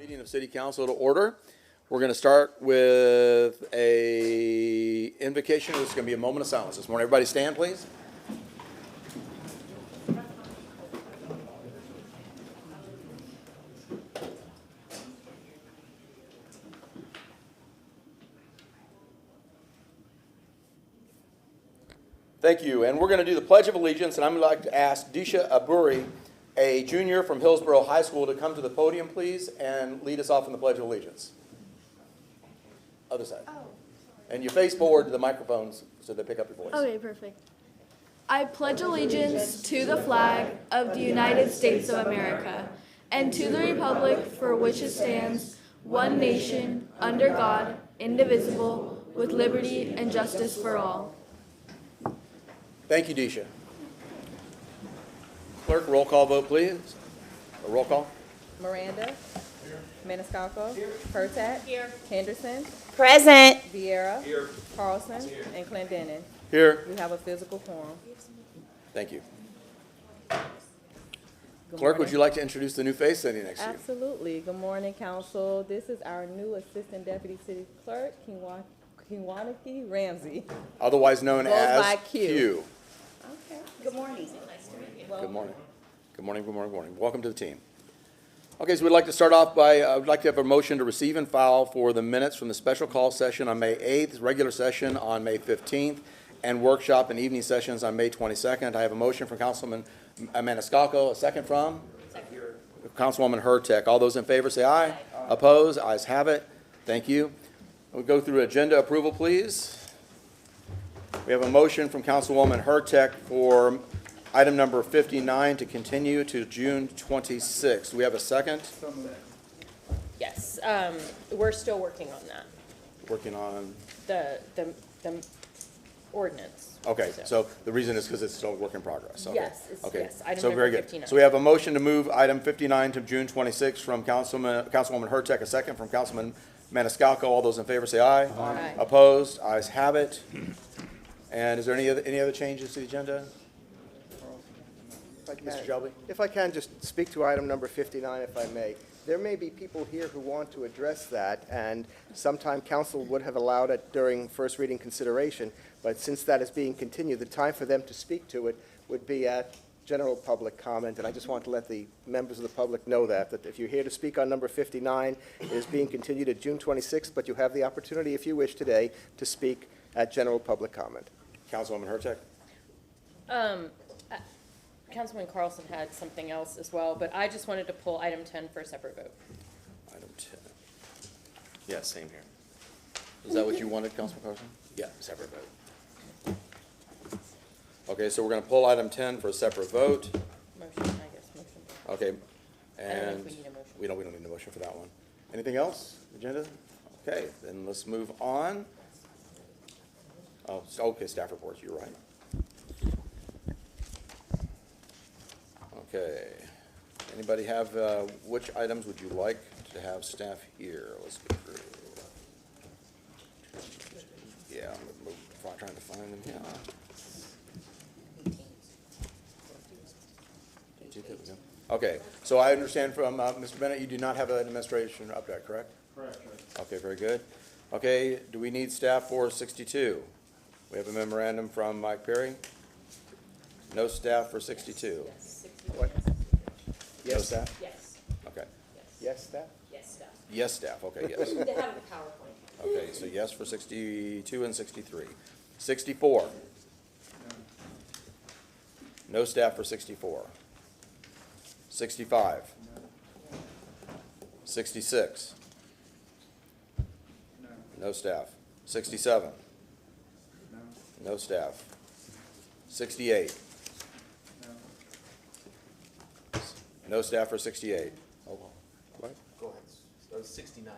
Meeting of City Council to order. We're going to start with a invocation. This is going to be a moment of silence this morning. Everybody stand, please. Thank you. And we're going to do the Pledge of Allegiance, and I'm going to like to ask Disha Aburi, a junior from Hillsborough High School, to come to the podium, please, and lead us off in the Pledge of Allegiance. Other side. Oh. And you face forward to the microphones so they pick up your voice. Okay, perfect. I pledge allegiance to the flag of the United States of America and to the republic for which it stands, one nation, under God, indivisible, with liberty and justice for all. Thank you, Disha. Clerk, roll call vote, please. A roll call. Miranda. Here. Maniscalco. Here. Hurtak. Here. Henderson. Present. Vieira. Here. Carlson. Here. And Clendenin. Here. We have a physical quorum. Thank you. Good Clerk, morning. would you like to introduce the new face sitting next to you? Absolutely. Good morning, Council. This is our new Assistant Deputy City Clerk, Kiwanaki Ramsey. Otherwise known Goes as by Q. Okay. Good morning. Good morning. Good morning, good morning, good morning. Welcome to the team. Okay, so we'd like to start off by, I would like to have a motion to receive and file for the minutes from the special call session on May 8th, regular session on May 15th, and workshop and evening sessions on May 22nd. I have a motion from Councilman Maniscalco, a second from? Second. Councilwoman Hurtak. All those in favor say aye. Aye. Opposed? Ayes have it. Thank you. We'll go through agenda approval, please. We have a motion from Councilwoman Hurtak for Item number 59 to continue to June 26th. Do we have a second? Yes, we're still working on that, Working on, the ordinance. okay, so the reason is because it's still a work in progress. Okay. Yes, Okay. yes, item So very number good. 59. So we have a motion to move item 59 to June 26th from Councilwoman Hurtak, a second from Councilman Maniscalco. All those in favor say aye. Aye. Opposed? Ayes have it. And is there any other changes to the agenda? If I can- Mr. Shelby? If I can, just speak to item number 59, if I may. There may be people here who want to address that, and sometime council would have allowed it during first reading consideration, but since that is being continued, the time for them to speak to it would be at general public comment, and I just want to let the members of the public know that if you're here to speak on number 59, it is being continued at June 26th, but you have the opportunity, if you wish today, to speak at general public comment. Councilwoman Hurtak? Councilman Carlson had something else as well, but I just wanted to pull item 10 for a separate vote. Item 10. Yeah, same here. Is that what you wanted, Councilman Carson? Yeah, separate vote. Okay, so we're going to pull item 10 for a separate vote. Motion, I guess, motion. Okay, I don't know if and we need a motion. we don't need a motion for that one. Anything else, agenda? Okay, then let's move on. Oh, okay, staff reports, you're right. Okay, anybody have, which items would you like to have staff here? Let's go through. Yeah, I'm trying to find them, yeah. Okay, so I understand from Mr. Bennett, you do not have an administration update, correct? Correct. Okay, very good. Okay, do we need staff for 62? We have a memorandum from Mike Perry. No staff for 62. What? No Yes, staff? Yes, Okay. yes, staff? yes, staff. Yes, staff, okay, yes. They have the PowerPoint. Okay, so yes for 62 and 63. 64? No staff for 64. 65? 66? No staff. 67? No staff. 68? No staff for 68. Oh, what? Go ahead. That was 69.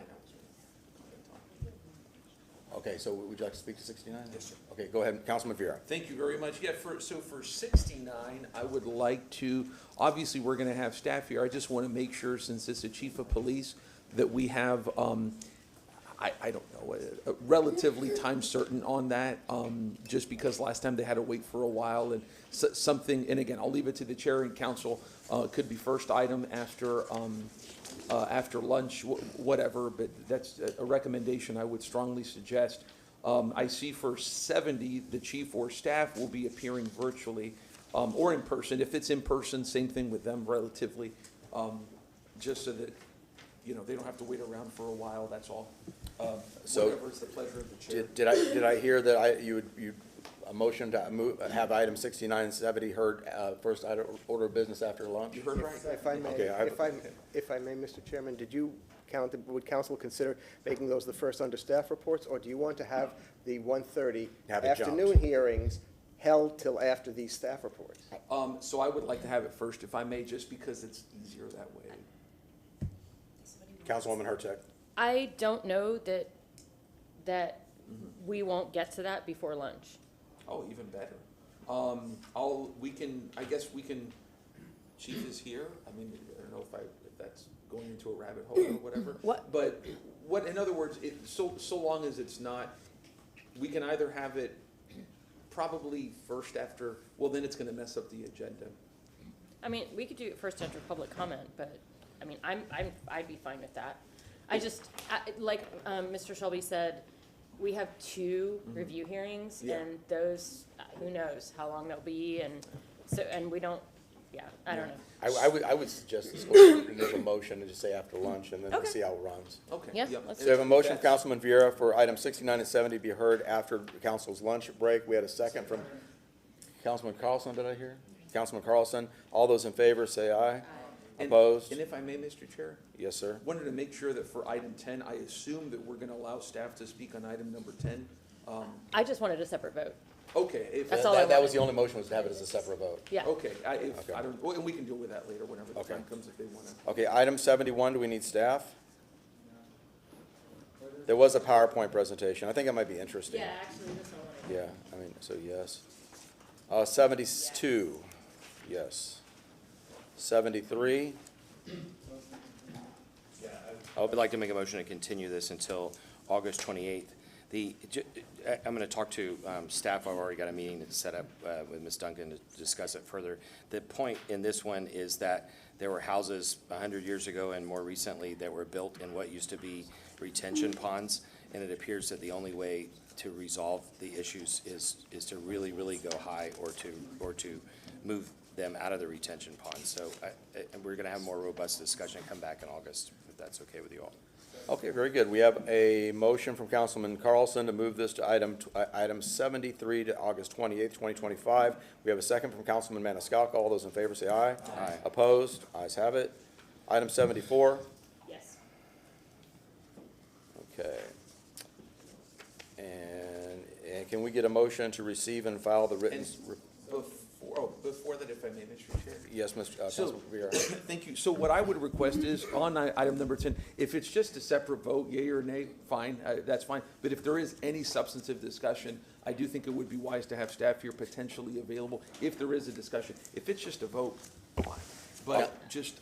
Okay, so would you like to speak to 69? Yes, sir. Okay, go ahead, Councilman Vera. Thank you very much. Yeah, so for 69, I would like to, obviously, we're going to have staff here. I just want to make sure, since it's the chief of police, that we have, I don't know, relatively time certain on that, just because last time they had to wait for a while and something, and again, I'll leave it to the chair and council, could be first item after lunch, whatever, but that's a recommendation I would strongly suggest. I see for 70, the chief or staff will be appearing virtually or in person. If it's in person, same thing with them relatively, just so that, you know, they don't have to wait around for a while, that's all. So- Whatever is the pleasure of the chair. Did I hear that you a motion to have item 69 and 70 heard first order of business after lunch? You heard right? If I may, Okay, if I may, Mr. Chairman, would council consider making those the first under staff reports, or do you want to have the 1:30 Have it jumped. afternoon hearings held till after these staff reports? So I would like to have it first, if I may, just because it's easier that way. Councilwoman Hurtak. I don't know that we won't get to that before lunch. Oh, even better. I guess we can, chief is here. I mean, I don't know if that's going into a rabbit hole or whatever. What? But in other words, so long as it's not, we can either have it probably first after, well, then it's gonna mess up the agenda. I mean, we could do it first after public comment, but, I mean, I'd be fine with that. Like Mr. Shelby said, we have two review hearings, Yeah. and those, who knows how long they'll be, and so, and we don't, yeah, I don't know. I would suggest this make a motion and just say after lunch and then Okay. see how it runs. Okay. Yeah, yep. let's So we have a motion from That's- Councilman Viera for items 69 and 70 to be heard after the council's lunch break. We had a second from Councilman Carlson, did I hear? Councilman Carlson. All those in favor say aye. And- Opposed? And if I may, Mr. Chair? Yes, sir. Wanted to make sure that for item 10, I assume that we're gonna allow staff to speak on item number 10. I just wanted a separate vote. Okay, if, That's all I That was wanted. the only motion, was to have it as a separate vote. Yeah. okay, Okay. I don't, well, and we can deal with that later, whenever the Okay. time comes, if they wanna. Okay, item 71, do we need staff? There was a PowerPoint presentation. I think it might be interesting. Yeah, actually, that's all I wanted. Yeah, I mean, so yes. 72, yes. 73, I would like to make a motion to continue this until August 28th. I'm going to talk to staff. I've already got a meeting to set up with Ms. Duncan to discuss it further. The point in this one is that there were houses 100 years ago and more recently that were built in what used to be retention ponds, and it appears that the only way to resolve the issues is to really, really go high or to move them out of the retention pond. So and we're going to have a more robust discussion and come back in August, if that's okay with you all. okay, very good. We have a motion from Councilman Carlson to move this to item 73 to August 28th, 2025. We have a second from Councilman Maniscalco. All those in favor say aye. Aye. Opposed? Ayes have it. Item 74, Yes. okay. And can we get a motion to receive and file the written? Before that, if I may, Mr. Chair. Yes, Mr. So, Councilman Rivera. thank you. So what I would request is, on item number 10, if it's just a separate vote, yea or nay, fine, that's fine. But if there is any substantive discussion, I do think it would be wise to have staff here potentially available if there is a discussion. If it's just a vote, fine. But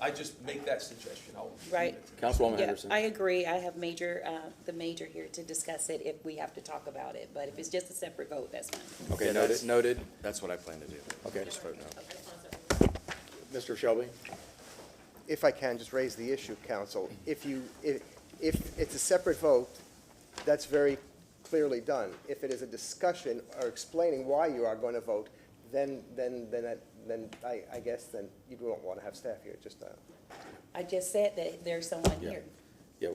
I just make that suggestion. I'll leave Right. it. Councilwoman Yeah, Henderson. I agree. I have the major here to discuss it if we have to talk about it. But if it's just a separate vote, that's fine. Okay, Yeah, noted, noted. That's what I plan to do. Okay. Just vote no. Mr. Shelby? If I can, just raise the issue, counsel. If it's a separate vote, that's very clearly done. If it is a discussion or explaining why you are going to vote, then I guess then you don't want to have staff here, just, I just said that there's someone Yeah. here Yeah.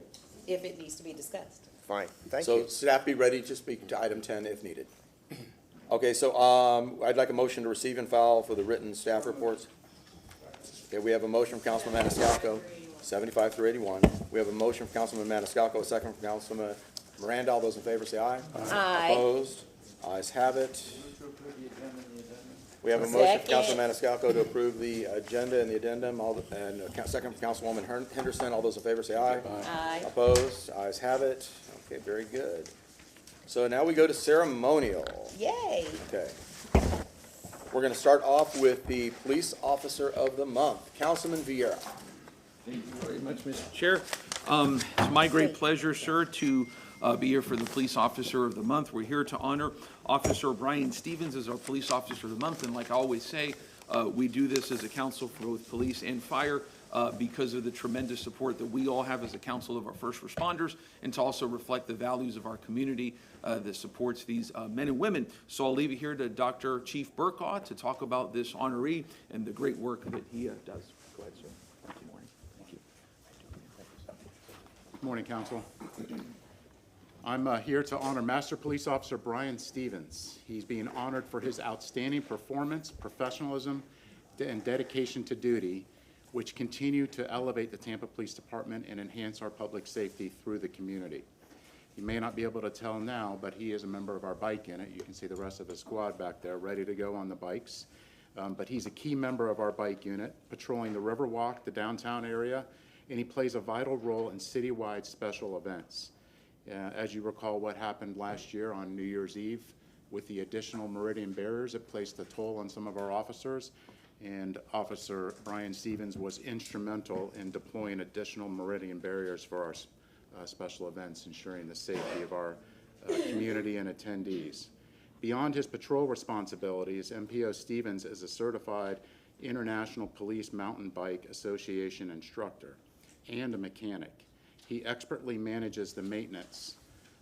if it needs to be discussed. fine, thank So you. staff be ready to speak to item 10 if needed. Okay, so I'd like a motion to receive and file for the written staff reports. Okay, we have a motion from Councilman Maniscalco, 75 through 81. We have a motion from Councilman Maniscalco, a second from Councilman Miranda. All those in favor say aye. Aye. Opposed? Ayes have it. We have a motion from Councilman Maniscalco to approve the agenda and the addendum, and a second from Councilwoman Henderson. All those in favor say aye. Aye. Opposed? Ayes have it. Okay, very good. So now we go to ceremonial. Yay. Okay. We're going to start off with the Police Officer of the Month, Councilman Vieira. Thank you very much, Mr. Chair. It's my great pleasure, sir, to be here for the Police Officer of the Month. We're here to honor Officer Brian Stevens as our Police Officer of the Month, and like I always say, we do this as a council for both police and fire because of the tremendous support that we all have as a council of our first responders, and to also reflect the values of our community that supports these men and women. So I'll leave it here to Dr. Chief Burkaw to talk about this honoree and the great work that he does. Go ahead, sir. Good morning. Thank you. Good morning, Council. I'm here to honor Master Police Officer Brian Stevens. He's being honored for his outstanding performance, professionalism, and dedication to duty, which continue to elevate the Tampa Police Department and enhance our public safety through the community. You may not be able to tell now, but he is a member of our bike unit. You can see the rest of the squad back there ready to go on the bikes. But he's a key member of our bike unit, patrolling the Riverwalk, the downtown area, and he plays a vital role in citywide special events. As you recall what happened last year on New Year's Eve with the additional Meridian barriers, it placed a toll on some of our officers, and Officer Brian Stevens was instrumental in deploying additional Meridian barriers for our special events, ensuring the safety of our community and attendees. Beyond his patrol responsibilities, MPO Stevens is a certified International Police Mountain Bike Association instructor and a mechanic. He expertly manages the maintenance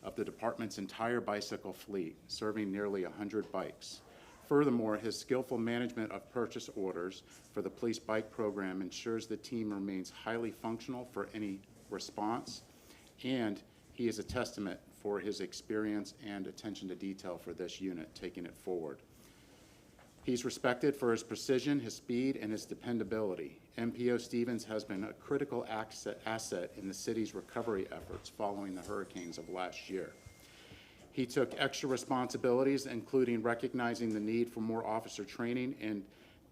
of the department's entire bicycle fleet, serving nearly 100 bikes. Furthermore, his skillful management of purchase orders for the police bike program ensures the team remains highly functional for any response, and he is a testament for his experience and attention to detail for this unit, taking it forward. He's respected for his precision, his speed, and his dependability. MPO Stevens has been a critical asset in the city's recovery efforts following the hurricanes of last year. He took extra responsibilities, including recognizing the need for more officer training and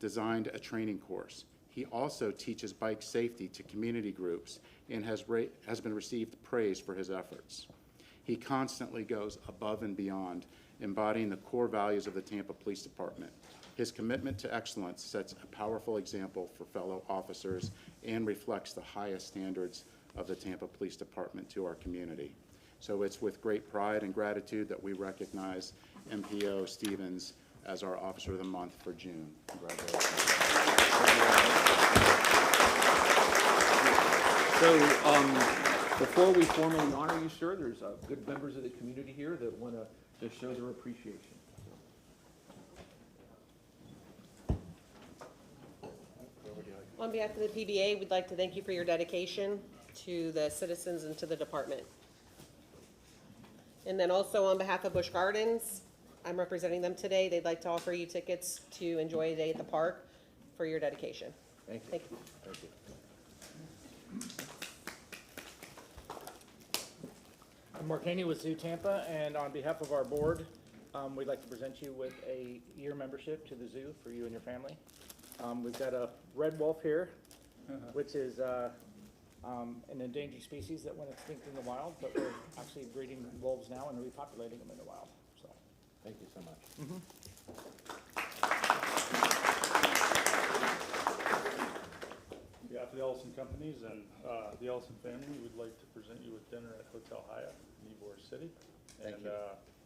designed a training course. He also teaches bike safety to community groups and has been received praise for his efforts. He constantly goes above and beyond, embodying the core values of the Tampa Police Department. His commitment to excellence sets a powerful example for fellow officers and reflects the highest standards of the Tampa Police Department to our community. So it's with great pride and gratitude that we recognize MPO Stevens as our Officer of the Month for June. Congratulations. So, before we formally honor you, sir, there's good members of the community here that want to just show their appreciation. On behalf of the PBA, we'd like to thank you for your dedication to the citizens and to the department. And then also on behalf of Busch Gardens, I'm representing them today. They'd like to offer you tickets to enjoy a day at the park for your dedication. Thank you. Thank you. Thank you. I'm Mark Haney with Zoo Tampa, and on behalf of our board, we'd like to present you with a year membership to the zoo for you and your family. We've got a red wolf here, which is an endangered species that went extinct in the wild, but we're actually breeding wolves now and repopulating them in the wild. So, Thank you so much. On behalf of the Ellison Companies and the Ellison family, we'd like to present you with dinner at Hotel Hyatt in Ybor City. Thank you.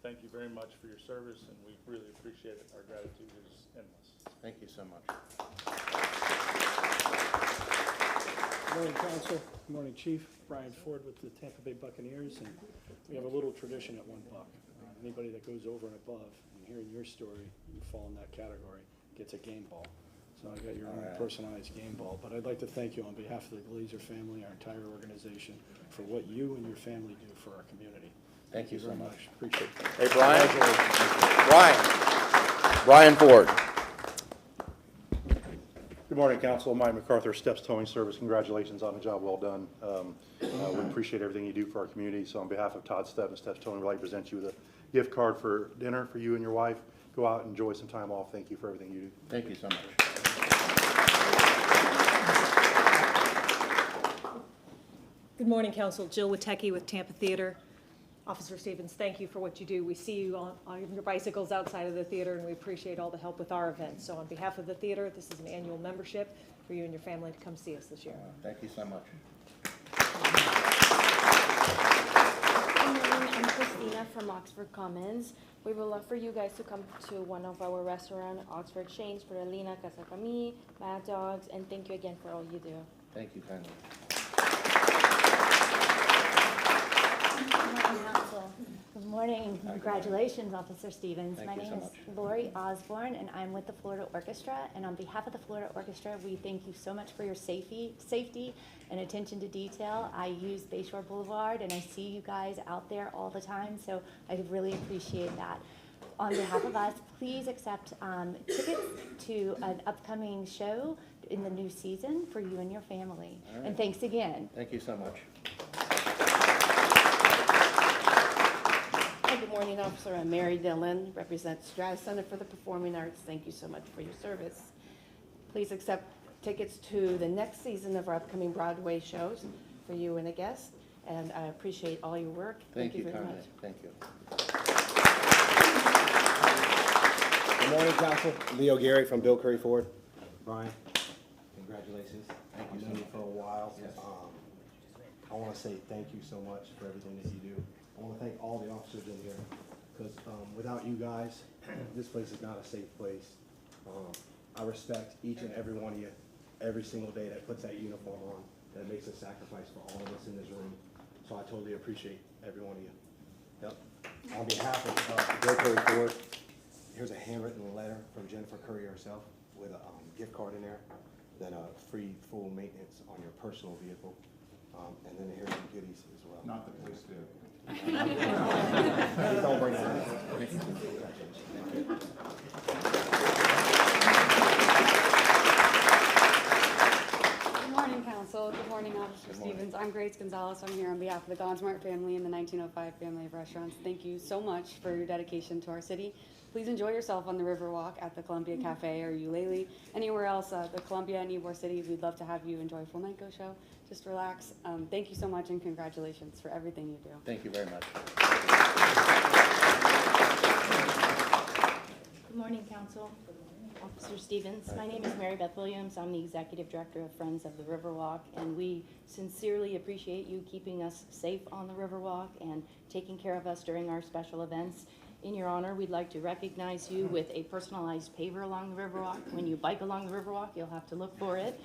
Thank you very much for your service, and we really appreciate it. Our gratitude is endless. Thank you so much. Good morning, Council. Good morning, Chief. Brian Ford with the Tampa Bay Buccaneers, and we have a little tradition at $1. Anybody that goes over and above, and hearing your story, you fall in that category, gets a game ball. So I got your own personalized game ball. But I'd like to thank you on behalf of the Glazer family, our entire organization, for what you and your family do for our community. Thank you so very much. Appreciate that. Hey, Brian Ford. Good morning, Council. Mike MacArthur, Steps Towing Service. Congratulations on a job well done. We appreciate everything you do for our community. So on behalf of Todd Stepp and Steps Towing, we'd like to present you with a gift card for dinner for you and your wife. Go out and enjoy some time off. Thank you for everything you do. Thank you so much. Good morning, Council. Jill Witecki with Tampa Theater. Officer Stevens, thank you for what you do. We see you on your bicycles outside of the theater, and we appreciate all the help with our events. So on behalf of the theater, this is an annual membership for you and your family to come see us this year. Thank you so much. Good morning, I'm Christina from Oxford Commons. We would love for you guys to come to one of our restaurants, Oxford Chains, Peralina, Casa Camille, Mad Dogs, and thank you again for all you do. Thank you kindly. Good morning, Council. Good morning. Congratulations, Officer Stevens. Thank My you name so is much. Lori Osborne, and I'm with the Florida Orchestra. And on behalf of the Florida Orchestra, we thank you so much for your safety and attention to detail. I use Bayshore Boulevard, and I see you guys out there all the time, so I really appreciate that. On behalf of us, please accept tickets to an upcoming show in the new season for you and your family. All right. And thanks again. Thank you so much. Hi, good morning, Officer. I'm Mary Dillon, represent Stratus Center for the Performing Arts. Thank you so much for your service. Please accept tickets to the next season of our upcoming Broadway shows for you and a guest, and I appreciate all your work. Thank you very kindly. much. Thank you. Good morning, Council. Leo Gary from Bill Curry Ford. Brian, congratulations. Thank you so I've known you much. for a while. Yes. I want to say thank you so much for everything that you do. I want to thank all the officers in here, because without you guys, this place is not a safe place. I respect each and every one of you every single day that puts that uniform on, that makes a sacrifice for all of us in this room. So I totally appreciate every one of you. Yep. On behalf of Bill Curry Ford, here's a handwritten letter from Jennifer Curry herself with a gift card in there, then a free full maintenance on your personal vehicle, and then here's some goodies as well. Not the police do. Don't bring that up. Good morning, Council. Good morning, Officer Stevens. I'm Grace Gonzalez. I'm here on behalf of the Gonsmart family and the 1905 family of restaurants. Thank you so much for your dedication to our city. Please enjoy yourself on the Riverwalk at the Columbia Cafe or Eulalie. Anywhere else, the Columbia and Ybor City, we'd love to have you enjoy a flamenco show. Just relax. Thank you so much and congratulations for everything you do. Thank you very much. Good morning, Council. Officer Stevens. My name is Mary Beth Williams. I'm the Executive Director of Friends of the Riverwalk, and we sincerely appreciate you keeping us safe on the Riverwalk and taking care of us during our special events. In your honor, we'd like to recognize you with a personalized paver along the Riverwalk. When you bike along the Riverwalk, you'll have to look for it,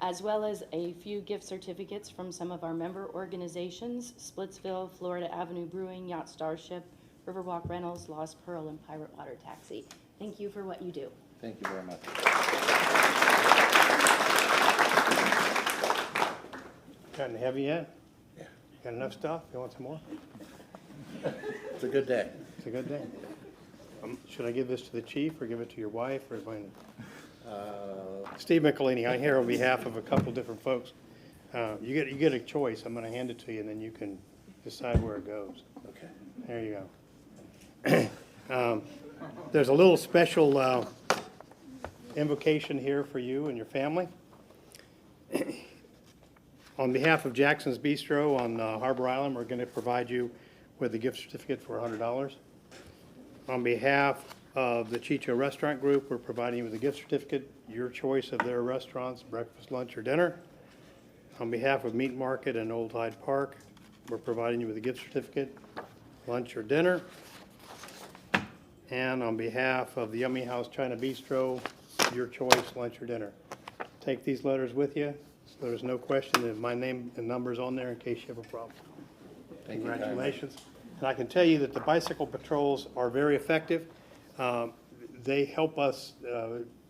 as well as a few gift certificates from some of our member organizations, Splitsville, Florida Avenue Brewing, Yacht Starship, Riverwalk Rentals, Lost Pearl, and Pirate Water Taxi. Thank you for what you do. Thank you very much. Gotten heavy yet? Yeah. Got enough stuff? You want some more? It's a good day. It's a good day. Should I give this to the chief or give it to your wife or Steve Michelini, I'm here on behalf of a couple different folks. You get a choice. I'm going to hand it to you, and then you can decide where it goes. Okay. There you go. There's a little special invocation here for you and your family. On behalf of Jackson's Bistro on Harbor Island, we're going to provide you with a gift certificate for $100. On behalf of the Chicho Restaurant Group, we're providing you with a gift certificate, your choice of their restaurants, breakfast, lunch, or dinner. On behalf of Meat Market and Old Hyde Park, we're providing you with a gift certificate, lunch or dinner. And on behalf of the Yummy House China Bistro, your choice, lunch or dinner. Take these letters with you, so there's no question that my name and number's on there in case you have a problem. Thank you very much. Congratulations. And I can tell you that the bicycle patrols are very effective. They help us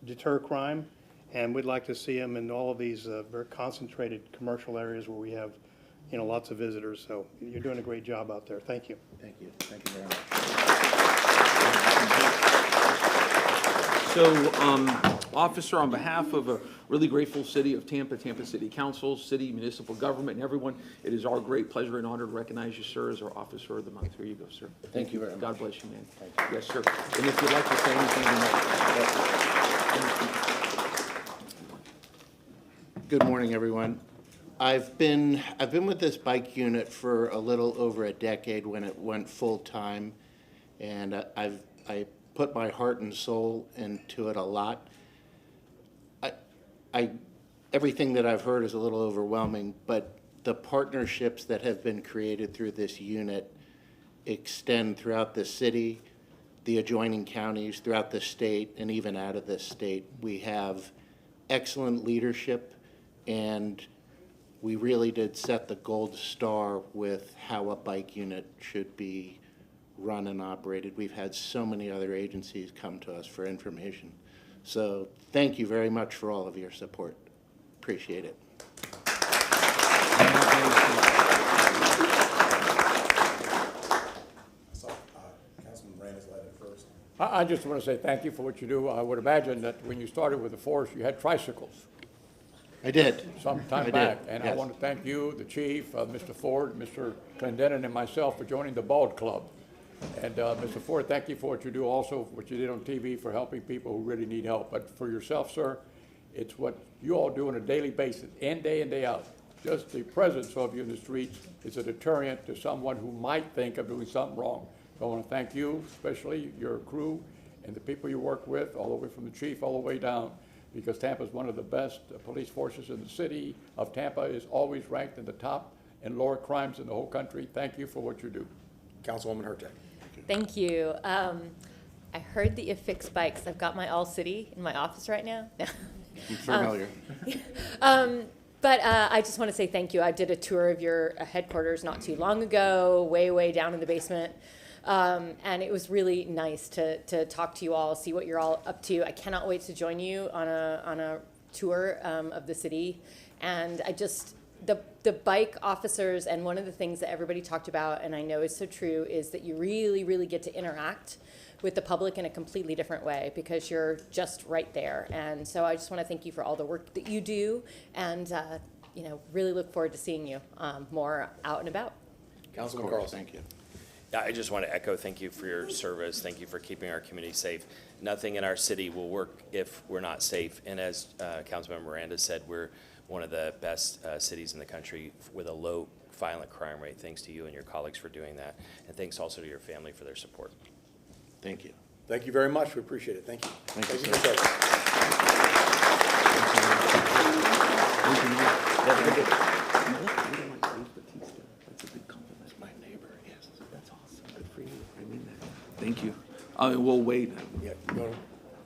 deter crime, and we'd like to see them in all of these very concentrated commercial areas where we have, lots of visitors. So you're doing a great job out there. Thank you. Thank you. Thank you very much. So, Officer, on behalf of a really grateful city of Tampa, Tampa City Council, city, municipal government, and everyone, it is our great pleasure and honor to recognize you, sir, as our Officer of the Month. Here you go, sir. Thank you very much. God bless you, man. Thank you. Yes, sir. And if you'd like to say anything, Good morning, everyone. I've been with this bike unit for a little over a decade when it went full-time, and I put my heart and soul into it a lot. Everything that I've heard is a little overwhelming, but the partnerships that have been created through this unit extend throughout the city, the adjoining counties, throughout the state, and even out of this state. We have excellent leadership, and we really did set the gold star with how a bike unit should be run and operated. We've had so many other agencies come to us for information. So thank you very much for all of your support. Appreciate it. I just want to say thank you for what you do. I would imagine that when you started with the force, you had tricycles. I did. Some time back. And I want to thank you, the chief, Mr. Ford, Mr. Clendenin, and myself for joining the Bald Club. And Mr. Ford, thank you for what you do, also what you did on TV for helping people who really need help. But for yourself, sir, it's what you all do on a daily basis, in day out. Just the presence of you in the streets is a deterrent to someone who might think of doing something wrong. So I want to thank you, especially your crew and the people you work with, all the way from the chief all the way down, because Tampa is one of the best police forces in the city of Tampa, is always ranked in the top in lower crimes in the whole country. Thank you for what you do. Councilwoman Hurtak. Thank you. I heard that you fix bikes. I've got my All City in my office right now. I'm familiar. But I just want to say thank you. I did a tour of your headquarters not too long ago, way down in the basement. And it was really nice to talk to you all, see what you're all up to. I cannot wait to join you on a tour of the city. And the bike officers, and one of the things that everybody talked about, and I know is so true, is that you really get to interact with the public in a completely different way because you're just right there. And so I just want to thank you for all the work that you do, and you know, really look forward to seeing you more out and about. Councilman Of course, Carlson. thank you. Yeah, I just want to echo, thank you for your service. Thank you for keeping our community safe. Nothing in our city will work if we're not safe. And as Councilmember Miranda said, we're one of the best cities in the country with a low violent crime rate. Thanks to you and your colleagues for doing that. And thanks also to your family for their support. Thank you. Thank you very much. We appreciate it. Thank you. Thank you, for your service. That's a big compliment. My neighbor, yes, that's awesome. Good for you. I mean that. Thank you. We'll wait. Yeah, you wanna-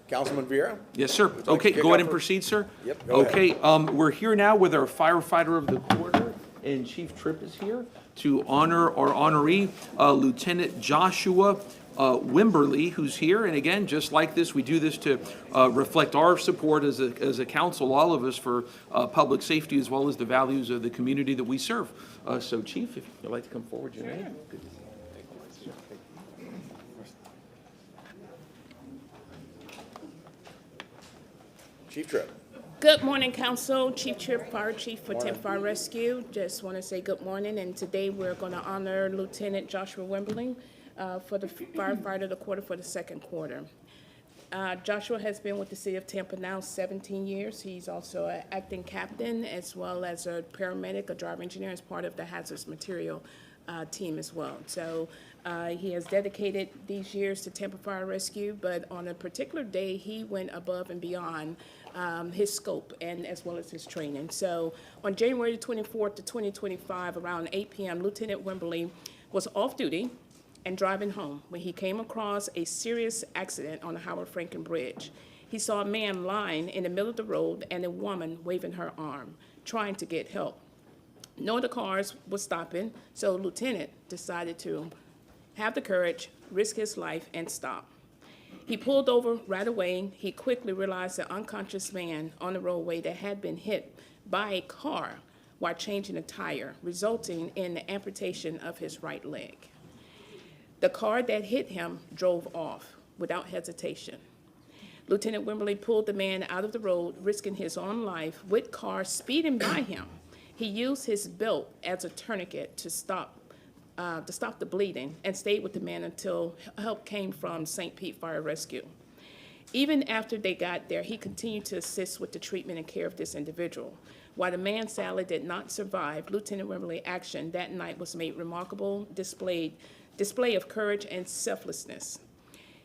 Councilman Vieira? Yes, sir. Would you like to Okay, kick go off ahead and first? proceed, sir. Yep, go ahead. Okay, we're here now with our firefighter of the quarter, and Chief Tripp is here to honor our honoree, Lieutenant Joshua Wimberly, who's here. And again, just like this, we do this to reflect our support as a council, all of us, for public safety as well as the values of the community that we serve. So, Chief, if you'd like to come forward, your name. Good to see you. Chief Tripp. Good morning, Council. Chief Tripp, Fire Chief for Tampa Fire Rescue. Just want to say good morning, and today we're going to honor Lieutenant Joshua Wimberly for the firefighter of the quarter for the second quarter. Joshua has been with the city of Tampa now 17 years. He's also an acting captain as well as a paramedic, a driver engineer, as part of the hazardous material team as well. So he has dedicated these years to Tampa Fire Rescue, but on a particular day, he went above and beyond his scope and as well as his training. So on January 24th to 2025, around 8 p.m., Lieutenant Wimberly was off duty and driving home when he came across a serious accident on the Howard Franklin Bridge. He saw a man lying in the middle of the road and a woman waving her arm, trying to get help. No other cars were stopping, so Lieutenant decided to have the courage, risk his life, and stop. He pulled over right away. He quickly realized the unconscious man on the roadway that had been hit by a car while changing a tire, resulting in the amputation of his right leg. The car that hit him drove off without hesitation. Lieutenant Wimberly pulled the man out of the road, risking his own life with cars speeding by him. He used his belt as a tourniquet to stop the bleeding and stayed with the man until help came from St. Pete Fire Rescue. Even after they got there, he continued to assist with the treatment and care of this individual. While the man sadly did not survive, Lieutenant Wimberly's action that night was made remarkable display of courage and selflessness.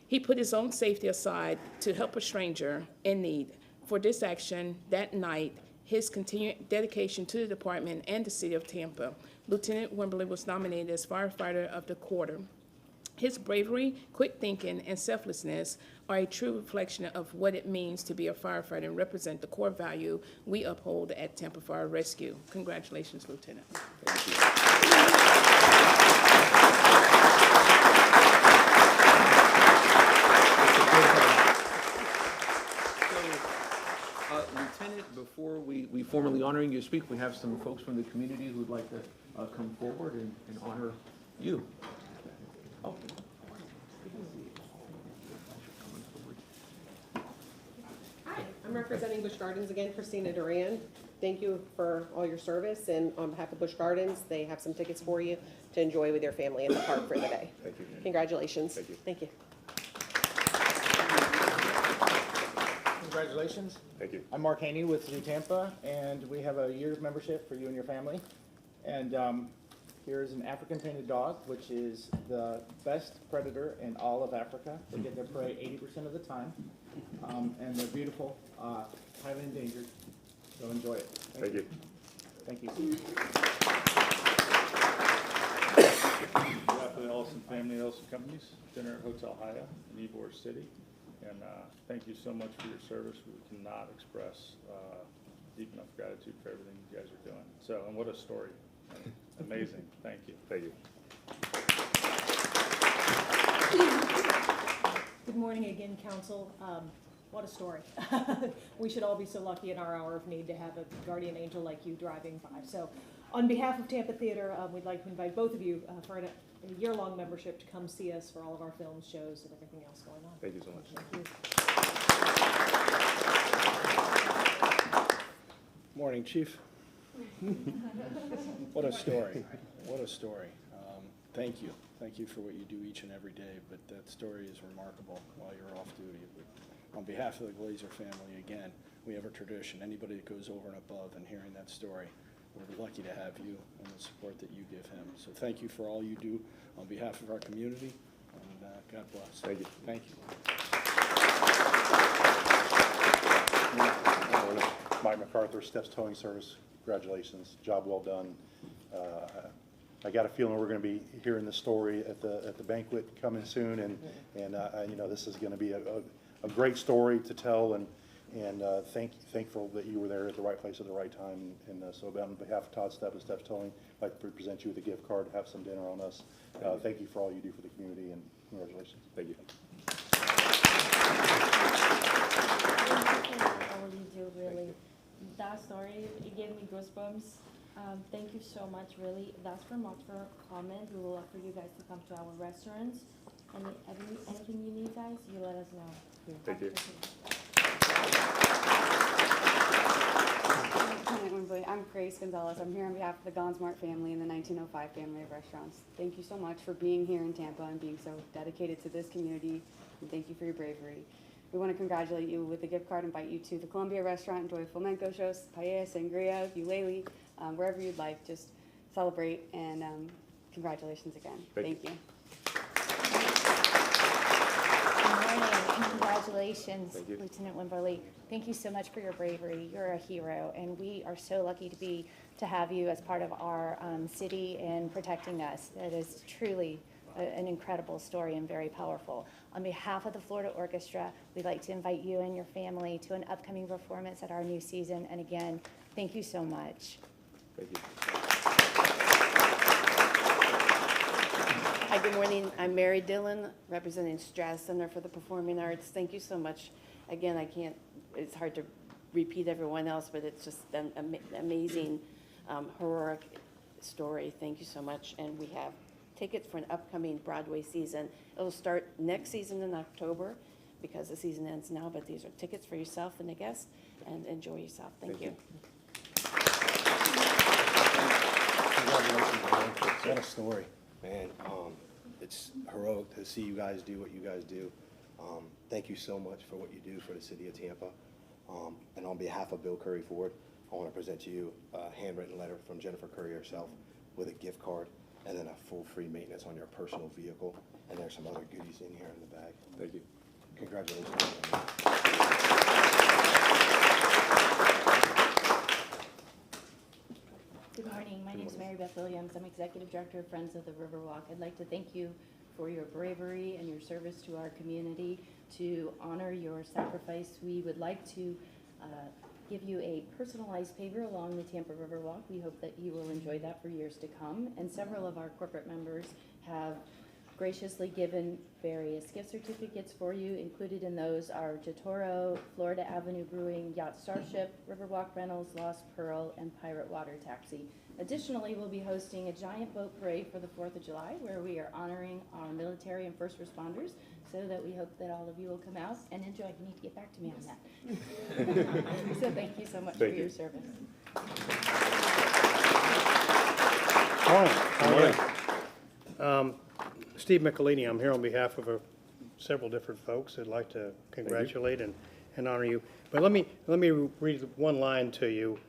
He put his own safety aside to help a stranger in need. For this action that night, his continued dedication to the department and the city of Tampa, Lieutenant Wimberly was nominated as Firefighter of the Quarter. His bravery, quick thinking, and selflessness are a true reflection of what it means to be a firefighter and represent the core value we uphold at Tampa Fire Rescue. Congratulations, Lieutenant. Lieutenant, before we formally honoring you speak, we have some folks from the community who would like to come forward and honor you. Oh. Hi, I'm representing Busch Gardens again, Christina Duran. Thank you for all your service, and on behalf of Busch Gardens, they have some tickets for you to enjoy with your family in the park for the day. Thank you. Congratulations. Thank you. Thank you. Congratulations. Thank you. I'm Mark Haney with Zoo Tampa, and we have a year's membership for you and your family. And here's an African painted dog, which is the best predator in all of Africa. They get their prey 80% of the time, and they're beautiful, highly endangered. So enjoy it. Thank you. Thank you. On behalf of the Ellison family and Ellison Companies, dinner at Hotel Haya in Ybor City. And thank you so much for your service. We cannot express deep enough gratitude for everything you guys are doing. So, and what a story. Amazing. Thank you. Thank you. Good morning again, Council. What a story. We should all be so lucky in our hour of need to have a guardian angel like you driving by. So on behalf of Tampa Theater, we'd like to invite both of you for a year-long membership to come see us for all of our films, shows, and everything else going on. Thank you so much. Thank you. Morning, Chief. What a story. What a story. Thank you. Thank you for what you do each and every day, but that story is remarkable while you're off duty. But on behalf of the Glazer family, again, we have a tradition. Anybody that goes over and above and hearing that story, we're lucky to have you and the support that you give him. So thank you for all you do on behalf of our community, and God bless. Thank you. Thank you. Mike MacArthur, Steps Towing Service, congratulations, job well done. I got a feeling we're going to be hearing the story at the banquet coming soon, and you know, this is going to be a great story to tell, and thankful that you were there at the right place at the right time. And so on behalf of Todd Stepp and Steps Towing, I'd like to present you with a gift card, have some dinner on us. Thank you for all you do for the community, and congratulations. Thank you. All you do, really. That story, it gave me goosebumps. Thank you so much, really. That's from Oxford Comment. We would love for you guys to come to our restaurants. And anything you need, guys, you let us know. Thank you. I'm Grace Gonzalez. I'm here on behalf of the Gonsmart family and the 1905 family of restaurants. Thank you so much for being here in Tampa and being so dedicated to this community, and thank you for your bravery. We want to congratulate you with a gift card, invite you to the Columbia restaurant, enjoy flamenco shows, paella, sangria, ukulele, wherever you'd like. Just celebrate, and congratulations again. Thank you. Good morning and congratulations, Lieutenant Wimberly. Thank you so much for your bravery. You're a hero, and we are so lucky to have you as part of our city and protecting us. That is truly an incredible story and very powerful. On behalf of the Florida Orchestra, we'd like to invite you and your family to an upcoming performance at our new season. And again, thank you so much. Thank you. Hi, good morning. I'm Mary Dillon, representing Stratus Center for the Performing Arts. Thank you so much. Again, it's hard to repeat everyone else, but it's just an amazing, heroic story. Thank you so much. And we have tickets for an upcoming Broadway season. It'll start next season in October because the season ends now, but these are tickets for yourself and the guests, and enjoy yourself. Thank you. Congratulations, man. What a story, man. It's heroic to see you guys do what you guys do. Thank you so much for what you do for the city of Tampa. And on behalf of Bill Curry Ford, I want to present to you a handwritten letter from Jennifer Curry herself with a gift card and then a full free maintenance on your personal vehicle. And there's some other goodies in here in the bag. Thank you. Congratulations. Good morning. My name is Mary Beth Williams. I'm Executive Director of Friends of the Riverwalk. I'd like to thank you for your bravery and your service to our community. To honor your sacrifice, we would like to give you a personalized paver along the Tampa Riverwalk. We hope that you will enjoy that for years to come. And several of our corporate members have graciously given various gift certificates for you. Included in those are Jotoro, Florida Avenue Brewing, Yacht Starship, Riverwalk Rentals, Lost Pearl, and Pirate Water Taxi. Additionally, we'll be hosting a giant boat parade for the 4th of July where we are honoring our military and first responders, so that we hope that all of you will come out and enjoy. You need to get back to me on that. So thank you so much for your service. Morning. Steve Michelini, I'm here on behalf of several different folks. I'd like to congratulate and honor you. But let me read one line to you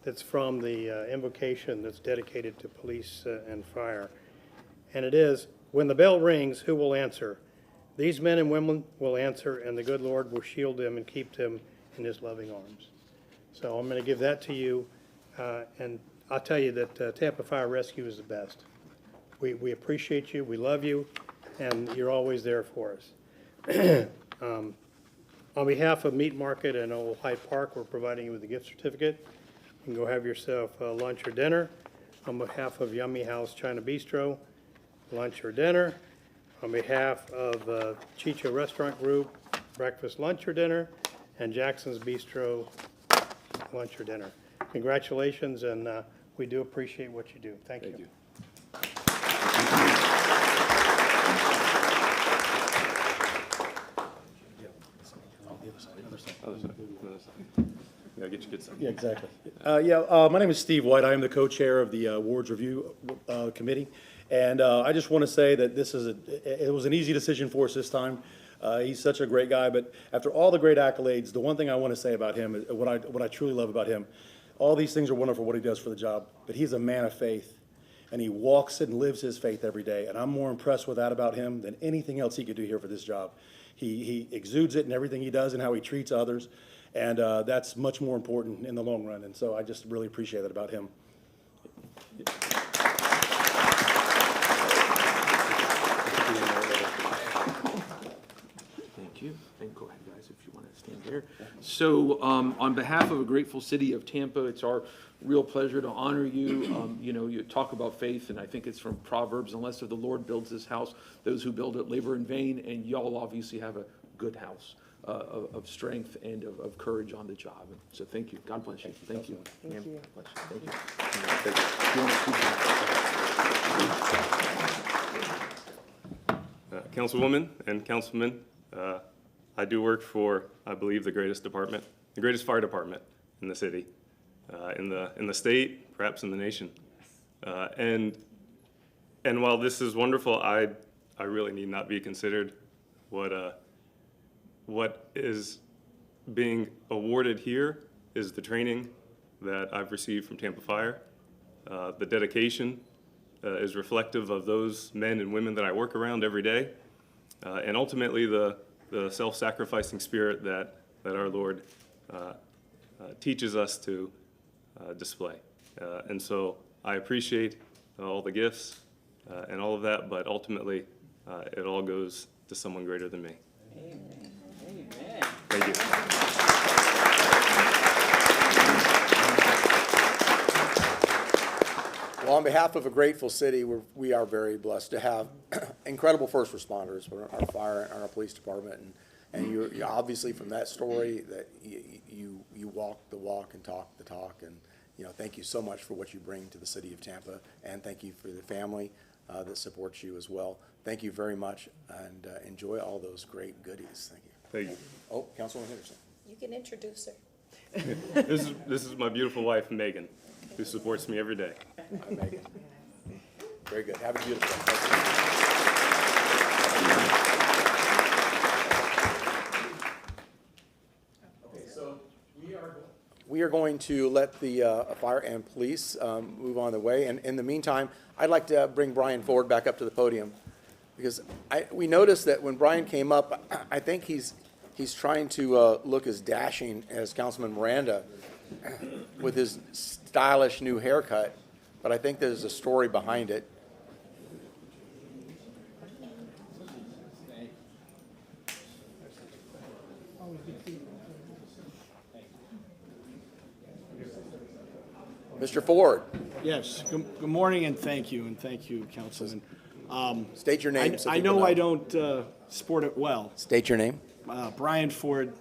that's from the invocation that's dedicated to police and fire. And it is, when the bell rings, who will answer? These men and women will answer, and the good Lord will shield them and keep them in his loving arms. So I'm going to give that to you, and I'll tell you that Tampa Fire Rescue is the best. We appreciate you, we love you, and you're always there for us. On behalf of Meat Market and Old Hyde Park, we're providing you with a gift certificate. You can go have yourself lunch or dinner. On behalf of Yummy House China Bistro, lunch or dinner. On behalf of Chicha Restaurant Group, breakfast, lunch, or dinner, and Jackson's Bistro, lunch or dinner. Congratulations, and we do appreciate what you do. Thank you. Other side. Yeah, get your good stuff. Yeah, exactly. My name is Steve White. I am the co-chair of the Awards Review Committee. And I just want to say that it was an easy decision for us this time. He's such a great guy, but after all the great accolades, the one thing I want to say about him, is what I truly love about him, all these things are wonderful, what he does for the job, but he's a man of faith, and he walks and lives his faith every day, and I'm more impressed with that about him than anything else he could do here for this job. He exudes it in everything he does and how he treats others, and that's much more important in the long run, and so I just really appreciate that about him. Thank you. And go ahead, guys, if you want to stand here. So on behalf of a grateful city of Tampa, it's our real pleasure to honor you. You talk about faith, and I think it's from Proverbs, unless the Lord builds this house, those who build it labor in vain, and y'all obviously have a good house of strength and of courage on the job. So thank you. God bless you. Thank you. Thank you. Bless you. Thank you. Councilwoman and councilman, I do work for, I believe, the greatest fire department in the city, in the state, perhaps in the nation. And while this is wonderful, I really need not be considered. What is being awarded here is the training that I've received from Tampa Fire. The dedication is reflective of those men and women that I work around every day. And ultimately, the self-sacrificing spirit that our Lord teaches us to display. And so I appreciate all the gifts and all of that, but ultimately, it all goes to someone greater than me. Amen. Thank you. Well, on behalf of a grateful city, we are very blessed to have incredible first responders for our fire and our police department. And you're obviously from that story that you walk the walk and talk the talk. And, thank you so much for what you bring to the city of Tampa. And thank you for the family that supports you as well. Thank you very much, and enjoy all those great goodies. Thank you. Thank you. Oh, Councilwoman Henderson. You can introduce her. This is my beautiful wife, Megan, who supports me every day. Hi, Megan. Very good. Have a beautiful day. Okay, so we are going to let the fire and police move on their way. And in the meantime, I'd like to bring Brian Ford back up to the podium, because we noticed that when Brian came up, I think he's trying to look as dashing as Councilman Miranda with his stylish new haircut, but I think there's a story behind it. Mr. Ford. Yes, good morning and thank you, Councilman. State your name. I know I don't sport it well. State your name. Brian Ford,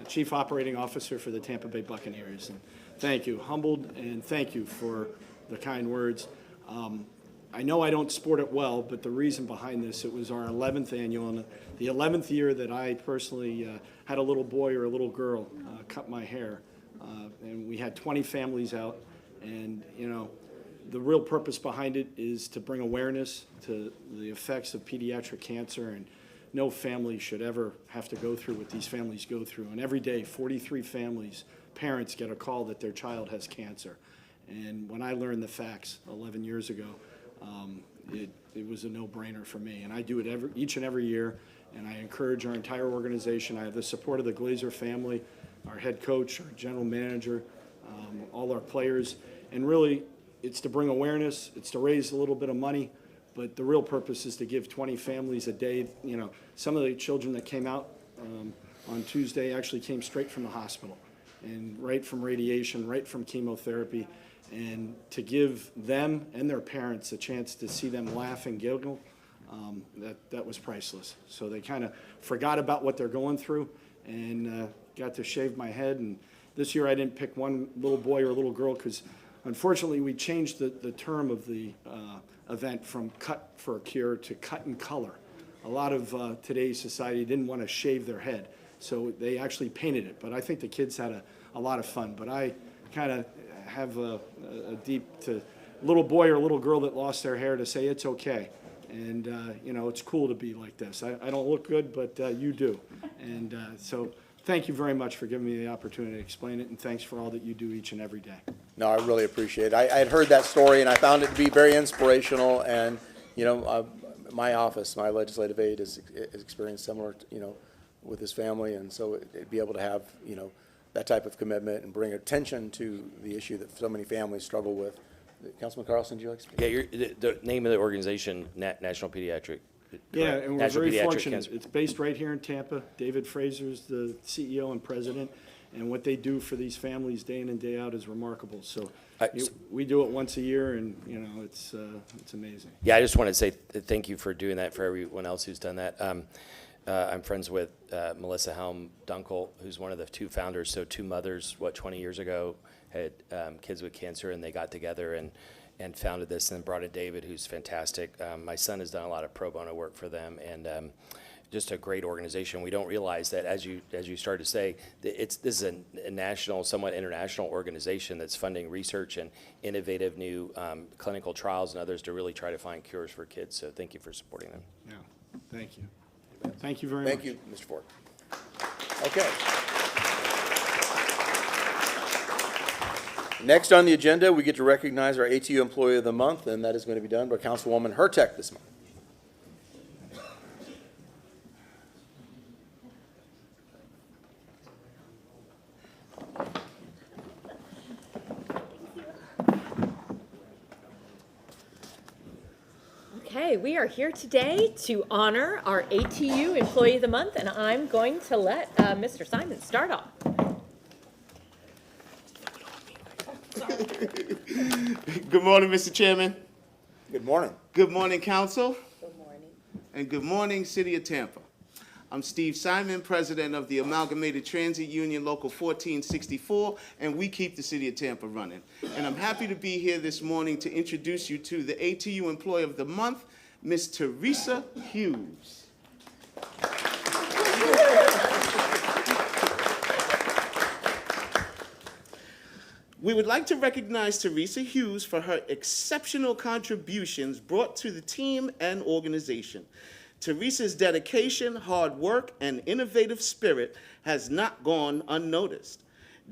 Chief Operating Officer for the Tampa Bay Buccaneers. And thank you, humbled, and thank you for the kind words. I know I don't sport it well, but the reason behind this, it was our 11th annual, and the 11th year that I personally had a little boy or a little girl cut my hair. And we had 20 families out, and the real purpose behind it is to bring awareness to the effects of pediatric cancer, and no family should ever have to go through what these families go through. And every day, 43 families, parents get a call that their child has cancer. And when I learned the facts 11 years ago, it was a no-brainer for me. And I do it each and every year, and I encourage our entire organization. I have the support of the Glazer family, our head coach, our general manager, all our players. And really, it's to bring awareness, it's to raise a little bit of money, but the real purpose is to give 20 families a day. Some of the children that came out on Tuesday actually came straight from the hospital, and right from radiation, right from chemotherapy, and to give them and their parents a chance to see them laugh and giggle, that was priceless. So they kind of forgot about what they're going through and got to shave my head. And this year I didn't pick one little boy or a little girl because unfortunately we changed the term of the event from cut for a cure to cut and color. A lot of today's society didn't want to shave their head, so they actually painted it. But I think the kids had a a lot of fun. But I kind of have a deep to little boy or little girl that lost their hair to say it's okay. And, you know, it's cool to be like this. I don't look good, but you do. And so thank you very much for giving me the opportunity to explain it, and thanks for all that you do each and every day. No, I really appreciate it. I had heard that story, and I found it to be very inspirational. And, you know, my office, my legislative aide, has experienced similar, you know, with his family. And so it'd be able to have, you know, that type of commitment and bring attention to the issue that so many families struggle with. Councilman Carlson, do you like to speak? Yeah, the name of the organization, National Pediatric. Yeah, and we're National very Pediatric fortunate. Cancer. It's based right here in Tampa. David Fraser's the CEO and president, and what they do for these families day in and day out is remarkable. So we do it once a year, and, you know, it's amazing. Yeah, I just want to say thank you for doing that for everyone else who's done that. I'm friends with Melissa Helm Dunkel, who's one of the two founders. So two mothers, 20 years ago, had kids with cancer, and they got together and founded this, and brought in David, who's fantastic. My son has done a lot of pro bono work for them, and just a great organization. We don't realize that, as you started to say, this is a national, somewhat international organization that's funding research and innovative new clinical trials and others to really try to find cures for kids. So thank you for supporting them. Yeah, thank you. Thank you very much. Thank you, Mr. Ford. Okay. Next on the agenda, we get to recognize our ATU Employee of the Month, and that is going to be done by Councilwoman Hurtek this month. Okay, we are here today to honor our ATU Employee of the Month, and I'm going to let Mr. Simon start off. Good morning, Mr. Chairman. Good morning. Good morning, Council. Good morning. And good morning, City of Tampa. I'm Steve Simon, President of the Amalgamated Transit Union Local 1464, and we keep the City of Tampa running. And I'm happy to be here this morning to introduce you to the ATU Employee of the Month, Ms. Teresa Hughes. We would like to recognize Teresa Hughes for her exceptional contributions brought to the team and organization. Teresa's dedication, hard work, and innovative spirit has not gone unnoticed.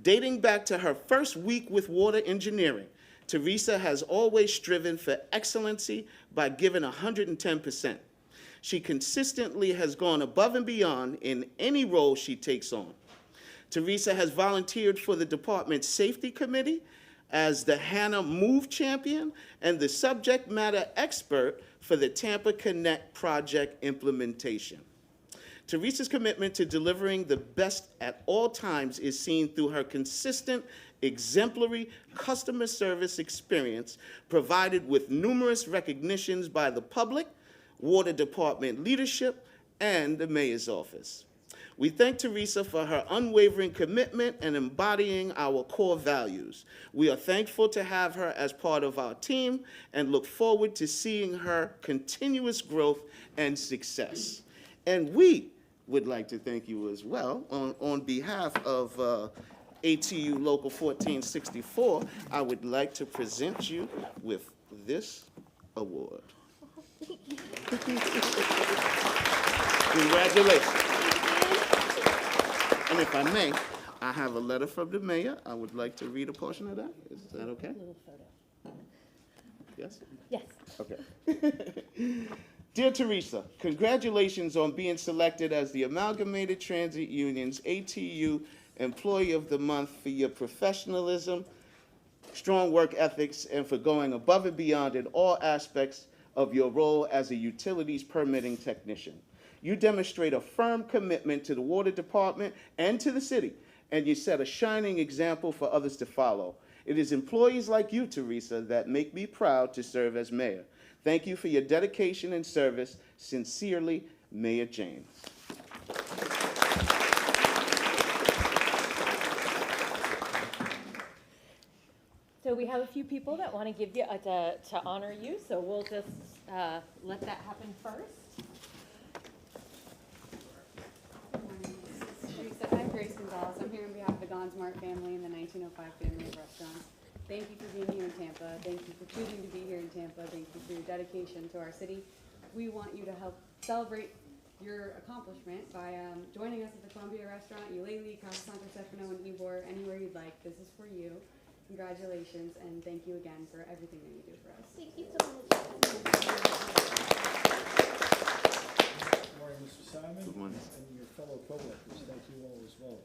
Dating back to her first week with water engineering, Teresa has always striven for excellency by giving 110%. She consistently has gone above and beyond in any role she takes on. Teresa has volunteered for the department's safety committee as the Hannah Move champion and the subject matter expert for the Tampa Connect project implementation. Teresa's commitment to delivering the best at all times is seen through her consistent, exemplary customer service experience, provided with numerous recognitions by the public, water department leadership, and the mayor's office. We thank Teresa for her unwavering commitment and embodying our core values. We are thankful to have her as part of our team and look forward to seeing her continuous growth and success. And we would like to thank you as well on behalf of ATU Local 1464. I would like to present you with this award. Congratulations. And if I may, I have a letter from the mayor. I would like to read a portion of that. Is that okay? Little photo. Yes? Yes. Okay. Dear Teresa, congratulations on being selected as the Amalgamated Transit Union's ATU Employee of the Month for your professionalism, strong work ethics, and for going above and beyond in all aspects of your role as a utilities permitting technician. You demonstrate a firm commitment to the water department and to the city, and you set a shining example for others to follow. It is employees like you, Teresa, that make me proud to serve as mayor. Thank you for your dedication and service. Sincerely, Mayor James. So we have a few people that want to give you to honor you, so we'll just let that happen first. Teresa, Grace Gonzalez. I'm here on behalf of the Gonsmart family and the 1905 family of restaurants. Thank you for being here in Tampa. Thank you for choosing to be here in Tampa. Thank you for your dedication to our city. We want you to help celebrate your accomplishment by joining us at the Columbia Restaurant, Eulalie, Casa Santa Stefano, and Ybor, anywhere you'd like. This is for you. Congratulations, and thank you again for everything that you do for us. Thank you so much. Good morning, Mr. Simon. Good morning. And your fellow coworkers, thank you all as well.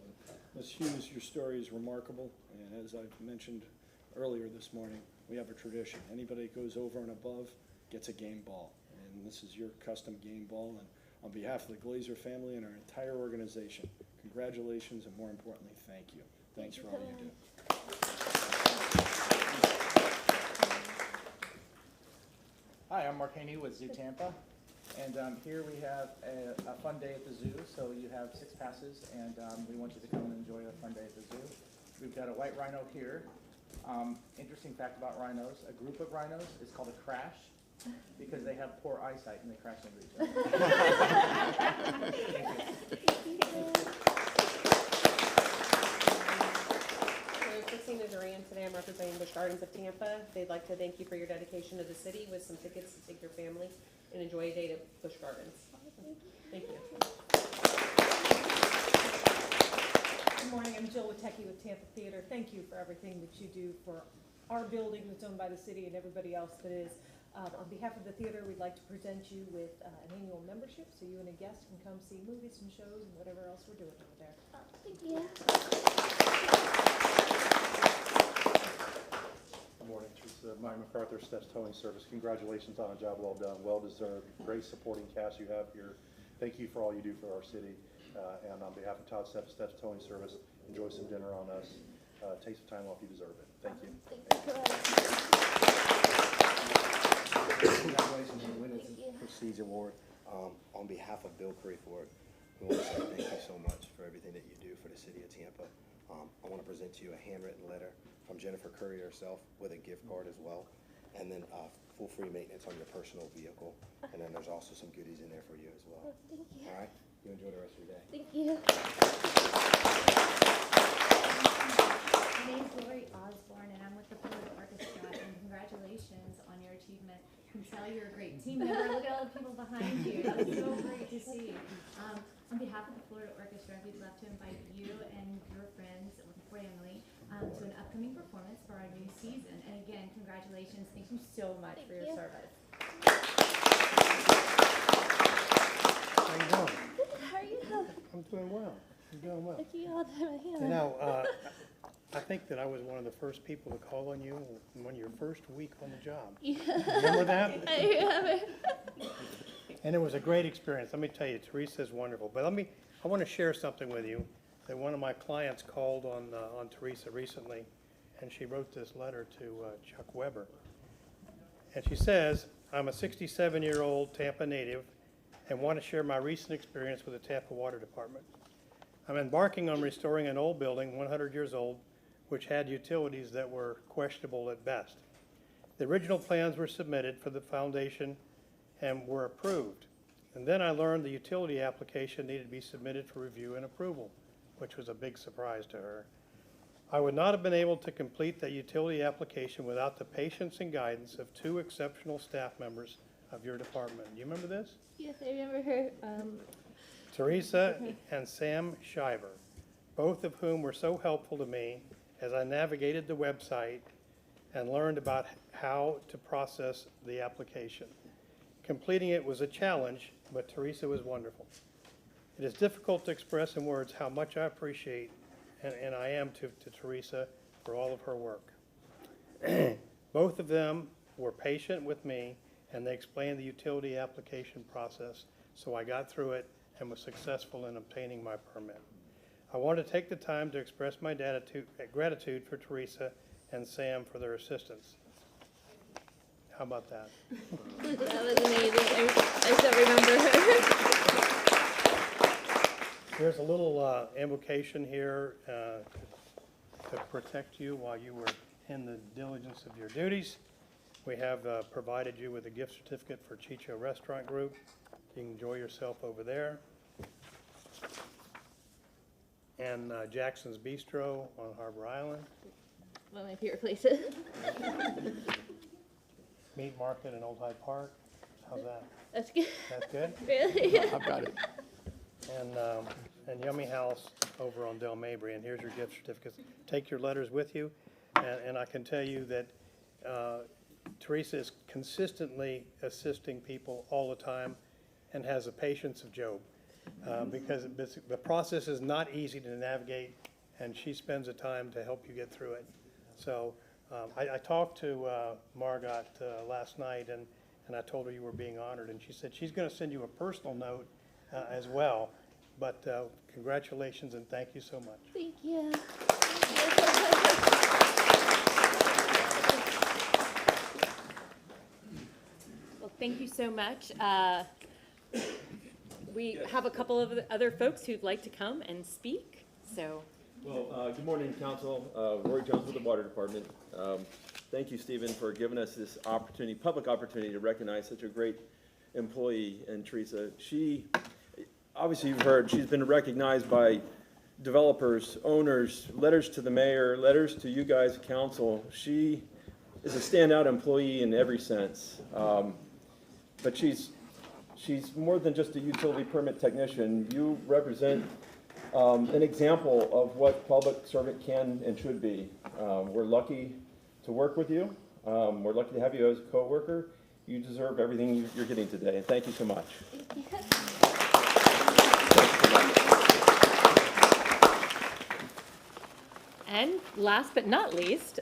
Ms. Hughes, your story is remarkable, and as I've mentioned earlier this morning, we have a tradition. Anybody that goes over and above gets a game ball, and this is your custom game ball. And on behalf of the Glazer family and our entire organization, congratulations, and more importantly, thank you. Thanks for all you do. Hi, I'm Mark Haney with Zoo Tampa, and here we have a fun day at the zoo. So you have 6 passes, and we want you to come and enjoy a fun day at the zoo. We've got a white rhino here. Interesting fact about rhinos, a group of rhinos is called a crash because they have poor eyesight and they crash into each other. Christina Duran, today I'm representing Busch Gardens of Tampa. They'd like to thank you for your dedication to the city with some tickets to take your family and enjoy a day at Busch Gardens. Thank you. Good morning, I'm Jill Witecki with Tampa Theater. Thank you for everything that you do for our building that's owned by the city and everybody else that is. On behalf of the theater, we'd like to present you with an annual membership so you and a guest can come see movies and shows and whatever else we're doing over there. Thank you. Good morning, Teresa. Mike MacArthur, Steps Towing Service. Congratulations on a job well done, well deserved. Great supporting cast you have here. Thank you for all you do for our city. And on behalf of Todd Steps Towing Service, enjoy some dinner on us. Take some time off, you deserve it. Thank you. Congratulations on winning the Prestige Award. On behalf of Bill Crayford, we want to say thank you so much for everything that you do for the city of Tampa. I want to present to you a handwritten letter from Jennifer Curry herself with a gift card as well, and then full free maintenance on your personal vehicle. And then there's also some goodies in there for you as well. Thank you. All right? You enjoy the rest of your day. Thank you. My name's Lori Osborne, and I'm with the Florida Orchestra, and congratulations on your achievement. I can tell you're a great team member. Look at all the people behind you. That's so great to see. On behalf of the Florida Orchestra, we'd love to invite you and your friends or family to an upcoming performance for our new season. And again, congratulations. Thank you so much for your service. How you doing? How are you? I'm doing well. I'm doing well. Thank you all. You know, I think that I was one of the first people to call on you on your first week on the job. Yeah. Remember that? I remember. And it was a great experience. Let me tell you, Teresa's wonderful. But I want to share something with you that one of my clients called on Teresa recently, and she wrote this letter to Chuck Weber. And she says, I'm a 67-year-old Tampa native and want to share my recent experience with the Tampa Water Department. I'm embarking on restoring an old building, 100 years old, which had utilities that were questionable at best. The original plans were submitted for the foundation and were approved. And then I learned the utility application needed to be submitted for review and approval, which was a big surprise to her. I would not have been able to complete that utility application without the patience and guidance of 2 exceptional staff members of your department. You remember this? Yes, I remember her. Teresa and Sam Shiver, both of whom were so helpful to me as I navigated the website and learned about how to process the application. Completing it was a challenge, but Teresa was wonderful. It is difficult to express in words how much I appreciate, and I am to Teresa, for all of her work. Both of them were patient with me, and they explained the utility application process, so I got through it and was successful in obtaining my permit. I want to take the time to express my gratitude for Teresa and Sam for their assistance. How about that? That was amazing. I still remember her. There's a little invocation here to protect you while you were in the diligence of your duties. We have provided you with a gift certificate for Chicho Restaurant Group. You can enjoy yourself over there. and Jackson's Bistro on Harbor Island, One of my favorite places. Meat Market in Old Hyde Park. How's that? That's good. That's good? Really? I've got it. And Yummy House over on Del Mabry, and here's your gift certificates. Take your letters with you, and I can tell you that Teresa is consistently assisting people all the time and has the patience of Job, because the process is not easy to navigate, and she spends the time to help you get through it. So I talked to Margot last night, and I told her you were being honored, and she said she's going to send you a personal note as well. But congratulations and thank you so much. Thank you. Well, thank you so much. We have a couple of other folks who'd like to come and speak, so. Well, good morning, Council. Roy Jones with the Water Department. Thank you, Stephen, for giving us this opportunity, public opportunity, to recognize such a great employee in Teresa. Obviously, you've heard, she's been recognized by developers, owners, letters to the mayor, letters to you guys, council. She is a standout employee in every sense. But she's more than just a utility permit technician. You represent an example of what public servant can and should be. We're lucky to work with you. We're lucky to have you as a coworker. You deserve everything you're getting today, and thank you so much. And last but not least,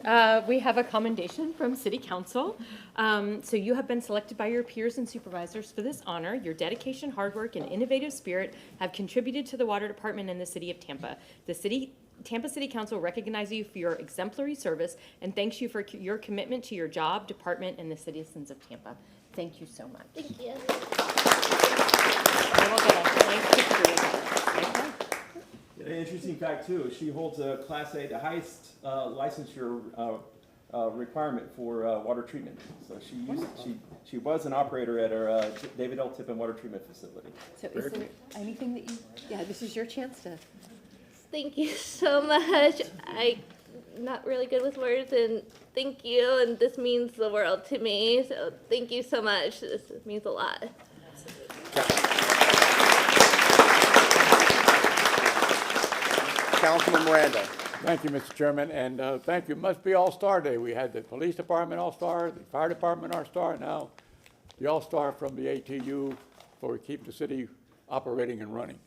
we have a commendation from City Council. So you have been selected by your peers and supervisors for this honor. Your dedication, hard work, and innovative spirit have contributed to the Water Department in the City of Tampa. Tampa City Council recognizes you for your exemplary service and thanks you for your commitment to your job, department, and the citizens of Tampa. Thank you so much. Thank you. I will get a nice picture of that. An interesting fact too, she holds a Class A, the highest licensure requirement for water treatment. So she was an operator at our David L. Tippin Water Treatment Facility. So is there anything that you, yeah, this is your chance to. Thank you so much. I'm not really good with words, and thank you, and this means the world to me, so thank you so much. This means a lot. Councilman Miranda. Thank you, Mr. Chairman, and thank you. Must be All-Star Day. We had the Police Department All-Star, the Fire Department All-Star, now the All-Star from the ATU for keeping the city operating and running.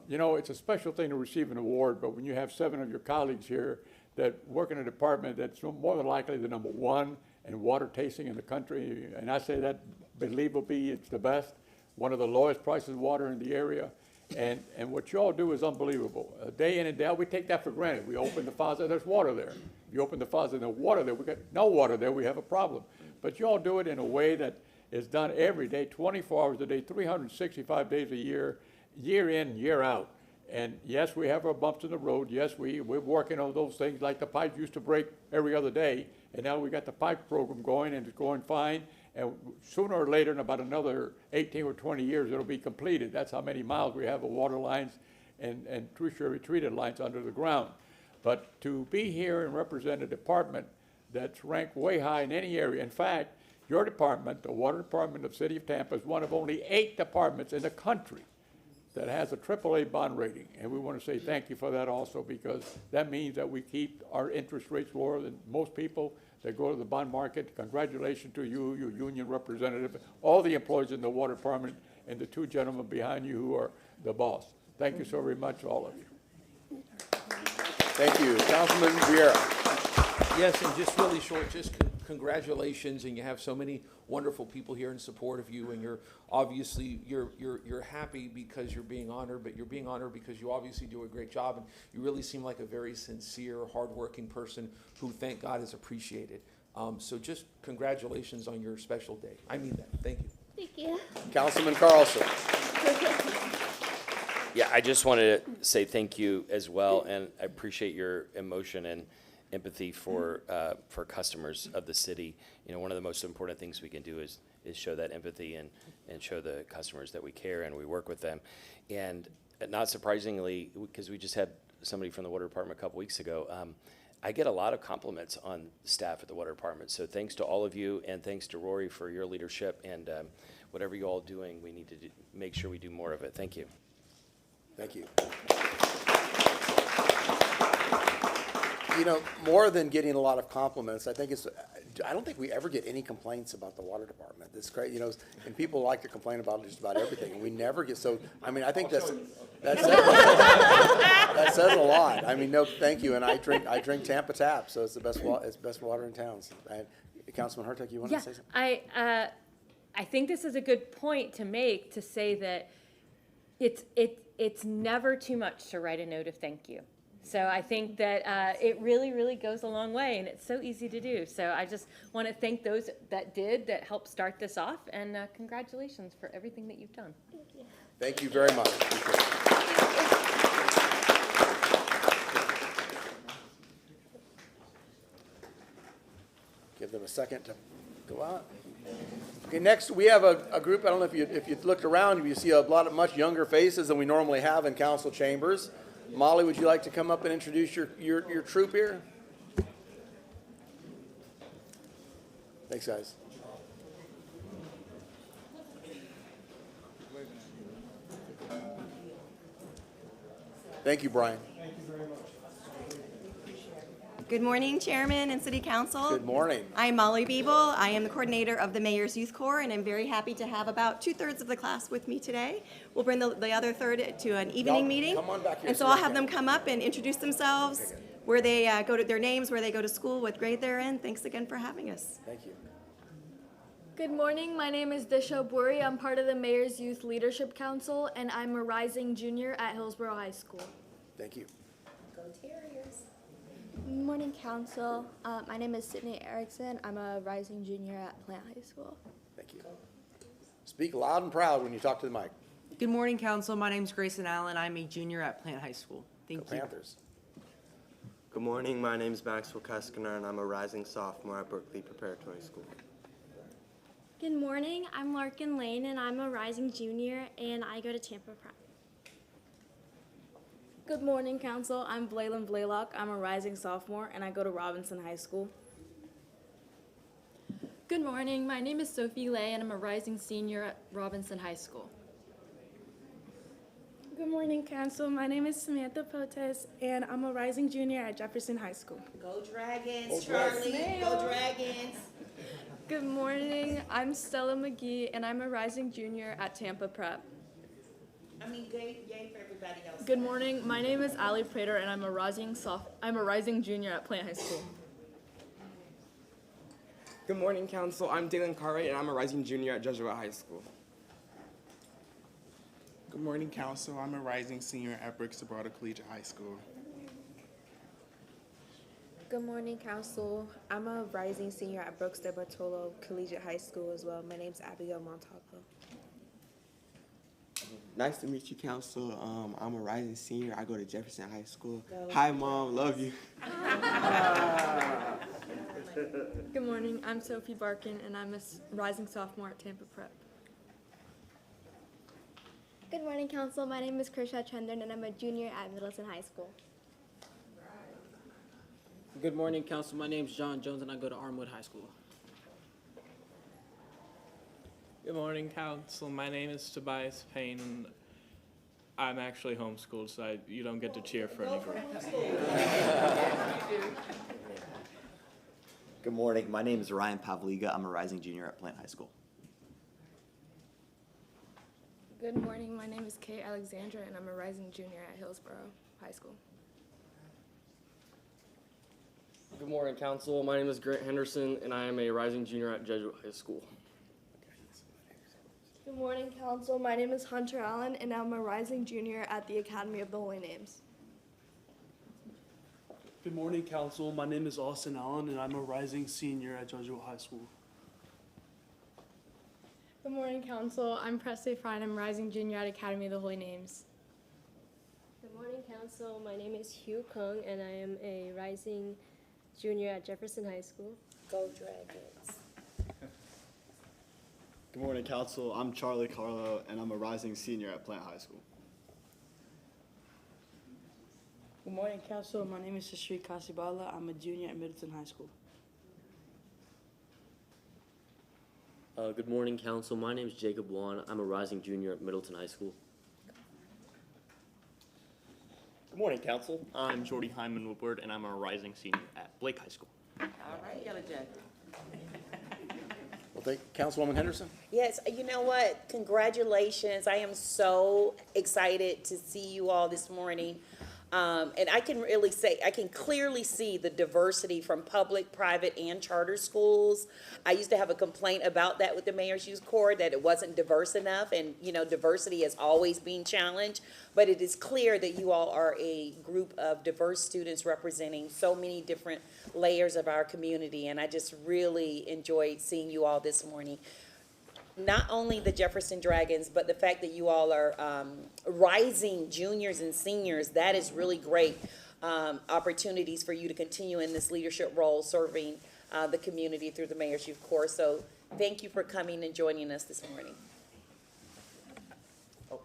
You know, it's a special thing to receive an award, but when you have 7 of your colleagues here that work in a department that's more than likely the #1 in water tasting in the country, and I say that believably, it's the best, one of the lowest prices of water in the area, and what you all do is unbelievable. Day in and day out, we take that for granted. We open the faucet, there's water there. If you open the faucet and there's water there, we got no water there, we have a problem. But you all do it in a way that is done every day, 24 hours a day, 365 days a year, year in, year out. And yes, we have our bumps in the road. Yes, we're working on those things, like the pipe used to break every other day, and now we got the pipe program going, and it's going fine. And sooner or later, in about another 18 or 20 years, it'll be completed. That's how many miles we have of water lines and tertiary treated lines under the ground. But to be here and represent a department that's ranked way high in any area. In fact, your department, the Water Department of the City of Tampa, is one of only 8 departments in the country that has a AAA bond rating. And we want to say thank you for that also, because that means that we keep our interest rates lower than most people that go to the bond market. Congratulations to you, your union representative, all the employees in the Water Department, and the 2 gentlemen behind you who are the boss. Thank you so very much, all of you. Thank you. Councilman Vieira. Yes, and just really short, just congratulations, and you have so many wonderful people here in support of you, and you're obviously, you're happy because you're being honored, but you're being honored because you obviously do a great job, and you really seem like a very sincere, hardworking person who, thank God, is appreciated. So just congratulations on your special day. I mean that. Thank you. Thank you. Councilman Carlson. Yeah, I just wanted to say thank you as well, and I appreciate your emotion and empathy for customers of the city. You know, one of the most important things we can do is show that empathy and show the customers that we care and we work with them. And not surprisingly, because we just had somebody from the water department a couple weeks ago. I get a lot of compliments on staff at the water department. So thanks to all of you, and thanks to Rory for your leadership, and whatever you all doing, we need to make sure we do more of it. Thank you. Thank you. You know, more than getting a lot of compliments, I don't think we ever get any complaints about the water department. It's great, you know, and people like to complain about just about everything, and we never get I mean, I think that says a lot. I mean, no, thank you, and I drink Tampa Tap, so it's the best water in town. Councilman Hurtak, you want to say something? I think this is a good point to make, to say that it's never too much to write a note of thank you. So I think that it really, really goes a long way, and it's so easy to do. So I just want to thank those that helped start this off, and congratulations for everything that you've done. Thank you very much. Give them a second to go out. Okay, next we have a group. I don't know if you looked around, you see a lot of much younger faces than we normally have in council chambers. Molly, would you like to come up and introduce your troop here? Thanks, guys. Thank you, Brian. Thank you very much. Good morning, Chairman and City Council. Good morning. I'm Molly Biebel. I am the coordinator of the Mayor's Youth Corps, and I'm very happy to have about 2/3 of the class with me today. We'll bring the other third to an evening meeting. Come on back here. And so I'll have them come up and introduce themselves, where they go to their names, where they go to school, what grade they're in. Thanks again for having us. Thank you. Good morning. My name is Disha Buri. I'm part of the Mayor's Youth Leadership Council, and I'm a rising junior at Hillsborough High School. Thank you. Go Terriers. Good morning, Council. My name is Sydney Erickson. I'm a rising junior at Plant High School. Thank you. Speak loud and proud when you talk to the mic. Good morning, Council. My name is Grayson Allen. I'm a junior at Plant High School. Thank Go you. Panthers. Good morning. My name is Maxwell Kaskaner, and I'm a rising sophomore at Berkeley Preparatory School. Good morning. I'm Larkin Lane, and I'm a rising junior, and I go to Tampa Prep. Good morning, Council. I'm Blaylan Blaylock. I'm a rising sophomore, and I go to Robinson High School. Good morning. My name is Sophie Lay, and I'm a rising senior at Robinson High School. Good morning, Council. My name is Samantha Potes, and I'm a rising junior at Jefferson High School. Go Dragons, Charlie. Go Dragons. Good morning. I'm Stella McGee, and I'm a rising junior at Tampa Prep. Yay for everybody else. Good morning. My name is Allie Prater, and I'm a rising junior at Plant High School. Good morning, Council. I'm Dalen Cartwright, and I'm a rising junior at Jesuit High School. Good morning, Council. I'm a rising senior at Brooks Sobrado Collegiate High School. Good morning, Council. I'm a rising senior at Brooks de Bartolo Collegiate High School as well. My name's Abigail Montalvo. Nice to meet you, Council. I'm a rising senior. I go to Jefferson High School. Go. Hi, Mom. Love you. Good morning. I'm Sophie Barkin, and I'm a rising sophomore at Tampa Prep. Good morning, Council. My name is Krisha Chandran, and I'm a junior at Middleton High School. Good morning, Council. My name is John Jones, and I go to Armwood High School. Good morning, Council. My name is Tobias Payne, and I'm actually homeschooled, so you don't get to cheer for anybody. Good morning. My name is Ryan Pavliga. I'm a rising junior at Plant High School. Good morning. My name is Kate Alexandra, and I'm a rising junior at Hillsborough High School. Good morning, Council. My name is Grant Henderson, and I am a rising junior at Jesuit High School. Good morning, Council. My name is Hunter Allen, and I'm a rising junior at the Academy of the Holy Names. Good morning, Council. My name is Austin Allen, and I'm a rising senior at Jesuit High School. Good morning, Council. I'm Presley Fry, and I'm a rising junior at Academy of the Holy Names. Good morning, Council. My name is Hugh Kung, and I am a rising junior at Jefferson High School. Go Dragons. Good morning, Council. I'm Charlie Carlo, and I'm a rising senior at Plant High School. Good Good morning, Council. My name is Sri Kasibala. I'm a junior at Middleton High School. Good morning, Council. My name is Jacob Wan. I'm a rising junior at Middleton High School. Good morning, Council. I'm Jordy Hyman Woodward, and I'm a rising senior at Blake High School. All right, Yellow Jacket. Well, thank Councilwoman Henderson. Yes, you know what? Congratulations. I am so excited to see you all this morning. And I can really say, I can clearly see the diversity from public, private, and charter schools. I used to have a complaint about that with the Mayor's Youth Corps, that it wasn't diverse enough. And, you know, diversity has always been challenged. But it is clear that you all are a group of diverse students representing so many different layers of our community. And I just really enjoyed seeing you all this morning. Not only the Jefferson Dragons, but the fact that you all are rising juniors and seniors, that is really great opportunities for you to continue in this leadership role, serving the community through the Mayor's Youth Corps. So thank you for coming and joining us this morning.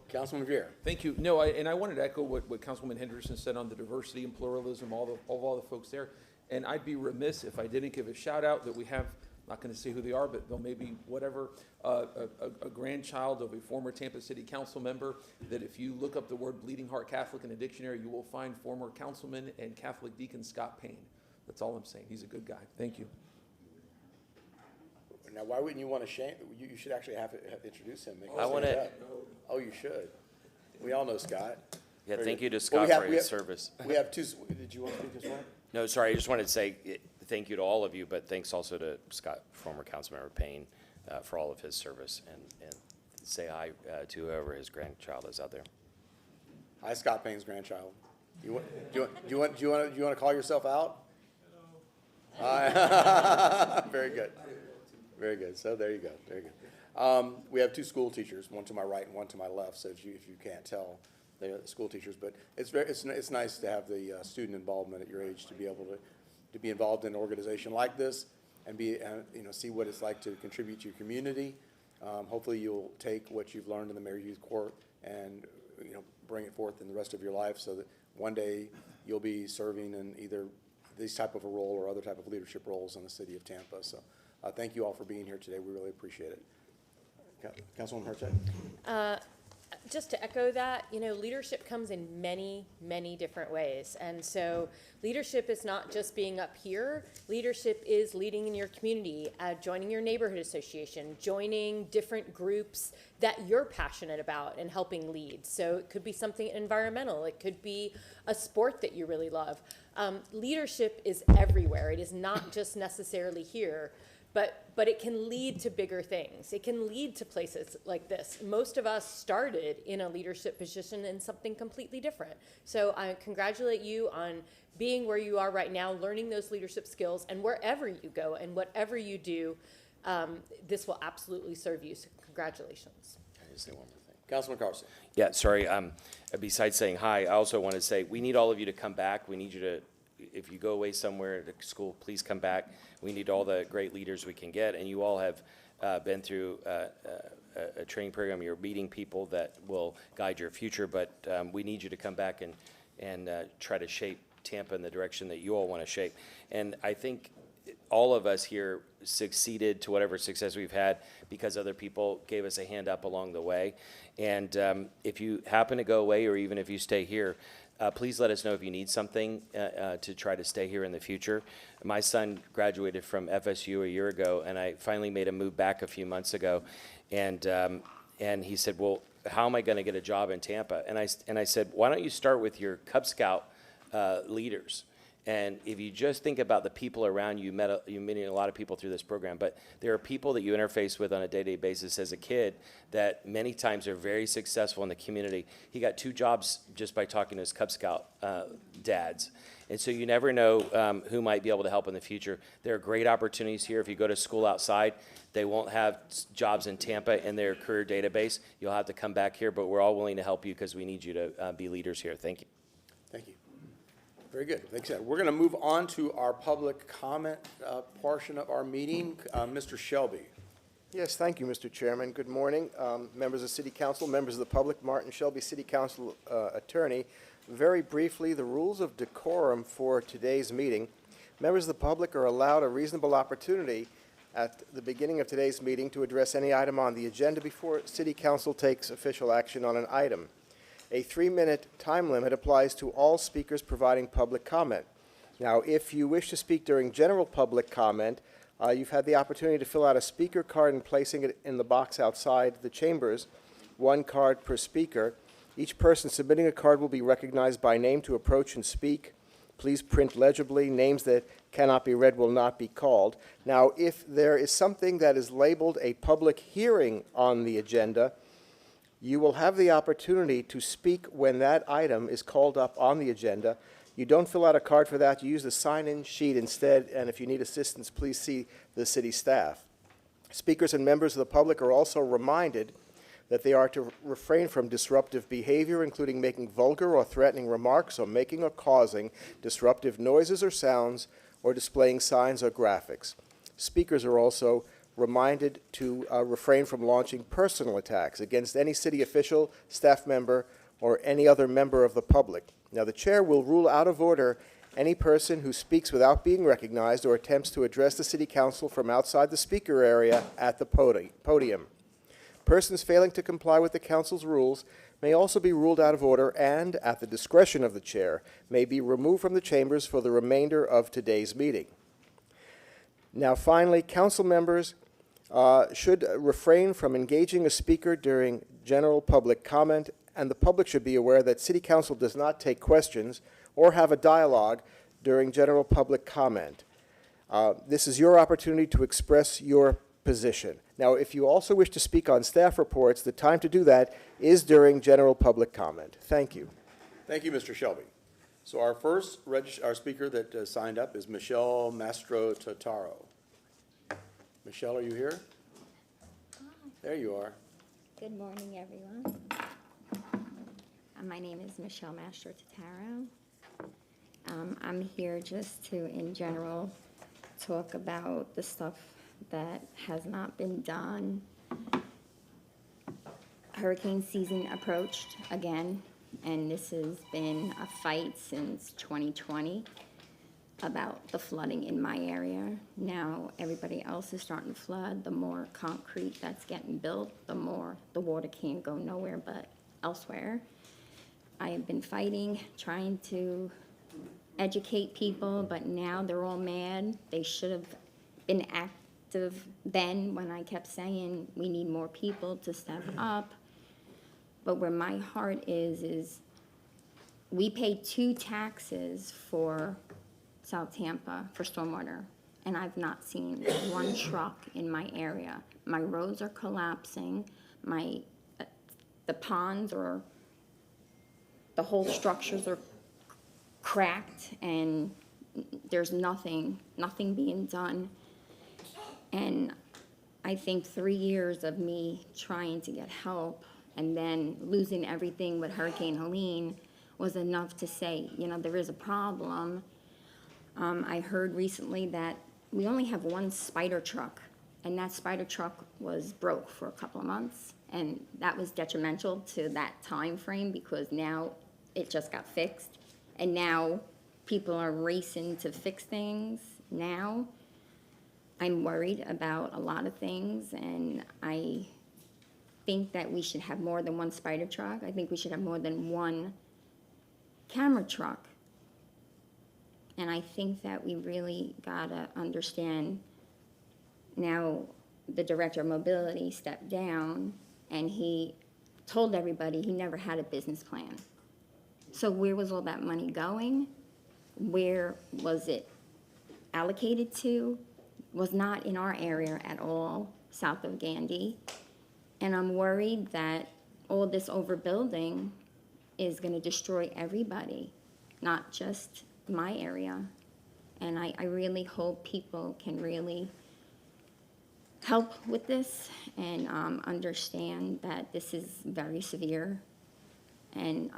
Councilman Vier. Thank you. No, I wanted to echo what Councilwoman Henderson said on the diversity and pluralism, all the folks there. And I'd be remiss if I didn't give a shout out that we have, not going to say who they are, but they'll maybe whatever, a grandchild of a former Tampa City Council member, that if you look up the word Bleeding Heart Catholic in a dictionary, you will find former councilman and Catholic deacon Scott Payne. That's all I'm saying. He's a good guy. Thank you. Now, why wouldn't you want to shame? You should actually have introduce him. I want to. Oh, you should. We all know Scott. Yeah, Very thank good. you to Scott for his service. We have two. Did you want to speak as well? No, sorry, I just wanted to say thank you to all of you, but thanks also to Scott, former Councilmember Payne, for all of his service, and say hi to whoever his grandchild is out there. Hi, Scott Payne's grandchild. Do you want to call yourself out? Hi. Very good. Very good. So there you go. Very good. We have two school teachers, one to my right and one to my left. So if you can't tell, they're the school teachers. But it's nice to have the student involvement at your age to be able to be involved in an organization like this and be see what it's like to contribute to your community. Hopefully you'll take what you've learned in the Mayor's Youth Corps and bring it forth in the rest of your life, so that one day you'll be serving in either this type of a role or other type of leadership roles in the city of Tampa. So thank you all for being here today. We really appreciate it. Councilwoman Hurtak. Just to echo that, leadership comes in many, many different ways. And so leadership is not just being up here. Leadership is leading in your community, joining your neighborhood association, joining different groups that you're passionate about and helping lead. So it could be something environmental. It could be a sport that you really love. Leadership is everywhere. It is not just necessarily here. But it can lead to bigger things. It can lead to places like this. Most of us started in a leadership position in something completely different. So I congratulate you on being where you are right now, learning those leadership skills, and wherever you go and whatever you do, this will absolutely serve you. So congratulations. Can I just say one more thing? Councilman Carson. Yeah, sorry. Besides saying hi, I also want to say we need all of you to come back. We need you to, if you go away somewhere to school, please come back. We need all the great leaders we can get, and you all have been through a training program. You're meeting people that will guide your future, but we need you to come back and try to shape Tampa in the direction that you all want to shape. And I think all of us here succeeded to whatever success we've had because other people gave us a hand up along the way. And if you happen to go away, or even if you stay here, please let us know if you need something to try to stay here in the future. My son graduated from FSU a year ago, and I finally made a move back a few months ago. And he said, well, how am I going to get a job in Tampa? And I said, why don't you start with your Cub Scout leaders? And if you just think about the people around you, you met a lot of people through this program, but there are people that you interface with on a day-to-day basis as a kid that many times are very successful in the community. He got 2 jobs just by talking to his Cub Scout dads. And so you never know who might be able to help in the future. There are great opportunities here. If you go to school outside, they won't have jobs in Tampa in their career database. You'll have to come back here, but we're all willing to help you because we need you to be leaders here. Thank you. Thank you. Very good. Thanks. We're going to move on to our public comment portion of our meeting. Mr. Shelby. Yes, thank you, Mr. Chairman. Good morning, members of City Council, members of the public. Martin Shelby, City Council attorney. Very briefly, the rules of decorum for today's meeting. Members of the public are allowed a reasonable opportunity at the beginning of today's meeting to address any item on the agenda before City Council takes official action on an item. A 3-minute time limit applies to all speakers providing public comment. Now, if you wish to speak during general public comment, you've had the opportunity to fill out a speaker card and placing it in the box outside the chambers, 1 card per speaker. Each person submitting a card will be recognized by name to approach and speak. Please print legibly. Names that cannot be read will not be called. Now, if there is something that is labeled a public hearing on the agenda, you will have the opportunity to speak when that item is called up on the agenda. You don't fill out a card for that. You use the sign-in sheet instead, and if you need assistance, please see the city staff. Speakers and members of the public are also reminded that they are to refrain from disruptive behavior, including making vulgar or threatening remarks, or making or causing disruptive noises or sounds, or displaying signs or graphics. Speakers are also reminded to refrain from launching personal attacks against any city official, staff member, or any other member of the public. Now, the chair will rule out of order any person who speaks without being recognized or attempts to address the city council from outside the speaker area at the podium. Persons failing to comply with the council's rules may also be ruled out of order and, at the discretion of the chair, may be removed from the chambers for the remainder of today's meeting. Now, finally, council members should refrain from engaging a speaker during general public comment, and the public should be aware that City Council does not take questions or have a dialogue during general public comment. This is your opportunity to express your position. Now, if you also wish to speak on staff reports, the time to do that is during general public comment. Thank you. Thank you, Mr. Shelby. So our first our speaker that signed up is Michelle Mastro-Totaro. Michelle, are you here? There you are. Good morning, everyone. My name is Michelle Mastro-Totaro. I'm here just to, in general, talk about the stuff that has not been done. Hurricane season approached again, and this has been a fight since 2020 about the flooding in my area. Now everybody else is starting to flood. The more concrete that's getting built, the more the water can't go nowhere but elsewhere. I have been fighting, trying to educate people, but now they're all mad. They should have been active then when I kept saying we need more people to step up. But where my heart is we pay 2 taxes for South Tampa for stormwater, and I've not seen 1 truck in my area. My roads are collapsing, the ponds or the whole structures are cracked, and there's nothing being done. And I think 3 years of me trying to get help and then losing everything with Hurricane Helene was enough to say, you know, there is a problem. I heard recently that we only have 1 spider truck, and that spider truck was broke for a couple of months, and that was detrimental to that time frame because now it just got fixed, and now people are racing to fix things now. I'm worried about a lot of things, and I think that we should have more than 1 spider truck. I think we should have more than 1 camera truck. And I think that we really gotta understand now the director of mobility stepped down and he told everybody he never had a business plan. So where was all that money going? Where was it allocated to? Was not in our area at all, south of Gandy. And I'm worried that all this overbuilding is gonna destroy everybody, not just my area. And I really hope people can really help with this and understand that this is very severe. And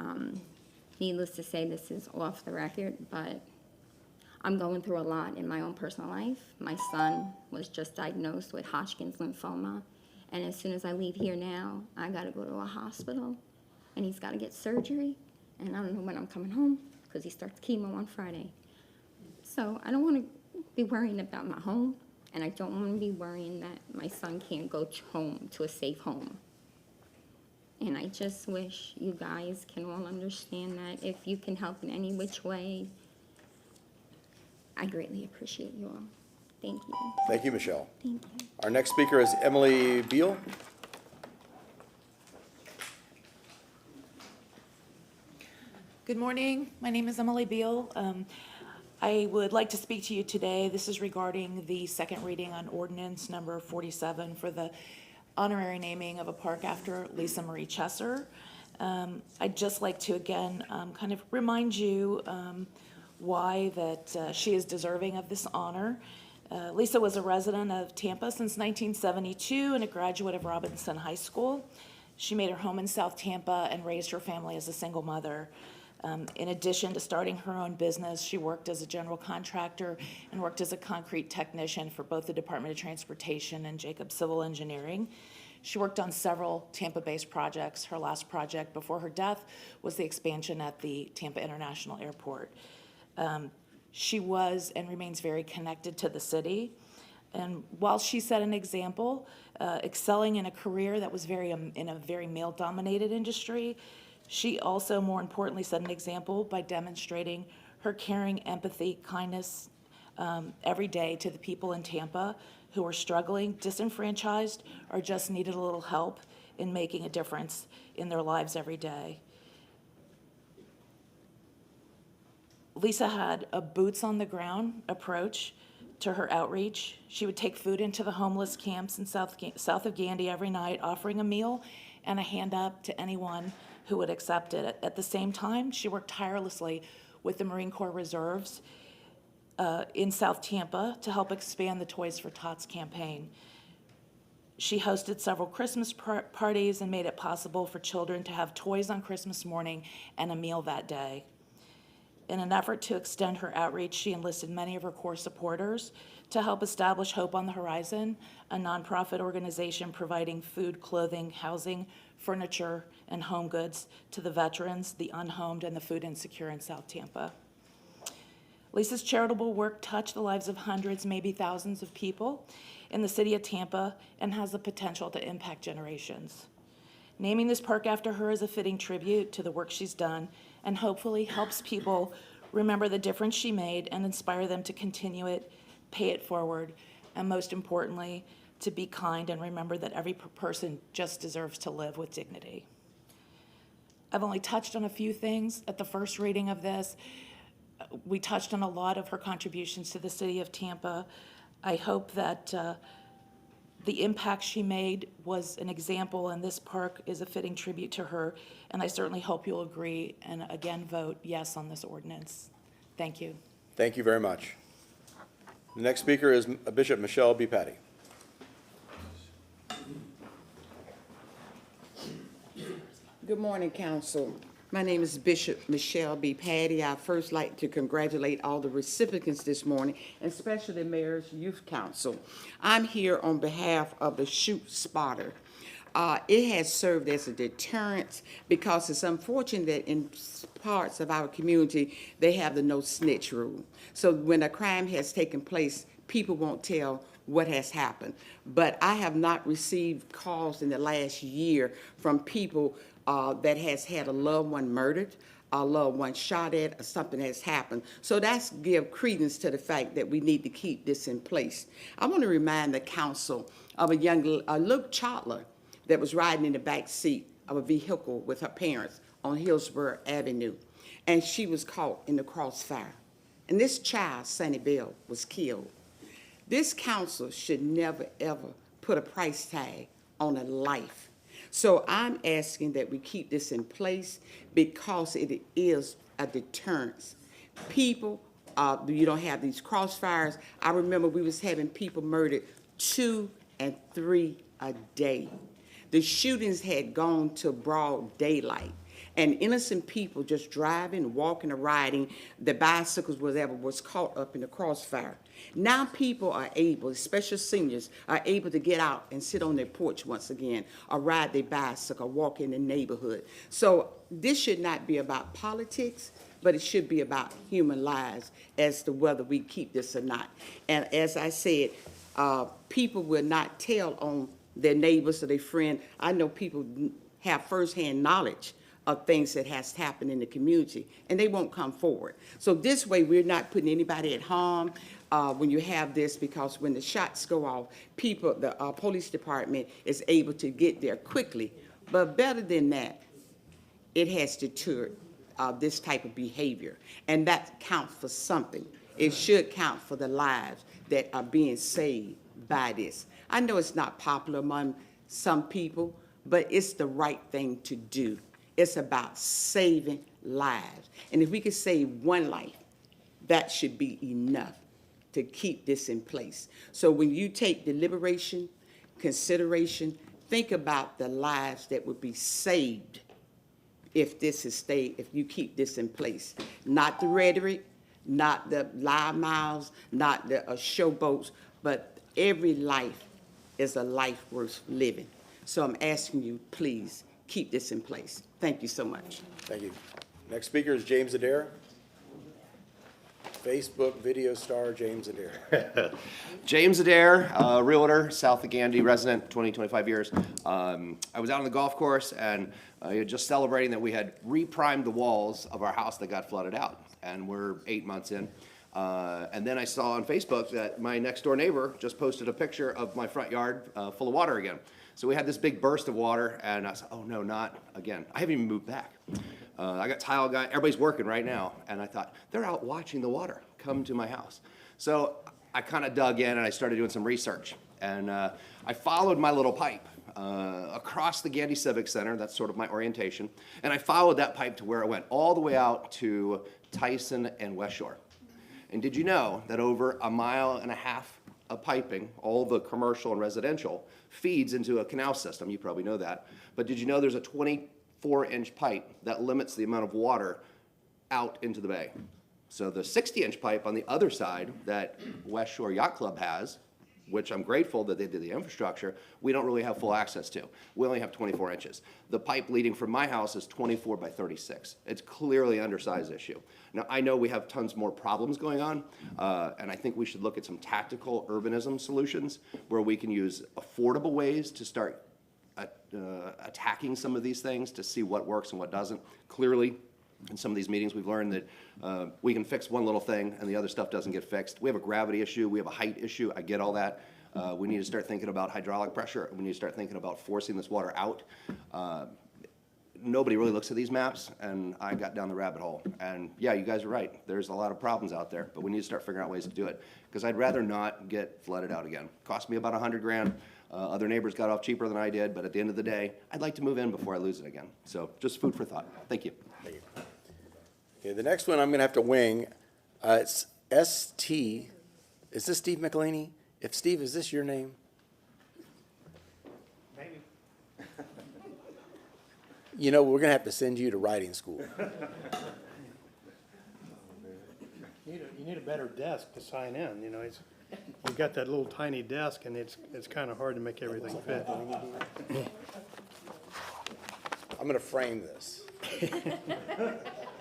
needless to say, this is off the record, but I'm going through a lot in my own personal life. My son was just diagnosed with Hodgkin's lymphoma, and as soon as I leave here now, I gotta go to a hospital, and he's gotta get surgery, and I don't know when I'm coming home because he starts chemo on Friday. So I don't want to be worrying about my home, and I don't want to be worrying that my son can't go home to a safe home. And I just wish you guys can all understand that if you can help in any which way, I greatly appreciate you all. Thank you. Thank you, Michelle. Thank you. Our next speaker is Emily Beal. Good morning. My name is Emily Beal. I would like to speak to you today. This is regarding the second reading on ordinance number 47 for the honorary naming of a park after Lisa Marie Chesser. I'd just like to again kind of remind you why that she is deserving of this honor. Lisa was a resident of Tampa since 1972 and a graduate of Robinson High School. She made her home in South Tampa and raised her family as a single mother. In addition to starting her own business, she worked as a general contractor and worked as a concrete technician for both the Department of Transportation and Jacobs Civil Engineering. She worked on several Tampa-based projects. Her last project before her death was the expansion at the Tampa International Airport. She was and remains very connected to the city. And while she set an example, excelling in a career that was in a very male-dominated industry, she also, more importantly, set an example by demonstrating her caring, empathy, kindness every day to the people in Tampa who are struggling, disenfranchised, or just needed a little help in making a difference in their lives every day. Lisa had a boots-on-the-ground approach to her outreach. She would take food into the homeless camps in south of Gandy every night, offering a meal and a hand up to anyone who would accept it. At the same time, she worked tirelessly with the Marine Corps Reserves in South Tampa to help expand the Toys for Tots campaign. She hosted several Christmas parties and made it possible for children to have toys on Christmas morning and a meal that day. In an effort to extend her outreach, she enlisted many of her core supporters to help establish Hope on the Horizon, a nonprofit organization providing food, clothing, housing, furniture, and home goods to the veterans, the unhomed, and the food insecure in South Tampa. Lisa's charitable work touched the lives of hundreds, maybe thousands of people in the city of Tampa and has the potential to impact generations. Naming this park after her is a fitting tribute to the work she's done and hopefully helps people remember the difference she made and inspire them to continue it, pay it forward, and most importantly, to be kind and remember that every person just deserves to live with dignity. I've only touched on a few things at the first reading of this. We touched on a lot of her contributions to the city of Tampa. I hope that the impact she made was an example, and this park is a fitting tribute to her, and I certainly hope you'll agree and again vote yes on this ordinance. Thank you. Thank you very much. The next speaker is Bishop Michelle B. Patty. Good morning, Council. My name is Bishop Michelle B. Patty. I'd first like to congratulate all the recipients this morning, and especially the Mayor's Youth Council. I'm here on behalf of the Shoot Spotter. It has served as a deterrent because it's unfortunate that in parts of our community, they have the no snitch rule. So when a crime has taken place, people won't tell what has happened. But I have not received calls in the last year from people that has had a loved one murdered, a loved one shot at, or something has happened. So that's give credence to the fact that we need to keep this in place. I want to remind the council of a little toddler that was riding in the back seat of a vehicle with her parents on Hillsborough Avenue, and she was caught in the crossfire. And this child, Sunny Bell, was killed. This council should never, ever put a price tag on a life. So I'm asking that we keep this in place because it is a deterrence. People, you don't have these crossfires. I remember we was having people murdered 2 and 3 a day. The shootings had gone to broad daylight. And innocent people just driving, walking, or riding, the bicycles, whatever, was caught up in the crossfire. Now people are able, especially seniors, are able to get out and sit on their porch once again, or ride their bicycle, walk in the neighborhood. So this should not be about politics, but it should be about human lives as to whether we keep this or not. And as I said, people will not tell on their neighbors or their friend. I know people have firsthand knowledge of things that has happened in the community, and they won't come forward. So this way, we're not putting anybody at harm when you have this, because when the shots go off, people, the police department is able to get there quickly. But better than that, it has deterred this type of behavior, and that counts for something. It should count for the lives that are being saved by this. I know it's not popular among some people, but it's the right thing to do. It's about saving lives. And if we could save one life, that should be enough to keep this in place. So when you take deliberation, consideration, think about the lives that would be saved if this is if you keep this in place. Not the rhetoric, not the loud mouths, not the showboats, but every life is a life worth living. So I'm asking you, please, keep this in place. Thank you so much. Thank you. Next speaker is James Adair. Facebook video star James Adair. James Adair, realtor, South of Gandy resident, 25 years. I was out on the golf course and just celebrating that we had reprimed the walls of our house that got flooded out, and we're 8 months in. And then I saw on Facebook that my next door neighbor just posted a picture of my front yard full of water again. So we had this big burst of water, and I said, oh no, not again. I haven't even moved back. I got tile guy, everybody's working right now, and I thought, they're out watching the water come to my house. So I kind of dug in and I started doing some research, and I followed my little pipe across the Gandy Civic Center. That's sort of my orientation. And I followed that pipe to where it went, all the way out to Tyson and West Shore. And did you know that over 1.5 miles of piping, all the commercial and residential, feeds into a canal system? You probably know that. But did you know there's a 24-inch pipe that limits the amount of water out into the bay? So the 60-inch pipe on the other side that West Shore Yacht Club has, which I'm grateful that they did the infrastructure, we don't really have full access to. We only have 24 inches. The pipe leading from my house is 24 by 36. It's clearly an undersized issue. Now, I know we have tons more problems going on, and I think we should look at some tactical urbanism solutions where we can use affordable ways to start attacking some of these things to see what works and what doesn't. Clearly, in some of these meetings, we've learned that we can fix one little thing and the other stuff doesn't get fixed. We have a gravity issue, we have a height issue, I get all that. We need to start thinking about hydraulic pressure, we need to start thinking about forcing this water out. Nobody really looks at these maps, and I got down the rabbit hole. And yeah, you guys are right, there's a lot of problems out there, but we need to start figuring out ways to do it. Because I'd rather not get flooded out again. Cost me about $100,000. Other neighbors got off cheaper than I did, but at the end of the day, I'd like to move in before I lose it again. So just food for thought. Thank you. Thank you. Okay, the next one I'm going to have to wing. It's ST. Is this Steve McElhaney? If Steve, is this your name? Maybe. You know, we're going to have to send you to writing school. You need a better desk to sign in, you know. You've got that little tiny desk, and it's kind of hard to make everything fit. I'm going to frame this.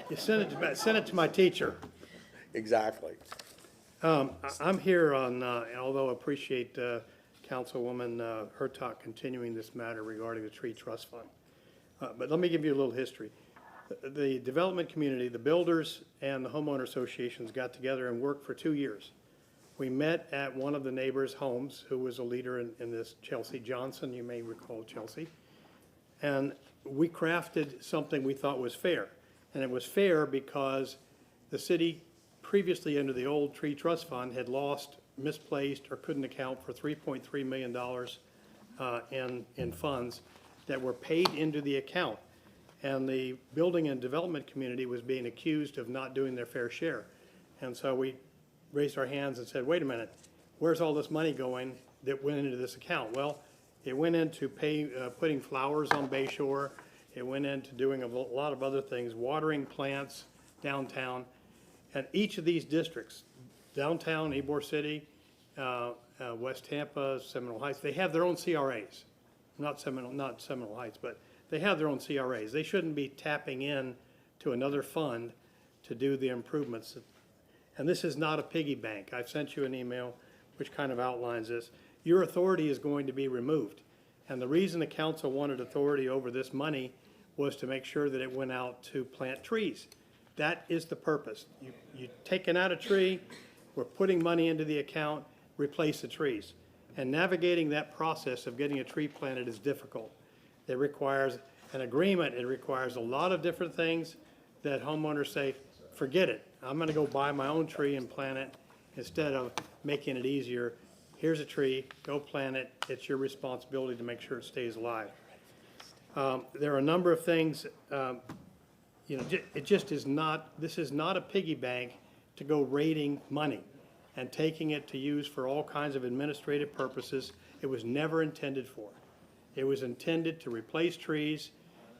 You send it to my teacher. Exactly. I'm here on, although I appreciate Councilwoman Hertok continuing this matter regarding the Tree Trust Fund. But let me give you a little history. The development community, the builders and the homeowner associations got together and worked for 2 years. We met at one of the neighbors' homes, who was a leader in this, Chelsea Johnson, you may recall Chelsea. And we crafted something we thought was fair. And it was fair because the city, previously under the old Tree Trust Fund, had lost, misplaced, or couldn't account for $3.3 million in funds that were paid into the account. And the building and development community was being accused of not doing their fair share. And so we raised our hands and said, wait a minute, where's all this money going that went into this account? Well, it went into putting flowers on Bayshore. It went into doing a lot of other things, watering plants downtown. And each of these districts, downtown, Ybor City, West Tampa, Seminole Heights, they have their own CRAs. Not Seminole Heights, but they have their own CRAs. They shouldn't be tapping in to another fund to do the improvements. And this is not a piggy bank. I've sent you an email which kind of outlines this. Your authority is going to be removed. And the reason the council wanted authority over this money was to make sure that it went out to plant trees. That is the purpose. You're taking out a tree, we're putting money into the account, replace the trees. And navigating that process of getting a tree planted is difficult. It requires an agreement, it requires a lot of different things that homeowners say, forget it. I'm gonna go buy my own tree and plant it instead of making it easier. Here's a tree, go plant it. It's your responsibility to make sure it stays alive. There are a number of things, you know, it just is not, this is not a piggy bank to go raiding money and taking it to use for all kinds of administrative purposes. It was never intended for. It was intended to replace trees.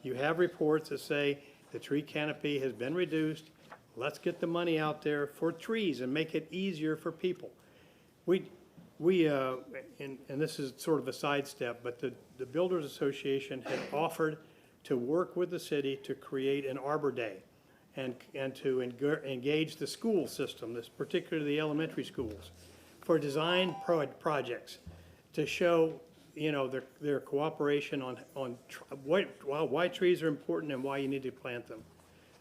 You have reports that say the tree canopy has been reduced. Let's get the money out there for trees and make it easier for people. And this is sort of a sidestep, but the Builders Association had offered to work with the city to create an Arbor Day and to engage the school system, this particularly the elementary schools, for design projects to show, you know, their cooperation on why trees are important and why you need to plant them.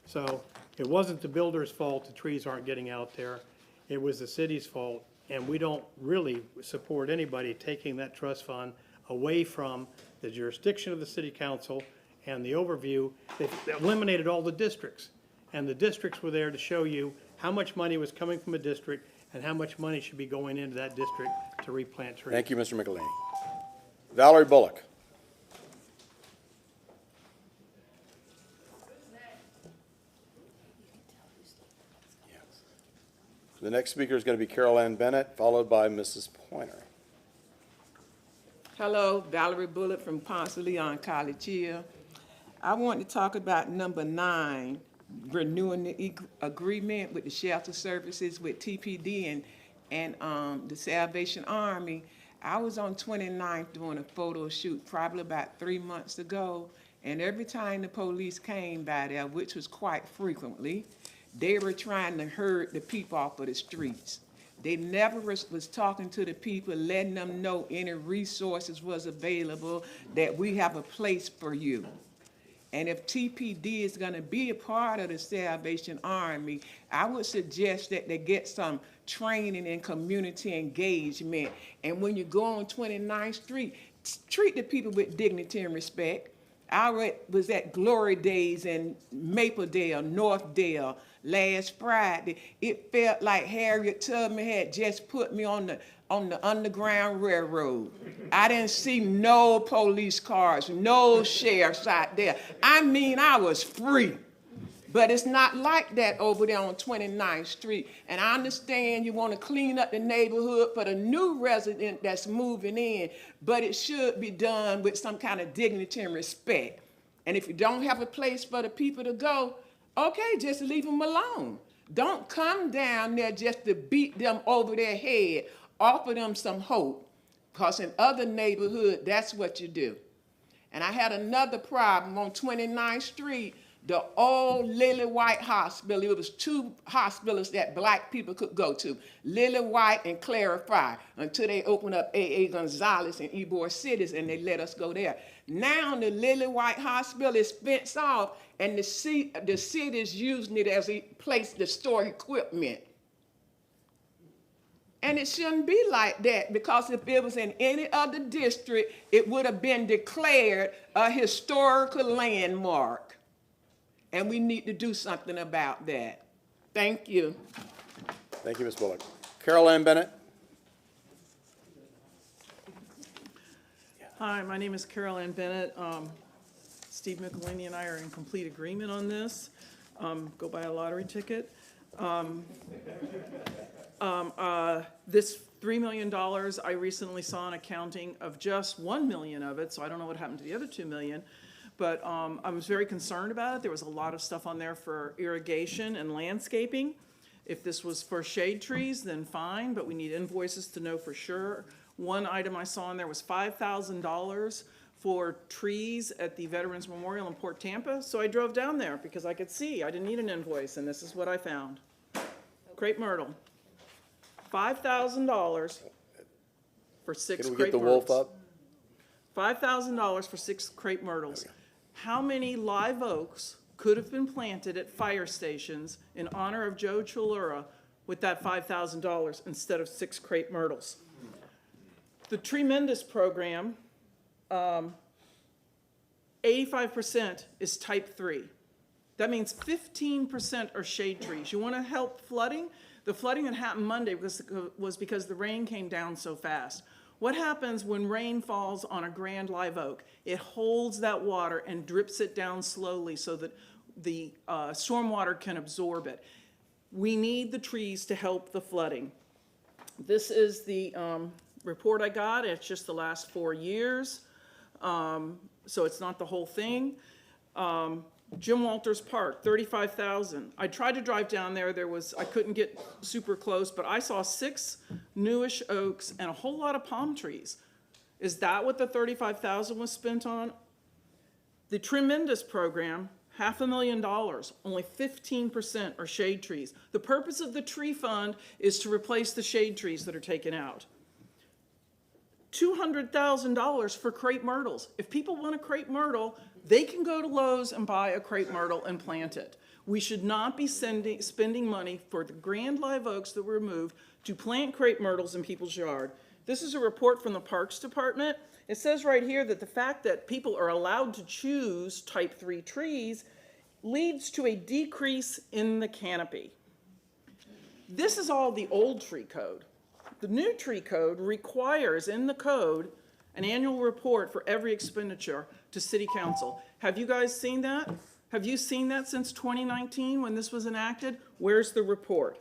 So it wasn't the builder's fault the trees aren't getting out there. It was the city's fault. And we don't really support anybody taking that trust fund away from the jurisdiction of the city council and the overview. They eliminated all the districts. And the districts were there to show you how much money was coming from a district and how much money should be going into that district to replant trees. Thank you, Mr. McElhaney. Valerie Bullock. The next speaker is going to be Carol Ann Bennett, followed by Mrs. Pointer. Hello, Valerie Bullock from Ponce de Leon College here. I want to talk about number 9, renewing the agreement with the shelter services with TPD and the Salvation Army. I was on 29th doing a photo shoot probably about 3 months ago, and every time the police came by there, which was quite frequently, they were trying to herd the people off of the streets. They never was talking to the people, letting them know any resources was available, that we have a place for you. And if TPD is going to be a part of the Salvation Army, I would suggest that they get some training and community engagement. And when you go on 29th Street, treat the people with dignity and respect. I was at Glory Days in Mapledale, Northdale, last Friday. It felt like Harriet Tubman had just put me on the Underground Railroad. I didn't see no police cars, no sheriffs out there. I mean, I was free. But it's not like that over there on 29th Street. And I understand you want to clean up the neighborhood for the new resident that's moving in, but it should be done with some kind of dignity and respect. And if you don't have a place for the people to go, okay, just leave them alone. Don't come down there just to beat them over their head. Offer them some hope, because in other neighborhoods, that's what you do. And I had another problem on 29th Street. The old Lily White Hospital, it was 2 hospitals that black people could go to, Lily White and Clarify, until they opened up A.A. Gonzalez in Ybor Cities and they let us go there. Now the Lily White Hospital is fenced off and the city is using it as a place to store equipment. And it shouldn't be like that, because if it was in any other district, it would have been declared a historical landmark. And we need to do something about that. Thank you. Thank you, Ms. Bullock. Carol Ann Bennett. Hi, my name is Carol Ann Bennett. Steve McElhaney and I are in complete agreement on this. Go buy a lottery ticket. This $3 million, I recently saw an accounting of just $1 million of it, so I don't know what happened to the other $2 million. but I was very concerned about it. There was a lot of stuff on there for irrigation and landscaping. If this was for shade trees, then fine, but we need invoices to know for sure. One item I saw in there was $5,000 for trees at the Veterans Memorial in Port Tampa. So I drove down there because I could see. I didn't need an invoice, and this is what I found. Crepe myrtle, $5,000 for 6 Can we crepe get the myrtles. wolf up? $5,000 for 6 crepe myrtles. How many live oaks could have been planted at fire stations in honor of Joe Cholura with that $5,000 instead of 6 crepe myrtles? The Tremendous program, 85% is type 3. That means 15% are shade trees. You want to help flooding? The flooding that happened Monday was because the rain came down so fast. What happens when rain falls on a grand live oak? It holds that water and drips it down slowly so that the stormwater can absorb it. We need the trees to help the flooding. This is the report I got. It's just the last 4 years, so it's not the whole thing. Jim Walters Park, $35,000. I tried to drive down there. I couldn't get super close, but I saw 6 newish oaks and a whole lot of palm trees. Is that what the $35,000 was spent on? The Tremendous program, $500,000. Only 15% are shade trees. The purpose of the tree fund is to replace the shade trees that are taken out. $200,000 for crepe myrtles. If people want a crepe myrtle, they can go to Lowe's and buy a crepe myrtle and plant it. We should not be spending money for the grand live oaks that were removed to plant crepe myrtles in people's yard. This is a report from the Parks Department. It says right here that the fact that people are allowed to choose type 3 trees leads to a decrease in the canopy. This is all the old tree code. The new tree code requires in the code an annual report for every expenditure to City Council. Have you guys seen that? Have you seen that since 2019 when this was enacted? Where's the report?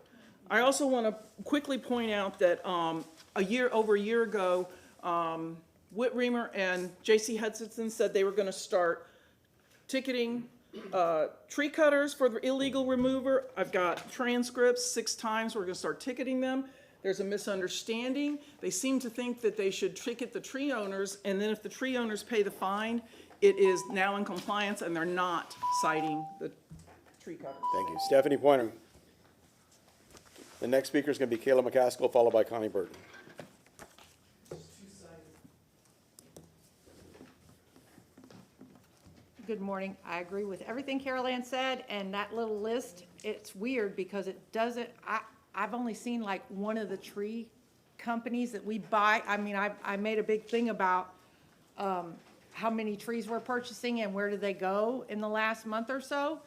I also want to quickly point out that over a year ago, Whit Reamer and J.C. Hutchinson said they were going to start ticketing tree cutters for the illegal remover. I've got transcripts 6 times. We're going to start ticketing them. There's a misunderstanding. They seem to think that they should ticket the tree owners, and then if the tree owners pay the fine, it is now in compliance, and they're not citing the tree cutters. Thank you. Stephanie Pointer. The next speaker is going to be Kayla McCaskill, followed by Connie Burton. Good morning. I agree with everything Carol Ann said, and that little list, it's weird because it doesn't, I've only seen like one of the tree companies that we buy. I mean, I made a big thing about how many trees we're purchasing and where do they go in the last month or so.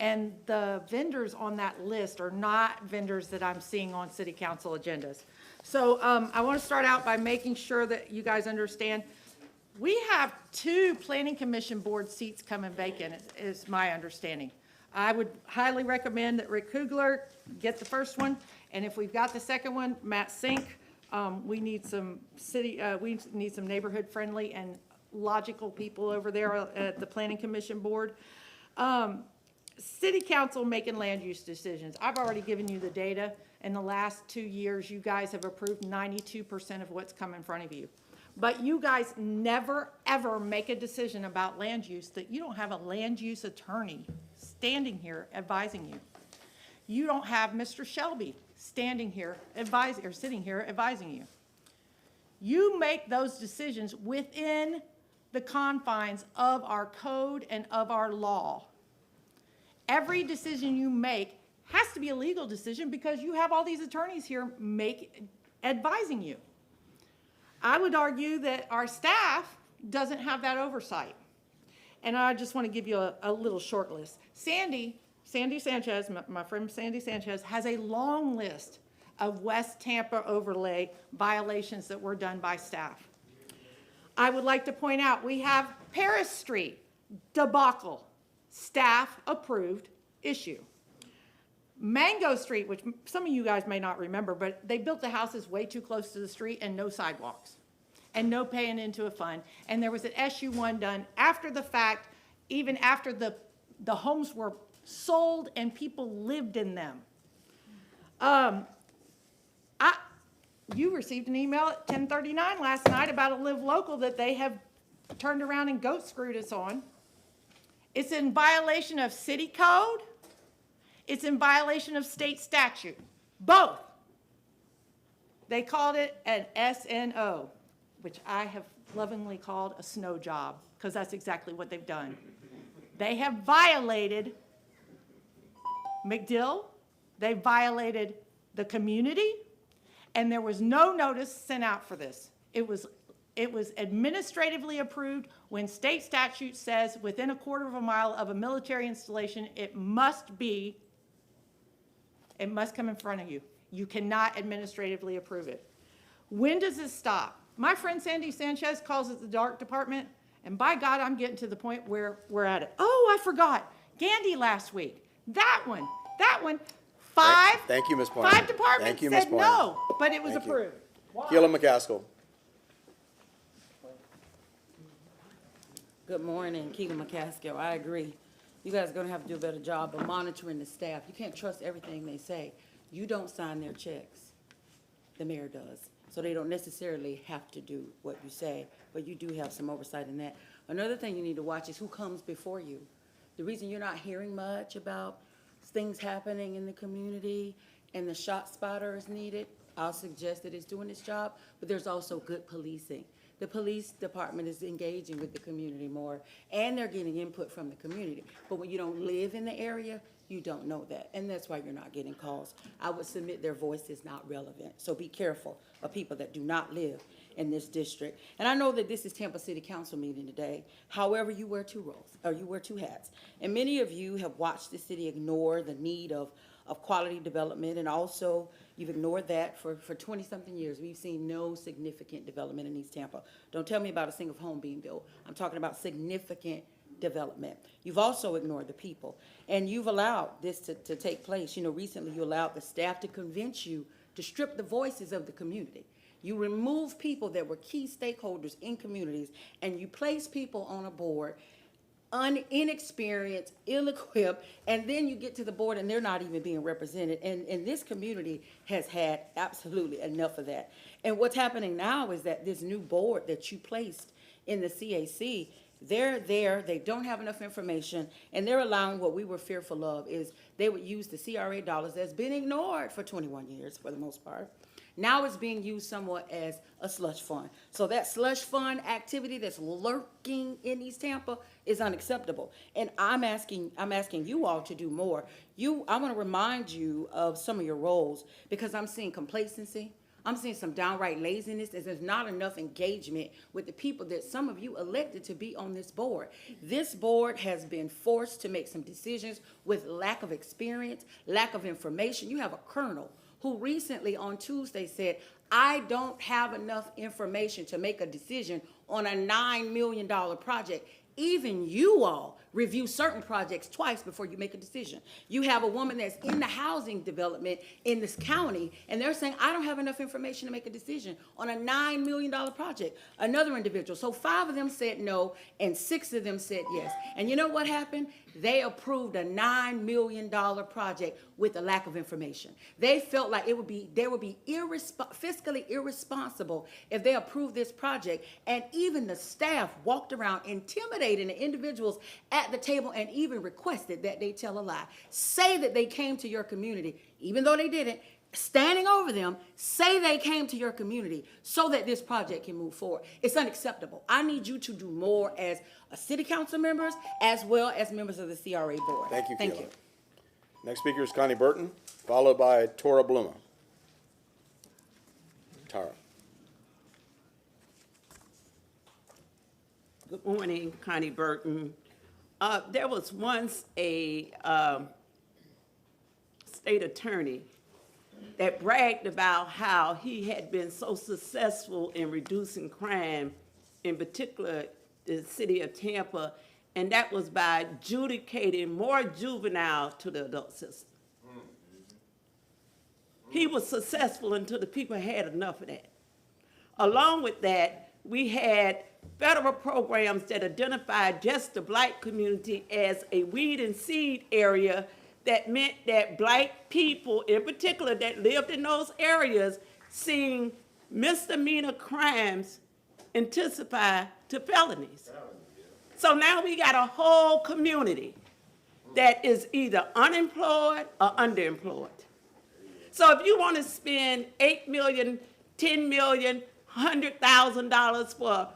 And the vendors on that list are not vendors that I'm seeing on city council agendas. So I want to start out by making sure that you guys understand. We have 2 planning commission board seats coming vacant, is my understanding. I would highly recommend that Rick Kugler get the first one, and if we've got the second one, Matt Sink. We need some neighborhood-friendly and logical people over there at the Planning Commission Board. City Council making land use decisions. I've already given you the data. In the last 2 years, you guys have approved 92% of what's come in front of you. But you guys never, ever make a decision about land use that you don't have a land use attorney standing here advising you. You don't have Mr. Shelby standing here sitting here advising you. You make those decisions within the confines of our code and of our law. Every decision you make has to be a legal decision because you have all these attorneys here advising you. I would argue that our staff doesn't have that oversight. And I just want to give you a little short list. Sandy Sanchez, my friend Sandy Sanchez, has a long list of West Tampa overlay violations that were done by staff. I would like to point out we have Paris Street debacle, staff approved issue. Mango Street, which some of you guys may not remember, but they built the houses way too close to the street and no sidewalks and no paying into a fund. And there was an SU1 done after the fact even after the homes were sold and people lived in them. You received an email at 10:39 last night about a Live Local that they have turned around and goat screwed us on. It's in violation of city code. It's in violation of state statute. Both. They called it an SNO, which I have lovingly called a snow job, because that's exactly what they've done. They have violated McDill. They violated the community. And there was no notice sent out for this. It was administratively approved when state statute says within a quarter of a mile of a military installation, it must come in front of you. You cannot administratively approve it. When does this stop? My friend Sandy Sanchez calls it the dark department, and by God, I'm getting to the point where we're at it. Oh, I forgot. Gandy last week. That one. Thank you, Ms. Pointer. 5 departments said no, but it was Thank you. approved. Keelan McCaskill. Good morning, Keelan McCaskill. I agree. You guys are gonna have to do a better job of monitoring the staff. You can't trust everything they say. You don't sign their checks. The mayor does. So they don't necessarily have to do what you say, but you do have some oversight in that. Another thing you need to watch is who comes before you. The reason you're not hearing much about things happening in the community and the shot spotter is needed, I'll suggest that it's doing its job, but there's also good policing. The police department is engaging with the community more, and they're getting input from the community. But when you don't live in the area, you don't know that, and that's why you're not getting calls. I would submit their voice is not relevant, so be careful of people that do not live in this district. And I know that this is Tampa City Council meeting today. However, you wear 2 roles, or you wear 2 hats. And many of you have watched the city ignore the need of quality development, and also you've ignored that for 20-something years. We've seen no significant development in East Tampa. Don't tell me about a single home being built. I'm talking about significant development. You've also ignored the people, and you've allowed this to take place. You know, recently you allowed the staff to convince you to strip the voices of the community. You remove people that were key stakeholders in communities, and you place people on a board inexperienced, ill-equipped, and then you get to the board and they're not even being represented. And this community has had absolutely enough of that. And what's happening now is that this new board that you placed in the CAC, they're there, they don't have enough information, and they're allowing what we were fearful of is they would use the CRA dollars that's been ignored for 21 years for the most part. Now it's being used somewhat as a slush fund. So that slush fund activity that's lurking in East Tampa is unacceptable. And I'm asking you all to do more. I want to remind you of some of your roles, because I'm seeing complacency. I'm seeing some downright laziness, as there's not enough engagement with the people that some of you elected to be on this board. This board has been forced to make some decisions with lack of experience, lack of information. You have a colonel who recently on Tuesday said, I don't have enough information to make a decision on a $9 million project. Even you all review certain projects twice before you make a decision. You have a woman that's in the housing development in this county, and they're saying, I don't have enough information to make a decision on a $9 million project. Another individual. So 5 of them said no, and 6 of them said yes. And you know what happened? They approved a $9 million project with a lack of information. They felt like they would be fiscally irresponsible if they approved this project, and even the staff walked around intimidating the individuals at the table and even requested that they tell a lie. Say that they came to your community, even though they didn't, standing over them, say they came to your community so that this project can move forward. It's unacceptable. I need you to do more as city council members as well as members of the CRA board. Thank you, Thank Keelan. you. Next speaker is Connie Burton, followed by Tora Bluma. Tara. Good morning, Connie Burton. There was once a state attorney that bragged about how he had been so successful in reducing crime, in particular the city of Tampa, and that was by adjudicating more juvenile to the adult system. He was successful until the people had enough of that. Along with that, we had federal programs that identify just the black community as a weed and seed area that meant that black people in particular that lived in those areas seeing misdemeanor crimes intensify to felonies. So now we got a whole community that is either unemployed or underemployed. So if you want to spend $8 million, $10 million, $100,000 for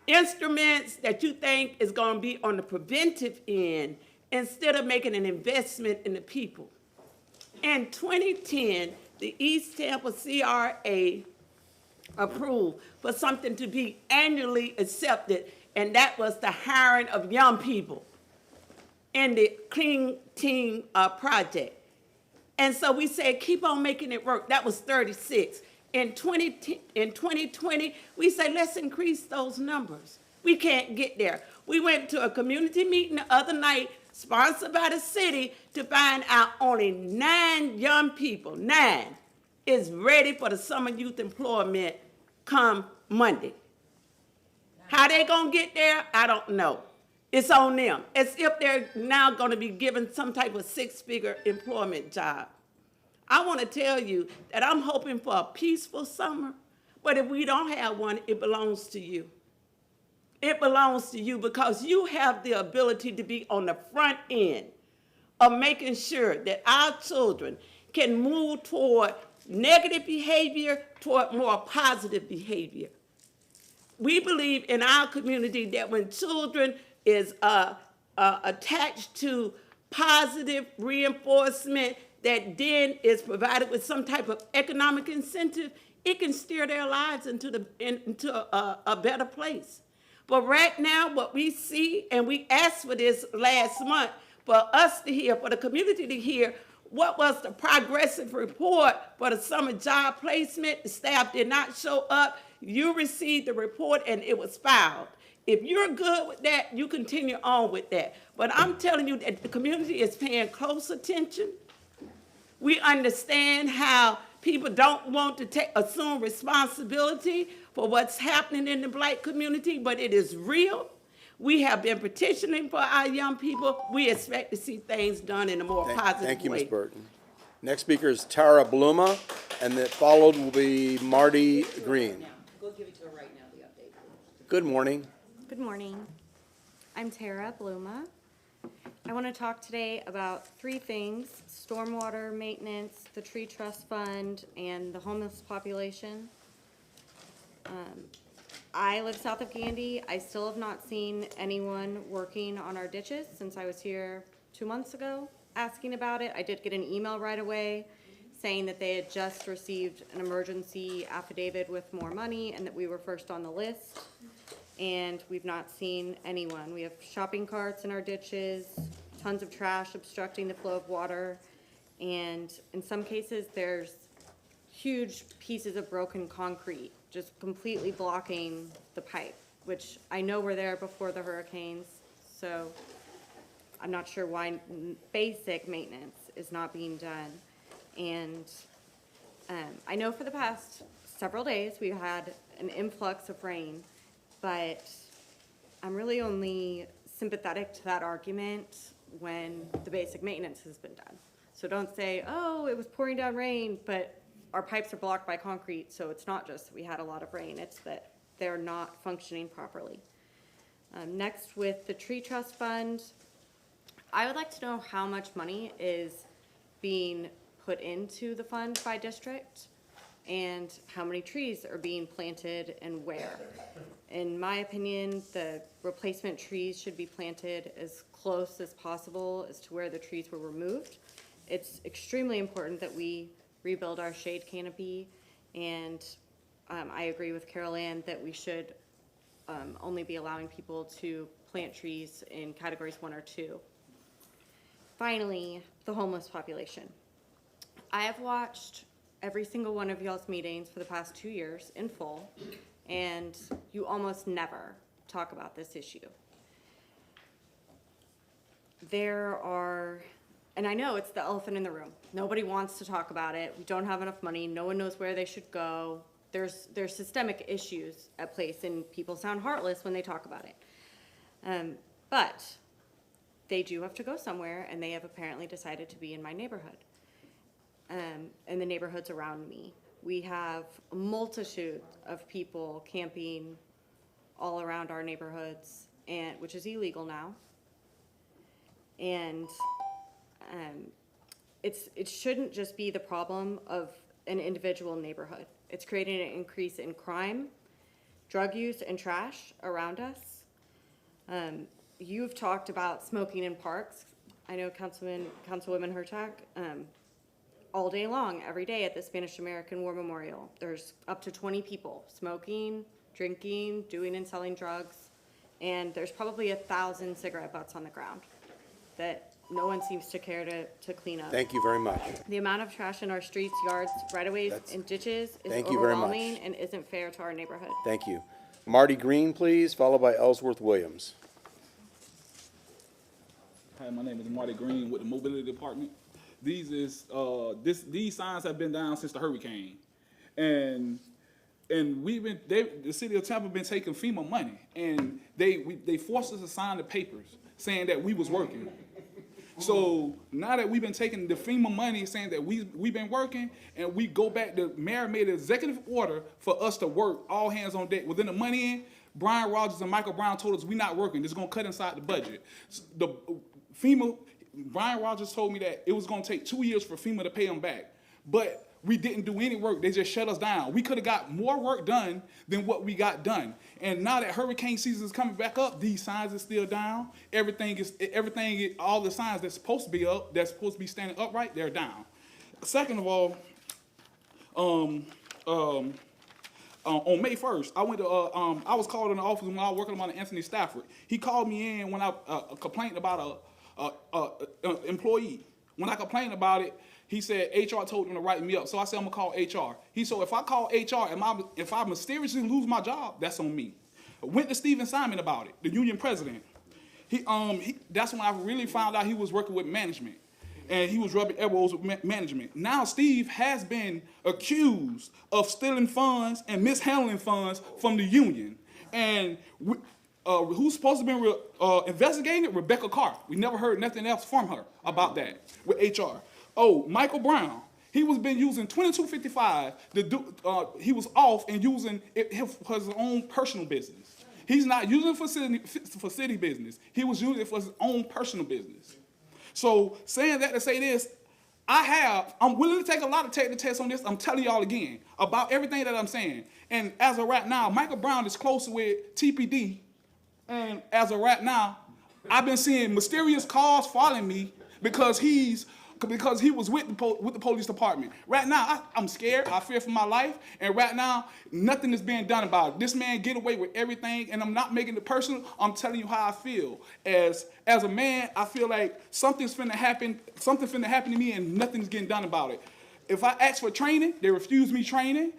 instruments that you think is going to be on the preventive end instead of making an investment in the people. In 2010, the East Tampa CRA approved for something to be annually accepted, and that was the hiring of young people in the Clean Team project. And so we said, keep on making it work. That was 36. In 2020, we said, let's increase those numbers. We can't get there. We went to a community meeting the other night, sponsored by the city, to find out only 9 young people, 9, is ready for the summer youth employment come Monday. How they gonna get there, I don't know. It's on them. As if they're now gonna be given some type of 6-figure employment job. I wanna tell you that I'm hoping for a peaceful summer, but if we don't have one, it belongs to you. It belongs to you because you have the ability to be on the front end of making sure that our children can move toward negative behavior toward more positive behavior. We believe in our community that when children is attached to positive reinforcement that then is provided with some type of economic incentive, it can steer their lives into a better place. But right now, what we see, and we asked for this last month, for us to hear, for the community to hear, what was the progressive report for the summer job placement? The staff did not show up. You received the report and it was filed. If you're good with that, you continue on with that. But I'm telling you that the community is paying close attention. We understand how people don't want to assume responsibility for what's happening in the black community, but it is real. We have been petitioning for our young people. We expect to see things done in a more positive way. Thank you, Ms. Burton. Next speaker is Tara Bluma, and then followed will be Marty Green. Go give it to her right now, the update. Good morning. Good morning. I'm Tara Bluma. I want to talk today about 3 things: stormwater maintenance, the tree trust fund, and the homeless population. I live south of Gandy. I still have not seen anyone working on our ditches since I was here 2 months ago asking about it. I did get an email right away saying that they had just received an emergency affidavit with more money and that we were first on the list. And we've not seen anyone. We have shopping carts in our ditches, tons of trash obstructing the flow of water, and in some cases there's huge pieces of broken concrete just completely blocking the pipe, which I know were there before the hurricanes, so I'm not sure why basic maintenance is not being done. And I know for the past several days we've had an influx of rain, but I'm really only sympathetic to that argument when the basic maintenance has been done. So don't say, oh, it was pouring down rain, but our pipes are blocked by concrete, so it's not just that we had a lot of rain, it's that they're not functioning properly. Next, with the tree trust fund, I would like to know how much money is being put into the fund by district and how many trees are being planted and where. In my opinion, the replacement trees should be planted as close as possible as to where the trees were removed. It's extremely important that we rebuild our shade canopy, and I agree with Carol Ann that we should only be allowing people to plant trees in categories 1 or 2. Finally, the homeless population. I have watched every single one of y'all's meetings for the past 2 years in full, and you almost never talk about this issue. There are, and I know it's the elephant in the room. Nobody wants to talk about it. We don't have enough money. No one knows where they should go. there's systemic issues at place, and people sound heartless when they talk about it. But they do have to go somewhere, and they have apparently decided to be in my neighborhood, and the neighborhoods around me. We have a multitude of people camping all around our neighborhoods, and which is illegal now. And it shouldn't just be the problem of an individual neighborhood. It's creating an increase in crime, drug use, and trash around us. You've talked about smoking in parks. I know Councilwoman Hurtak, all day long, every day at the Spanish American War Memorial, there's up to 20 people smoking, drinking, doing and selling drugs, and there's probably 1,000 cigarette butts on the ground that no one seems to care to clean up. Thank you very much. The amount of trash in our streets, yards, right-of-ways, and ditches is Thank you very much. overwhelming and isn't fair to our neighborhood. Thank you. Marty Green, please, followed by Ellsworth Williams. Hi, my name is Marty Green with the Mobility Department. These signs have been down since the hurricane, and the city of Tampa been taking FEMA money, and they forced us to sign the papers saying that we was working. So now that we've been taking the FEMA money saying that we've been working, and we go back, the mayor made an executive order for us to work, all hands on deck. Within the money in, Brian Rogers and Michael Brown told us we not working. This is gonna cut inside the budget. The FEMA, Brian Rogers told me that it was gonna take 2 years for FEMA to pay them back. But we didn't do any work. They just shut us down. We could have got more work done than what we got done. And now that hurricane season is coming back up, these signs are still down. All the signs that's supposed to be up, that's supposed to be standing upright, they're down. Second of all, on May 1st, I went to, I was called in the office when I was working on Anthony Stafford. He called me in when I complained about an employee. When I complained about it, he said HR told him to write me up. So I said, I'm gonna call HR. He said, if I call HR, if I mysteriously lose my job, that's on me. I went to Stephen Simon about it, the union president. That's when I really found out he was working with management. And he was rubbing elbows with management. Now Steve has been accused of stealing funds and mishandling funds from the union. And who's supposed to be investigating it? Rebecca Carr. We never heard nothing else from her about that with HR. Oh, Michael Brown. He was been using 2255. He was off and using it for his own personal business. He's not using it for city business. He was using it for his own personal business. So saying that to say this, I'm willing to take a lot of technical tests on this. I'm telling y'all again about everything that I'm saying. And as of right now, Michael Brown is close with TPD. And as of right now, I've been seeing mysterious cars following me because he was with the police department. Right now, I'm scared. I fear for my life. And right now, nothing is being done about it. This man get away with everything, and I'm not making it personal. I'm telling you how I feel. As a man, I feel like something's finna happen to me, and nothing's getting done about it. If I ask for training, they refuse me training.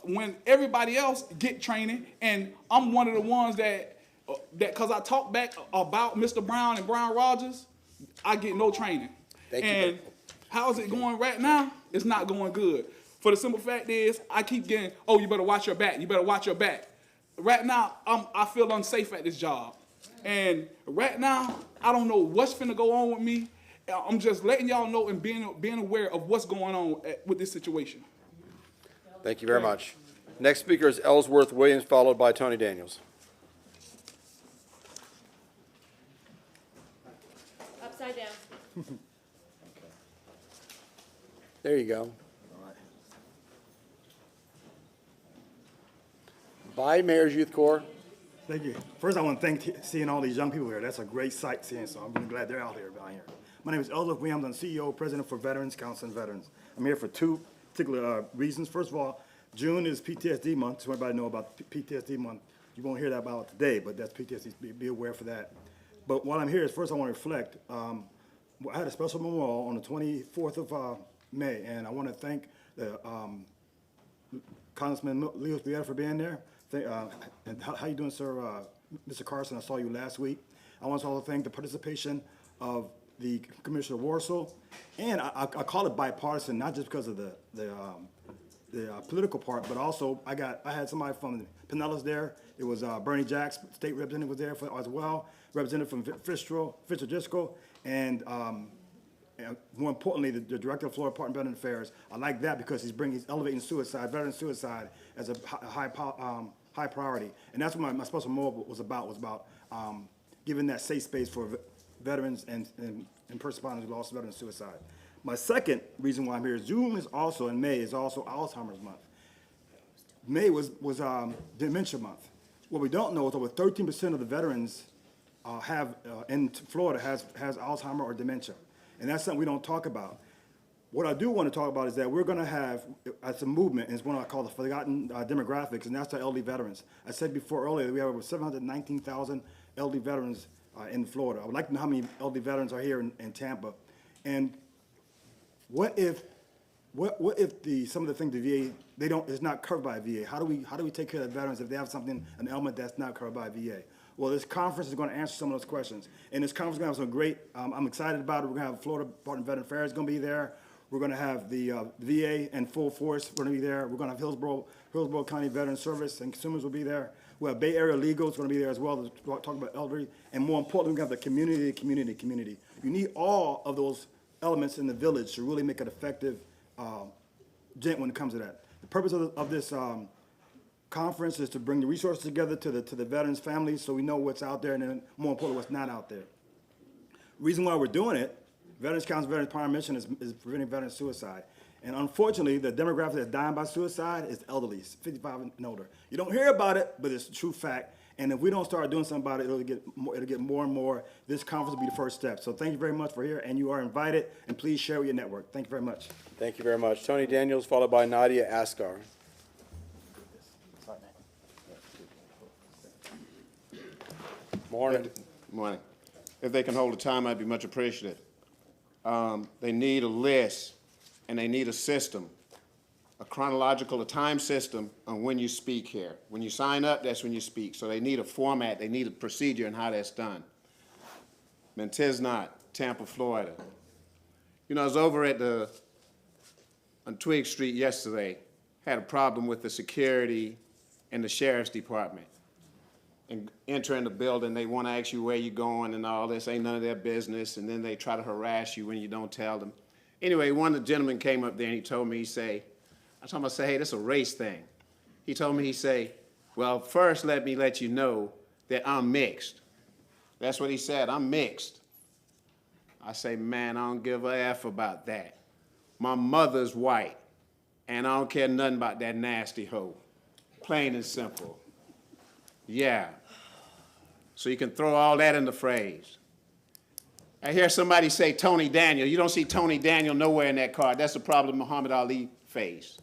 When everybody else get training, and I'm one of the ones that because I talk back about Mr. Brown and Brown Rogers, I get no training. And how's it going right now? It's not going good. For the simple fact is, I keep getting, oh, you better watch your back. You better watch your back. Right now, I feel unsafe at this job. And right now, I don't know what's finna go on with me. I'm just letting y'all know and being aware of what's going on with this situation. Thank you very much. Next speaker is Ellsworth Williams, followed by Tony Daniels. Upside down. There you go. By Mayor's Youth Corps. Thank you. First, I want to thank seeing all these young people here. That's a great sight seeing, so I'm really glad they're out here. My name is Ellsworth Williams. I'm CEO, President for Veterans Council and Veterans. I'm here for two particular reasons. First of all, June is PTSD month, so everybody know about PTSD month. You won't hear that about today, but that's PTSD. Be aware for that. But while I'm here, first I want to reflect. I had a special memorial on the 24th of May, and I want to thank the Congressman Leo Brietta for being there. And how you doing, sir? Mr. Carson, I saw you last week. I want to also thank the participation of the Commissioner Warsaw, and I call it bipartisan, not just because of the political part, but also I had somebody from Pinellas there. It was Bernie Jacks, state representative was there as well, representative from Fisher Driscoll, and more importantly, the director of Florida Department of Veteran Affairs. I like that because he's elevating suicide, veteran suicide, as a high priority. And that's what my special move was about giving that safe space for veterans and first responders who lost veteran suicide. My second reason why I'm here is June is also, and May is also Alzheimer's month. May was dementia month. What we don't know is over 13% of the veterans in Florida has Alzheimer or dementia. And that's something we don't talk about. What I do want to talk about is that we're going to have, as a movement, it's what I call the forgotten demographics, and that's the elderly veterans. I said before earlier that we have over 719,000 elderly veterans in Florida. I would like to know how many elderly veterans are here in Tampa. And what if some of the things the VA is not covered by VA? How do we take care of the veterans if they have something, an element that's not covered by VA? Well, this conference is going to answer some of those questions. And this conference is going to have some great, I'm excited about it. We're going to have Florida Department of Veteran Affairs going to be there. We're going to have the VA in full force. We're going to be there. We're going to have Hillsborough County Veteran Service and consumers will be there. We have Bay Area Legal is going to be there as well to talk about elderly. And more importantly, we're going to have the community. You need all of those elements in the village to really make an effective dent when it comes to that. The purpose of this conference is to bring the resources together to the veterans' families so we know what's out there and then more importantly what's not out there. Reason why we're doing it, Veterans Council Veterans Primary Mission is preventing veteran suicide. And unfortunately, the demographic that's dying by suicide is elderly, 55 and older. You don't hear about it, but it's a true fact. And if we don't start doing something about it, it'll get more and more. This conference will be the first step. So thank you very much for here, and you are invited, and please share with your network. Thank you very much. Thank you very much. Tony Daniels, followed by Nadia Askar. Morning. Morning. If they can hold the time, I'd be much appreciative. They need a list, and they need a system, a chronological, a time system on when you speak here. When you sign up, that's when you speak. So they need a format, they need a procedure and how that's done. And 'tis not, Tampa, Florida. You know, I was over on Twig Street yesterday, had a problem with the security and the sheriff's department. And entering the building, they want to ask you where you're going and all this, ain't none of their business, and then they try to harass you when you don't tell them. Anyway, one of the gentlemen came up there and he told me, I told him, I said, hey, this is a race thing. He told me, well, first let me let you know that I'm mixed. That's what he said, I'm mixed. I say, man, I don't give a F about that. My mother's white, and I don't care nothing about that nasty hoe. Plain and simple. Yeah. So you can throw all that in the phrase. I hear somebody say Tony Daniel. You don't see Tony Daniel nowhere in that card. That's the problem Muhammad Ali faced.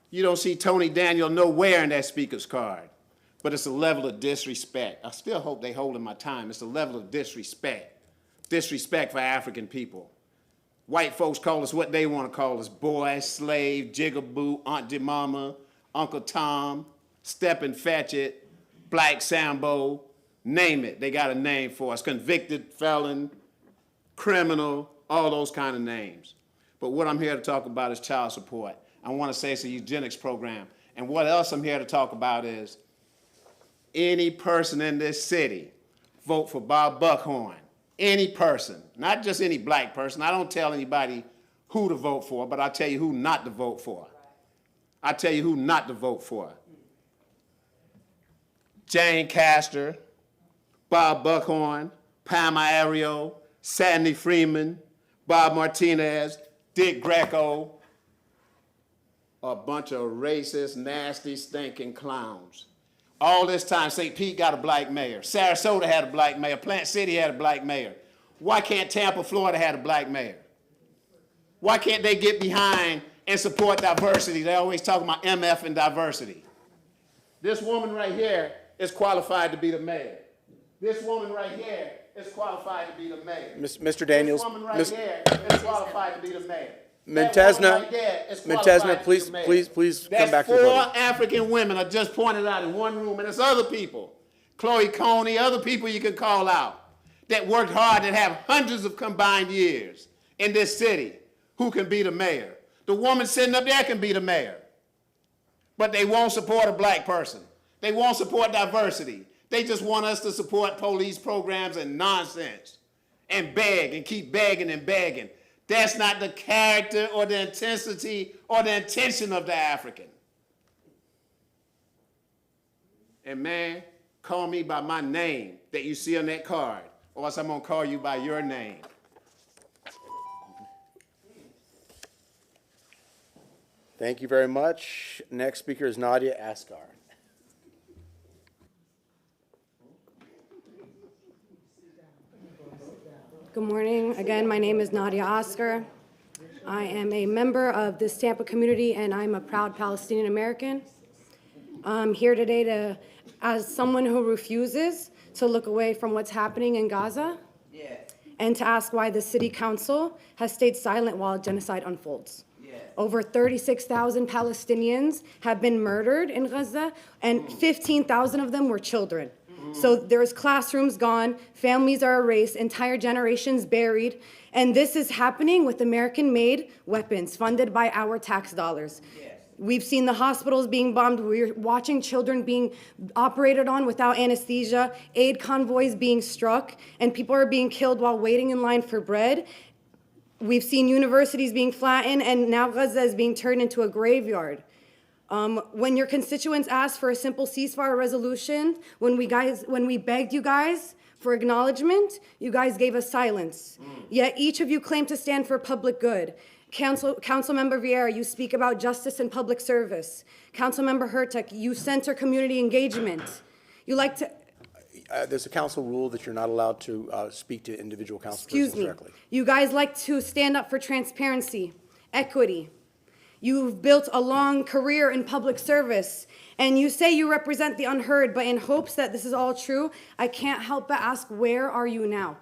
You don't see Tony Daniel nowhere in that speaker's card. But it's a level of disrespect. I still hope they hold in my time. It's a level of disrespect. Disrespect for African people. White folks call us what they want to call us. Boy, slave, jigaboo, Aunt Jemima, Uncle Tom, Step and Fetch It, Black Sambo, name it. They got a name for us. Convicted felon, criminal, all those kind of names. But what I'm here to talk about is child support. I want to say it's a eugenics program. And what else I'm here to talk about is any person in this city, vote for Bob Buckhorn. Any person, not just any black person. I don't tell anybody who to vote for, but I tell you who not to vote for. I tell you who not to vote for. Jane Castor, Bob Buckhorn, Pama Ario, Sandy Freeman, Bob Martinez, Dick Greco, a bunch of racist, nasty, stinking clowns. All this time, St. Pete got a black mayor. Sarasota had a black mayor. Plant City had a black mayor. Why can't Tampa, Florida have a black mayor? Why can't they get behind and support diversity? They always talk about MF and diversity. This woman right here is qualified to be the mayor. This woman right here is qualified to be the mayor. Mr. Daniels. This woman right here is qualified to be the mayor. Mintesna, please come back to the podium. 4 African women are just pointed out in one room, and there's other people, Chloe Coney, other people you can call out, that worked hard, that have hundreds of combined years in this city, who can be the mayor. The woman sitting up there can be the mayor. But they won't support a black person. They won't support diversity. They just want us to support police programs and nonsense and beg and keep begging and begging. That's not the character or the intensity or the intention of the African. And man, call me by my name that you see on that card, or else I'm gonna call you by your name. Thank you very much. Next speaker is Nadia Askar. Good morning. Again, my name is Nadia Oscar. I am a member of this Tampa community, and I'm a proud Palestinian American. I'm here today as someone who refuses to look away from what's happening in Gaza, and to ask why the city council has stayed silent while genocide unfolds. Over 36,000 Palestinians have been murdered in Gaza, and 15,000 of them were children. So there's classrooms gone, families are erased, entire generations buried, and this is happening with American-made weapons funded by our tax dollars. We've seen the hospitals being bombed. We're watching children being operated on without anesthesia, aid convoys being struck, and people are being killed while waiting in line for bread. We've seen universities being flattened, and now Gaza is being turned into a graveyard. When your constituents asked for a simple ceasefire resolution, when we begged you guys for acknowledgement, you guys gave us silence. Yet each of you claim to stand for public good. Councilmember Vieira, you speak about justice and public service. Councilmember Hurtak, you center community engagement. You like to... There's a council rule that you're not allowed to speak to individual council Excuse persons me. directly. You guys like to stand up for transparency, equity. You've built a long career in public service, and you say you represent the unheard, but in hopes that this is all true, I can't help but ask, where are you now?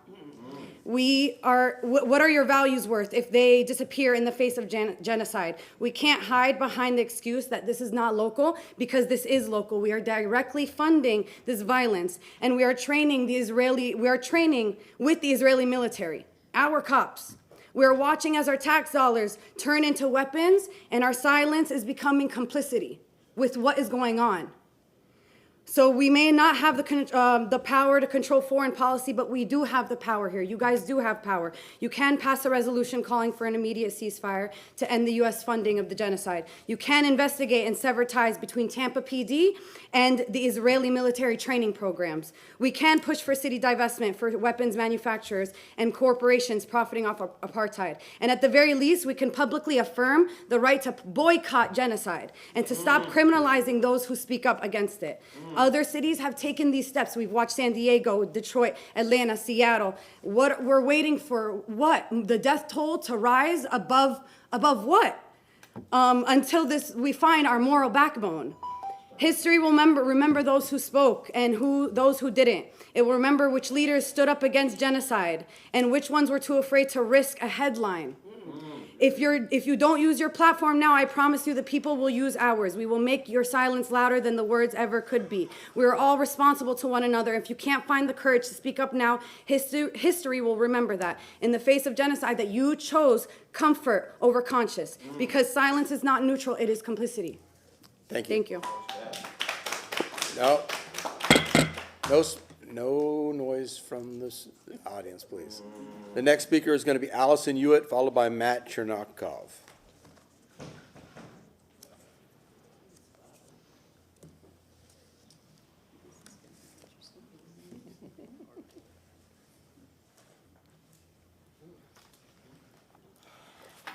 What are your values worth if they disappear in the face of genocide? We can't hide behind the excuse that this is not local, because this is local. We are directly funding this violence, and we are training with the Israeli military, our cops. We're watching as our tax dollars turn into weapons, and our silence is becoming complicity with what is going on. So we may not have the power to control foreign policy, but we do have the power here. You guys do have power. You can pass a resolution calling for an immediate ceasefire to end the U.S. funding of the genocide. You can investigate and sever ties between Tampa PD and the Israeli military training programs. We can push for city divestment for weapons manufacturers and corporations profiting off apartheid. And at the very least, we can publicly affirm the right to boycott genocide and to stop criminalizing those who speak up against it. Other cities have taken these steps. We've watched San Diego, Detroit, Atlanta, Seattle. What we're waiting for, what? The death toll to rise above what? Until we find our moral backbone. History will remember those who spoke and those who didn't. It will remember which leaders stood up against genocide and which ones were too afraid to risk a headline. If you don't use your platform now, I promise you the people will use ours. We will make your silence louder than the words ever could be. We are all responsible to one another. If you can't find the courage to speak up now, history will remember that. In the face of genocide, that you chose comfort over conscience. Because silence is not neutral, it is complicity. Thank you. Thank you. No noise from the audience, please. The next speaker is going to be Allison Hewitt, followed by Matt Chernakov.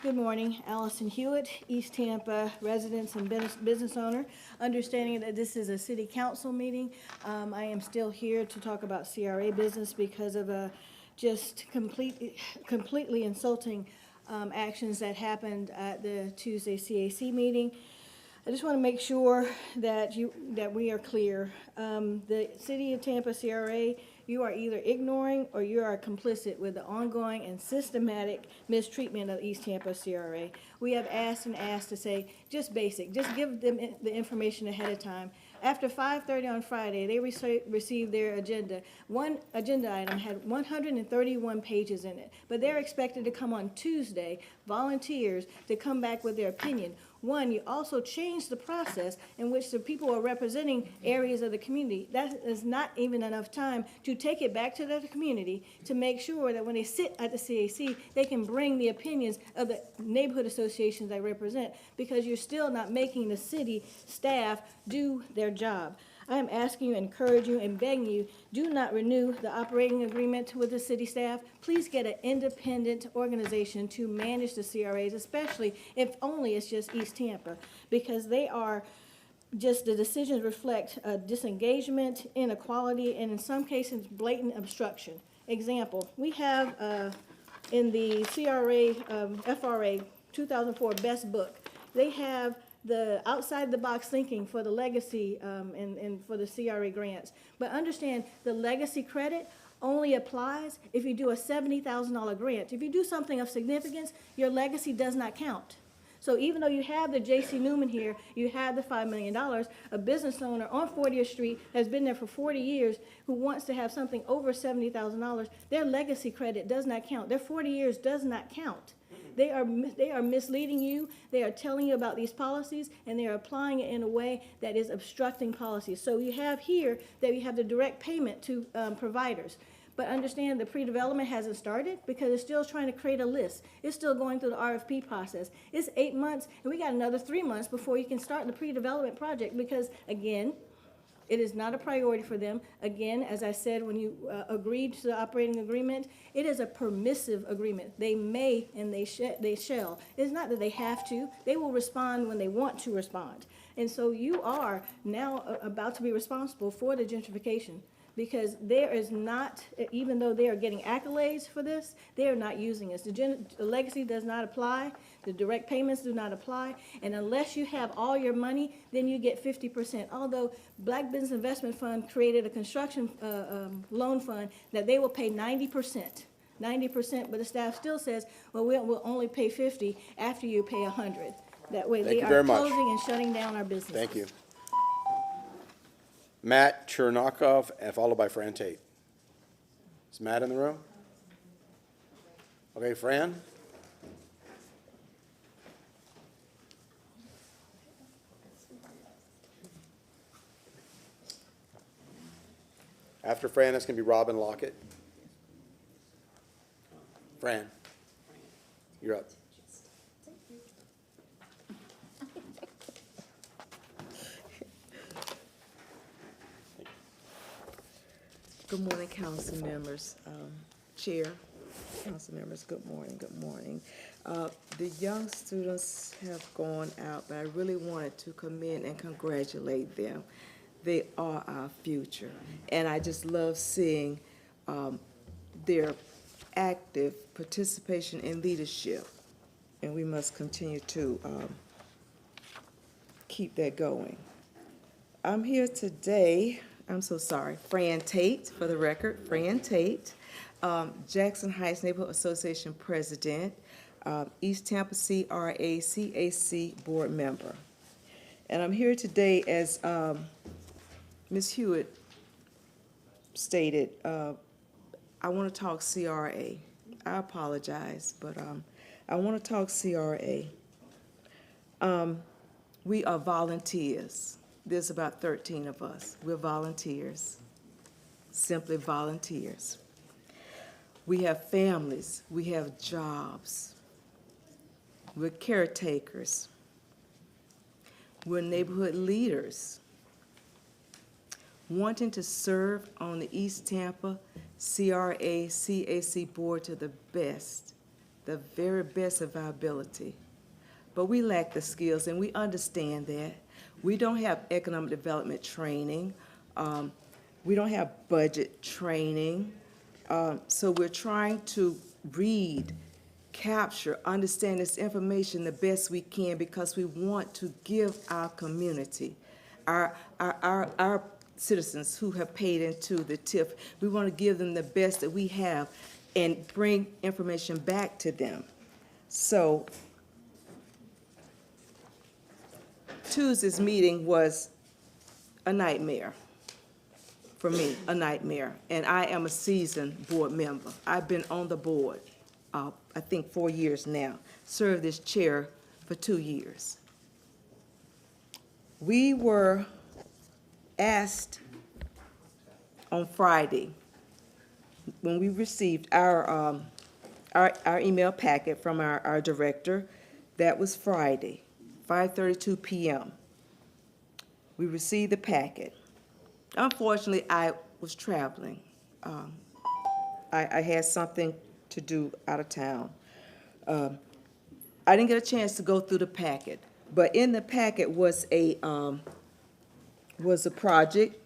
Good morning, Allison Hewitt, East Tampa residents and business owner. Understanding that this is a city council meeting, I am still here to talk about CRA business because of just completely insulting actions that happened at the Tuesday CAC meeting. I just want to make sure that we are clear. The City of Tampa CRA, you are either ignoring or you are complicit with the ongoing and systematic mistreatment of East Tampa CRA. We have asked and asked to say just basic, just give them the information ahead of time. After 5:30 on Friday, they received their agenda. One agenda item had 131 pages in it, but they're expected to come on Tuesday, volunteers, to come back with their opinion. One, you also changed the process in which the people are representing areas of the community. That is not even enough time to take it back to the community to make sure that when they sit at the CAC, they can bring the opinions of the neighborhood associations they represent, because you're still not making the city staff do their job. I am asking you, encouraging you, and begging you, do not renew the operating agreement with the city staff. Please get an independent organization to manage the CRAs, especially if only it's just East Tampa, because they are just, the decisions reflect disengagement, inequality, and in some cases, blatant obstruction. Example, we have in the CRA, FRA 2004 Best Book, they have the outside-the-box thinking for the legacy and for the CRA grants. But understand, the legacy credit only applies if you do a $70,000 grant. If you do something of significance, your legacy does not count. So even though you have the J.C. Newman here, you have the $5 million, a business owner on 40th Street has been there for 40 years who wants to have something over $70,000, their legacy credit does not count. Their 40 years does not count. They are misleading you. They are telling you about these policies, and they are applying it in a way that is obstructing policies. So you have here that you have the direct payment to providers. But understand, the pre-development hasn't started because it's still trying to create a list. It's still going through the RFP process. It's 8 months, and we got another 3 months before you can start the pre-development project because, again, it is not a priority for them. Again, as I said, when you agreed to the operating agreement, it is a permissive agreement. They may and they shall. It's not that they have to. They will respond when they want to respond. And so you are now about to be responsible for the gentrification, because there is not, even though they are getting accolades for this, they are not using this. The legacy does not apply. The direct payments do not apply. And unless you have all your money, then you get 50%. Although Black Business Investment Fund created a construction loan fund that they will pay 90%. 90%, but the staff still says, well, we'll only pay 50 after you pay 100. That way they are closing and shutting down our business. Thank you. Matt Chernakov, and followed by Fran Tate. Is Matt in the room? Okay, Fran? After Fran, it's going to be Robin Lockett. Fran, you're up. Good morning, council members, chair, council members, good morning, good morning. The young students have gone out, but I really wanted to commend and congratulate them. They are our future, and I just love seeing their active participation in leadership, and we must continue to keep that going. I'm here today, I'm so sorry, Fran Tate, for the record, Fran Tate, Jackson Heights Neighborhood Association President, East Tampa CRA CAC Board Member. And I'm here today, as Ms. Hewitt stated, I want to talk CRA. I apologize, but I want to talk CRA. We are volunteers. There's about 13 of us. We're volunteers, simply volunteers. We have families. We have jobs. We're caretakers. We're neighborhood leaders wanting to serve on the East Tampa CRA CAC board to the best, the very best of our ability. But we lack the skills, and we understand that. We don't have economic development training. We don't have budget training. So we're trying to read, capture, understand this information the best we can, because we want to give our community, our citizens who have paid into the TIF, we want to give them the best that we have and bring information back to them. So Tuesday's meeting was a nightmare. For me, a nightmare. And I am a seasoned board member. I've been on the board, I think 4 years now, served as chair for 2 years. We were asked on Friday, when we received our email packet from our director, that was Friday, 5:32 p.m. We received the packet. Unfortunately, I was traveling. I had something to do out of town. I didn't get a chance to go through the packet, but in the packet was a project,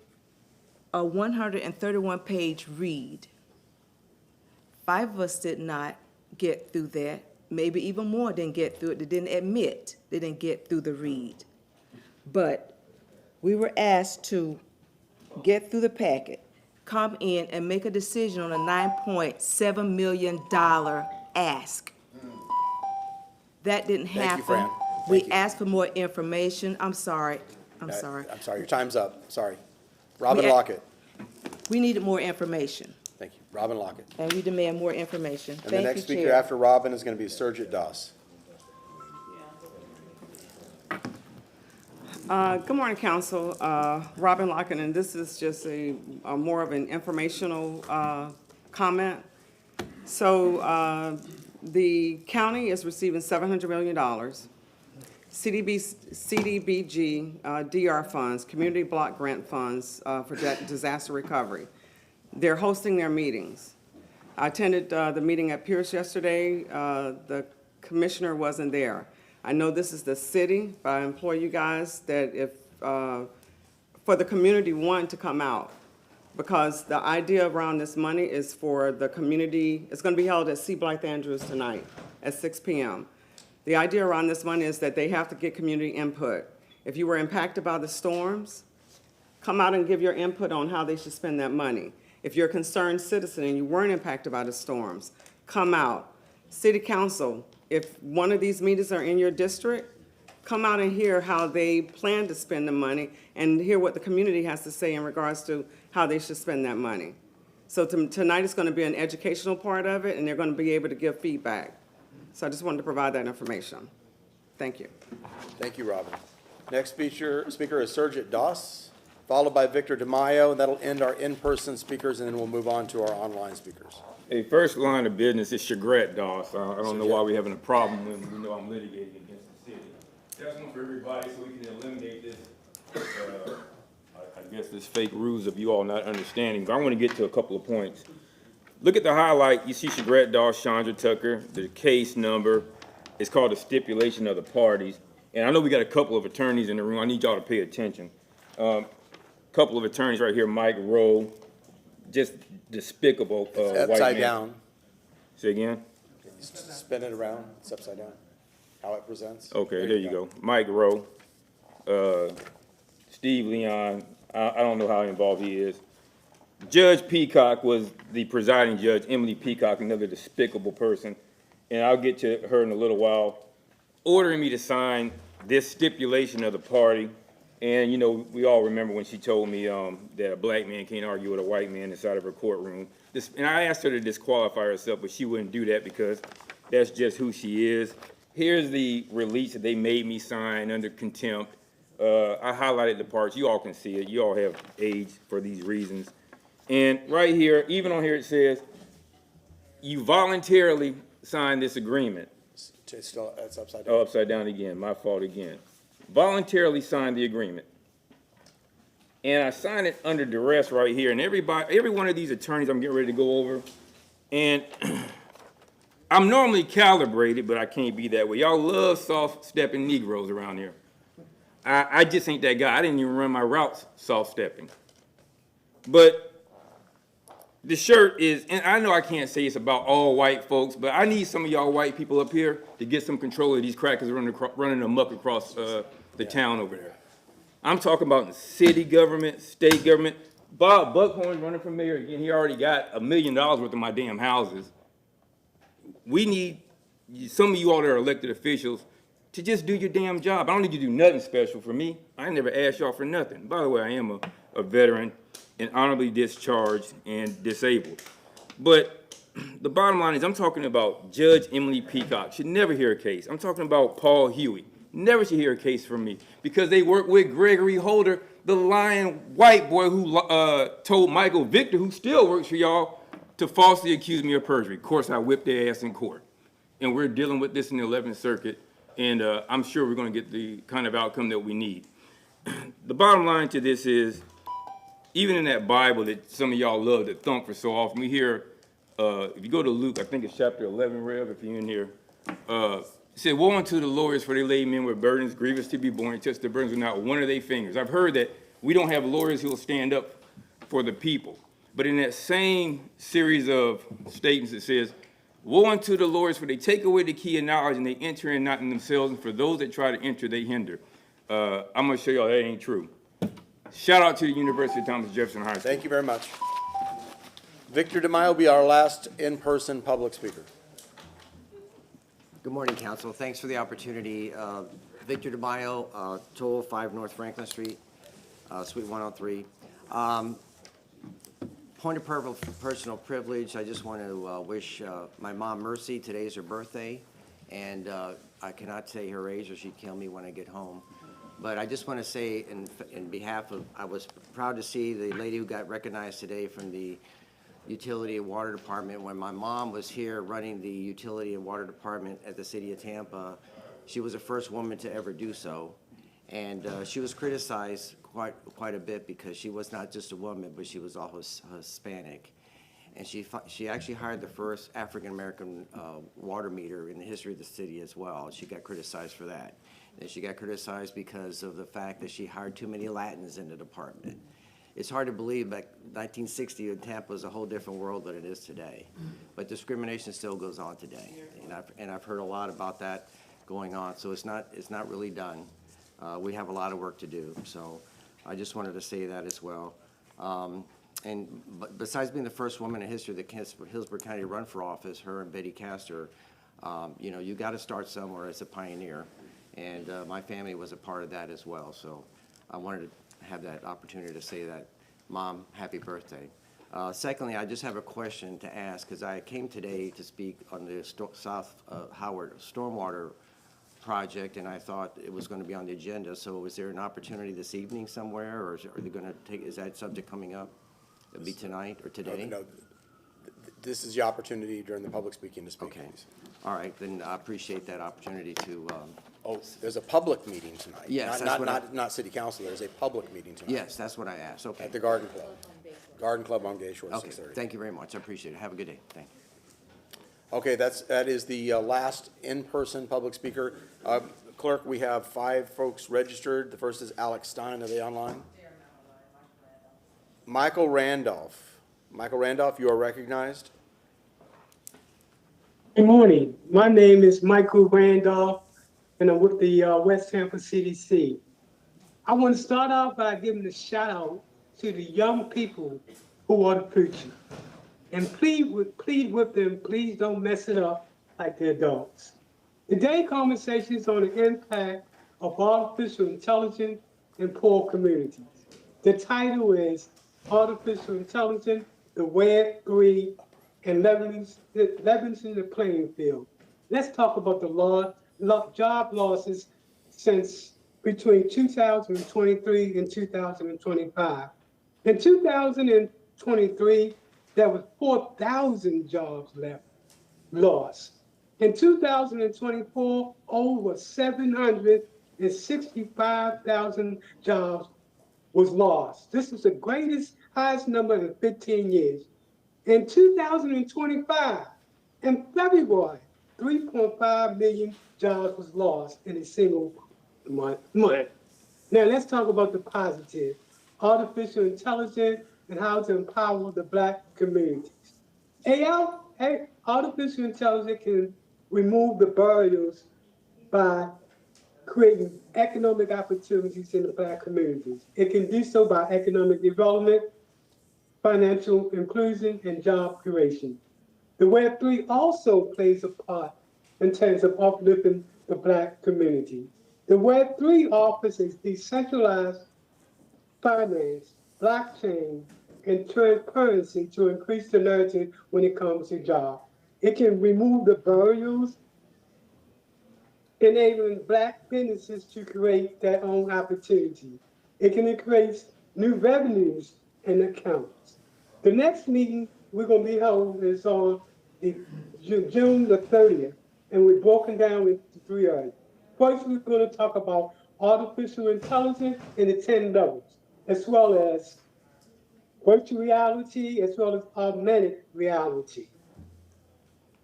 a 131-page read. 5 of us did not get through that. Maybe even more didn't get through it. They didn't admit they didn't get through the read. But we were asked to get through the packet, come in and make a decision on a $9.7 million ask. That didn't happen. Thank you, Fran. We asked for more information. I'm sorry. I'm sorry. Your time's up. Sorry. Robin We- Lockett. We needed more information, Thank you. Robin Lockett. and we demand more information. And the Thank next you, speaker Chair. after Robin is going to be Surjit Das. Good morning, Council. Robin Lockett, and this is just a more of an informational comment. So the county is receiving $700 million. CDBG, DR funds, community block grant funds for disaster recovery. They're hosting their meetings. I attended the meeting at Pierce yesterday. The commissioner wasn't there. I know this is the city, but I implore you guys that if, for the community, one, to come out, because the idea around this money is for the community. It's going to be held at C. Blythe Andrews tonight at 6 p.m. The idea around this money is that they have to get community input. If you were impacted by the storms, come out and give your input on how they should spend that money. If you're a concerned citizen and you weren't impacted by the storms, come out. City Council, if one of these meetings are in your district, come out and hear how they plan to spend the money and hear what the community has to say in regards to how they should spend that money. So tonight is going to be an educational part of it, and they're going to be able to give feedback. So I just wanted to provide that information. Thank you. Thank you, Robin. Next speaker is Surjit Das, followed by Victor DeMaio, and that'll end our in-person speakers, and then we'll move on to our online speakers. Hey, first line of business is Chagret, Doss. I don't know why we're having a problem when we know I'm litigating against the city. That's one for everybody so we can eliminate this, I guess this fake ruse of you all not understanding. But I want to get to a couple of points. Look at the highlight. You see Chagret, Doss, Chandra Tucker, the case number. It's called the stipulation of the parties. And I know we got a couple of attorneys in the room. I need y'all to pay attention. Couple of attorneys right here, Mike Rowe, just despicable white man. Upside down. Say again? Spin it around. It's upside down. How it presents. Okay, there you go. Mike Rowe, Steve Leon, I don't know how involved he is. Judge Peacock was the presiding judge, Emily Peacock, another despicable person, and I'll get to her in a little while, ordering me to sign this stipulation of the party. And, you know, we all remember when she told me that a black man can't argue with a white man inside of her courtroom. And I asked her to disqualify herself, but she wouldn't do that because that's just who she is. Here's the release that they made me sign under contempt. I highlighted the parts. You all can see it. You all have age for these reasons. And right here, even on here, it says, you voluntarily signed this agreement. It's upside down. Oh, upside down again. My fault again. Voluntarily signed the agreement. And I signed it under duress right here. And every one of these attorneys I'm getting ready to go over. And I'm normally calibrated, but I can't be that way. Y'all love soft-stepping Negroes around here. I just ain't that guy. I didn't even run my routes soft-stepping. But the shirt is, and I know I can't say it's about all white folks, but I need some of y'all white people up here to get some control of these crackers running amok across the town over there. I'm talking about the city government, state government. Bob Buckhorn's running for mayor again. He already got $1 million worth of my damn houses. We need some of you all that are elected officials to just do your damn job. I don't need you to do nothing special for me. I never asked y'all for nothing. By the way, I am a veteran and honorably discharged and disabled. But the bottom line is I'm talking about Judge Emily Peacock. Should never hear a case. I'm talking about Paul Huey. Never should hear a case from me because they work with Gregory Holder, the lying white boy who told Michael Victor, who still works for y'all, to falsely accuse me of perjury. Of course, I whipped their ass in court. And we're dealing with this in the 11th Circuit, and I'm sure we're going to get the kind of outcome that we need. The bottom line to this is, even in that Bible that some of y'all love to thump for so often, we hear, if you go to Luke, I think it's chapter 11, Rev, if you're in here, it said, woe unto the lawyers, for they lay men with burdens grievous to be borne, and touch the burdens with not one of their fingers. I've heard that we don't have lawyers who will stand up for the people. But in that same series of statements, it says, woe unto the lawyers, for they take away the key of knowledge, and they enter in not in themselves, and for those that try to enter, they hinder. I'm going to show y'all that ain't true. Shout out to the University of Thomas Jefferson High School. Thank you very much. Victor DeMaio will be our last in-person public speaker. Good morning, Council. Thanks for the opportunity. Victor DeMaio, 205 North Franklin Street, Suite 103. Point of personal privilege, I just want to wish my mom Mercy, today's her birthday, and I cannot say her age or she'd kill me when I get home. But I just want to say in behalf of, I was proud to see the lady who got recognized today from the Utility and Water Department. When my mom was here running the Utility and Water Department at the City of Tampa, she was the first woman to ever do so. And she was criticized quite a bit because she was not just a woman, but she was also Hispanic. And she actually hired the first African-American water meter in the history of the city as well. She got criticized for that. And she got criticized because of the fact that she hired too many Latins in the department. It's hard to believe, but 1960 in Tampa was a whole different world than it is today. But discrimination still goes on today. And I've heard a lot about that going on. So it's not really done. We have a lot of work to do. So I just wanted to say that as well. But besides being the first woman in history that Hillsborough County run for office, her and Betty Castor, you got to start somewhere as a pioneer. And my family was a part of that as well. So I wanted to have that opportunity to say that. Mom, happy birthday. Secondly, I just have a question to ask, because I came today to speak on the South Howard Stormwater project, and I thought it was going to be on the agenda. So is there an opportunity this evening somewhere, or are they going to take, is that subject coming up? It'll be tonight or today? No, this is the opportunity during the public speaking to speak. Okay. All right, then I appreciate that opportunity to. There's a public meeting tonight. Yes, not city council. There's a public meeting tonight. Yes, that's what I asked. Okay. At the Garden Club. Garden Club on Gay Shore, Okay. 6:30. Thank you very much. I appreciate it. Have a good day. Thank you. Okay, that is the last in-person public speaker. Clerk, we have 5 folks registered. The first is Alex Stein. Are they online? Michael Randolph. Michael Randolph, you are recognized. Good morning. My name is Michael Randolph, and I'm with the West Tampa CDC. I want to start off by giving a shout out to the young people who are the future, and plead with them, please don't mess it up like the adults. Today, conversation is on the impact of artificial intelligence in poor communities. The title is Artificial Intelligence, the Web 3, and leveling the playing field. Let's talk about the job losses since between 2023 and 2025. In 2023, there was 4,000 jobs lost. In 2024, over 765,000 jobs was lost. This is the highest number in 15 years. In 2025, in February, 3.5 million jobs was lost in a single month. Now let's talk about the positive. Artificial intelligence and how to empower the Black communities. Artificial intelligence can remove the barriers by creating economic opportunities in the Black communities. It can do so by economic development, financial inclusion, and job creation. The Web3 also plays a part in terms of uplifting the Black community. The Web3 offers is decentralized finance, blockchain, and transparency to increase the narrative when it comes to jobs. It can remove the barriers, enabling Black businesses to create their own opportunity. It can increase new revenues and accounts. The next meeting we're going to be holding is on June the 30th, and we're broken down into 3 areas. First, we're going to talk about artificial intelligence and the 10 levels, as well as virtual reality, as well as augmented reality.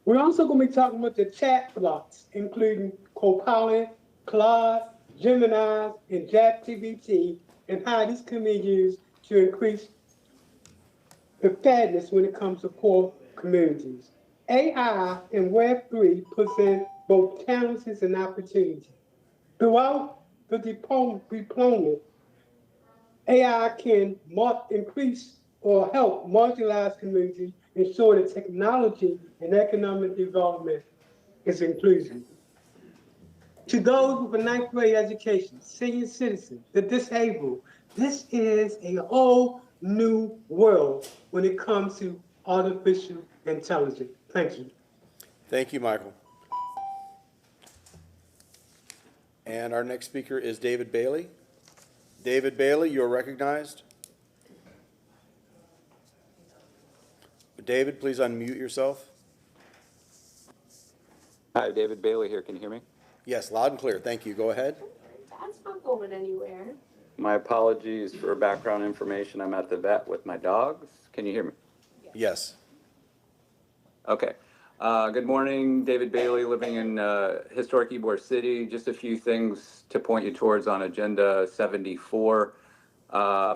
We're also going to be talking about the chat blocks, including Copilot, Claude, Gemini, and ChatGPT, and how these can be used to increase the fairness when it comes to poor communities. AI and Web3 present both challenges and opportunities. Throughout the deployment, AI can increase or help marginalized communities ensure that technology and economic development is inclusive. To those with a 9th grade education, senior citizens, the disabled, this is a whole new world when it comes to artificial intelligence. Thank you. Thank you, Michael. And our next speaker is David Bailey. David Bailey, you are recognized. David, please unmute yourself. Hi, David Bailey here. Can you hear me? Yes, loud and clear. Thank you. Go ahead. That's not going anywhere. My apologies for background information. I'm at the vet with my dogs. Can you hear me? Yes. Okay. Good morning, David Bailey, living in historic Ybor City. Just a few things to point you towards on Agenda 74.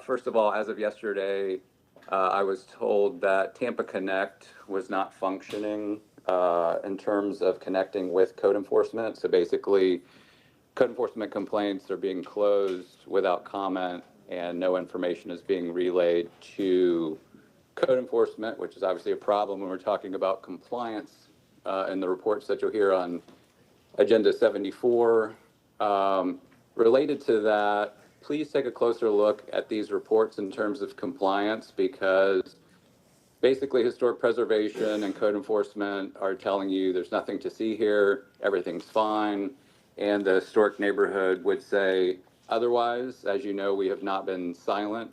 First of all, as of yesterday, I was told that Tampa Connect was not functioning in terms of connecting with code enforcement. So basically, code enforcement complaints are being closed without comment and no information is being relayed to code enforcement, which is obviously a problem when we're talking about compliance in the reports that you'll hear on Agenda 74. Related to that, please take a closer look at these reports in terms of compliance, because basically historic preservation and code enforcement are telling you there's nothing to see here, everything's fine, and the historic neighborhood would say otherwise. As you know, we have not been silent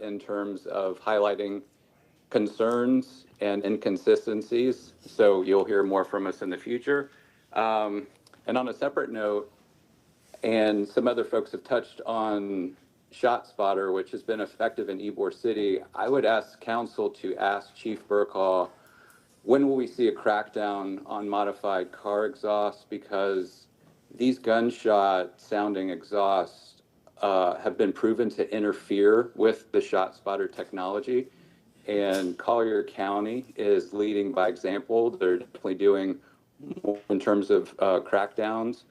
in terms of highlighting concerns and inconsistencies, so you'll hear more from us in the future. And on a separate note, and some other folks have touched on ShotSpotter, which has been effective in Ybor City. I would ask council to ask Chief Burkaw, when will we see a crackdown on modified car exhausts? Because these gunshot sounding exhausts have been proven to interfere with the ShotSpotter technology. And Collier County is leading by example. They're definitely doing more in terms of crackdowns.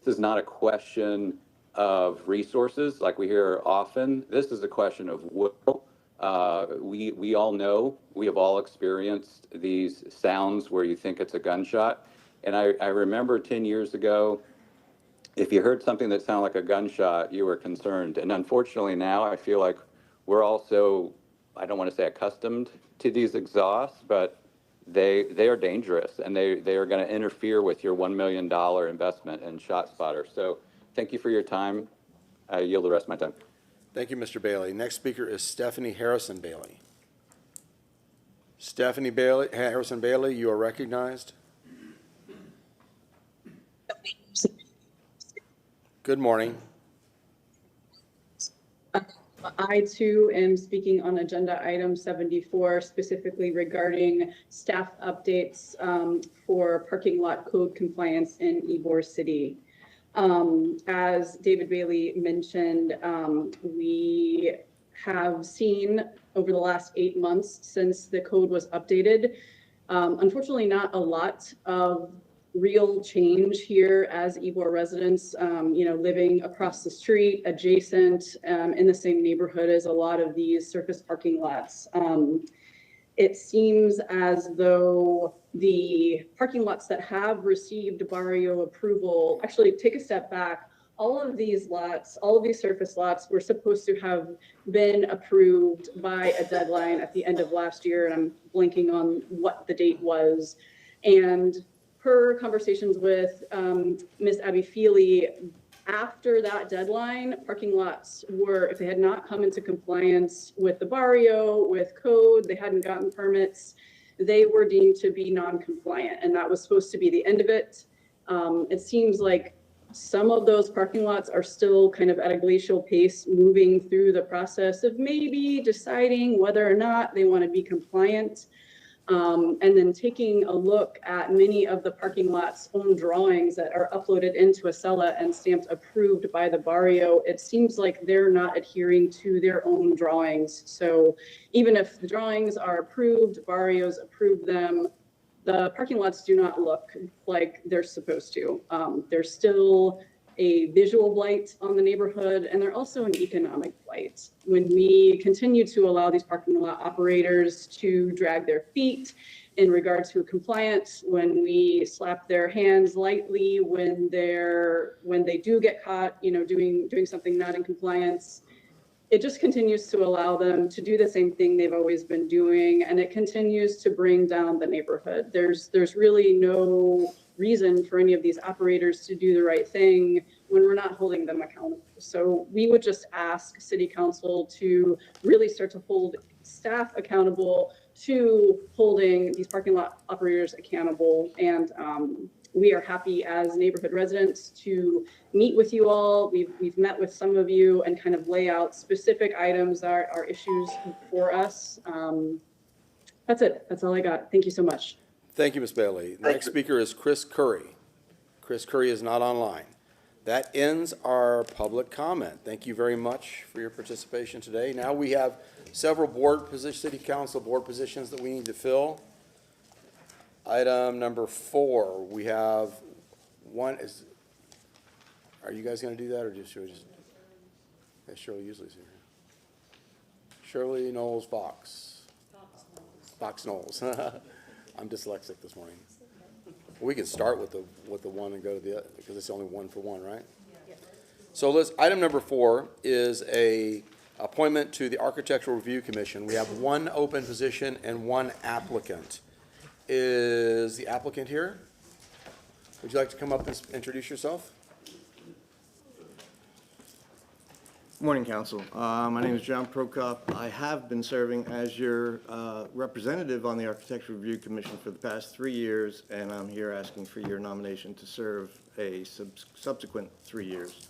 This is not a question of resources like we hear often. This is a question of will. We all know, we have all experienced these sounds where you think it's a gunshot. And I remember 10 years ago, if you heard something that sounded like a gunshot, you were concerned. And unfortunately now I feel like we're also, I don't want to say accustomed to these exhausts, but they are dangerous, and they are going to interfere with your $1 million investment in ShotSpotter. So thank you for your time. I yield the rest of my time. Thank you, Mr. Bailey. Next speaker is Stephanie Harrison Bailey. Stephanie Harrison Bailey, you are recognized. Good morning. I too am speaking on agenda item 74, specifically regarding staff updates for parking lot code compliance in Ybor City. As David Bailey mentioned, we have seen over the last 8 months since the code was updated, unfortunately not a lot of real change here as Ybor residents, living across the street, adjacent, in the same neighborhood as a lot of these surface parking lots. It seems as though the parking lots that have received barrio approval, actually take a step back, all of these lots, all of these surface lots were supposed to have been approved by a deadline at the end of last year, and I'm blanking on what the date was. And per conversations with Ms. Abby Feely, after that deadline, parking lots were, if they had not come into compliance with the barrio, with code, they hadn't gotten permits, they were deemed to be non-compliant, and that was supposed to be the end of it. It seems like some of those parking lots are still kind of at a glacial pace, moving through the process of maybe deciding whether or not they want to be compliant. And then taking a look at many of the parking lots' own drawings that are uploaded into Acela and stamped approved by the barrio, it seems like they're not adhering to their own drawings. So even if the drawings are approved, barrios approve them, the parking lots do not look like they're supposed to. There's still a visual blight on the neighborhood, and they're also an economic blight. When we continue to allow these parking lot operators to drag their feet in regard to compliance, when we slap their hands lightly when they do get caught, doing something not in compliance, it just continues to allow them to do the same thing they've always been doing, and it continues to bring down the neighborhood. There's really no reason for any of these operators to do the right thing when we're not holding them accountable. So we would just ask City Council to really start to hold staff accountable to holding these parking lot operators accountable. And we are happy as neighborhood residents to meet with you all. We've met with some of you and kind of lay out specific items that are issues for us. That's it. That's all I got. Thank you so much. Thank you, Ms. Bailey. The next speaker is Chris Curry. Chris Curry is not online. That ends our public comment. Thank you very much for your participation today. Now we have several City Council board positions that we need to fill. Item number 4, we have one is, are you guys going to do that, or should we just, yeah, Shirley usually is here. Shirley Knowles Fox. Fox Knowles. I'm dyslexic this morning. We can start with the one and go to the other, because it's only 1 for 1, right? Yeah. So item number 4 is a appointment to the Architectural Review Commission. We have 1 open position and 1 applicant. Is the applicant here? Would you like to come up and introduce yourself? Good morning, Council. My name is John Prokop. I have been serving as your representative on the Architectural Review Commission for the past 3 years, and I'm here asking for your nomination to serve a subsequent 3 years.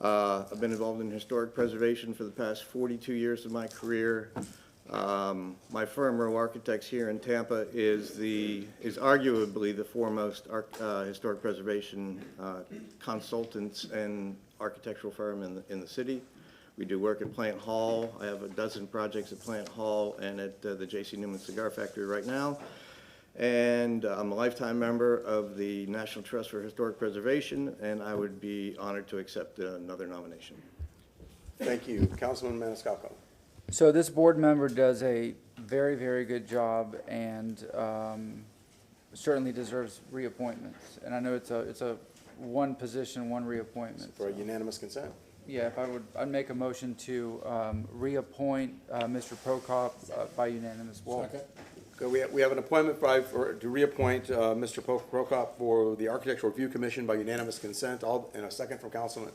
I've been involved in historic preservation for the past 42 years of my career. My firm, Rowe Architects, here in Tampa is arguably the foremost historic preservation consultants and architectural firm in the city. We do work at Plant Hall. I have a dozen projects at Plant Hall and at the J.C. Newman Cigar Factory right now. And I'm a lifetime member of the National Trust for Historic Preservation, and I would be honored to accept another nomination. Thank you. Councilman Maniscalco. So this board member does a very, very good job and certainly deserves reappointments. And I know it's a 1 position, 1 reappointment. For a unanimous consent? Yeah, I'd make a motion to reappoint Mr. Prokop by unanimous vote. Okay, we have an appointment to reappoint Mr. Prokop for the Architectural Review Commission by unanimous consent. And a second from Councilwoman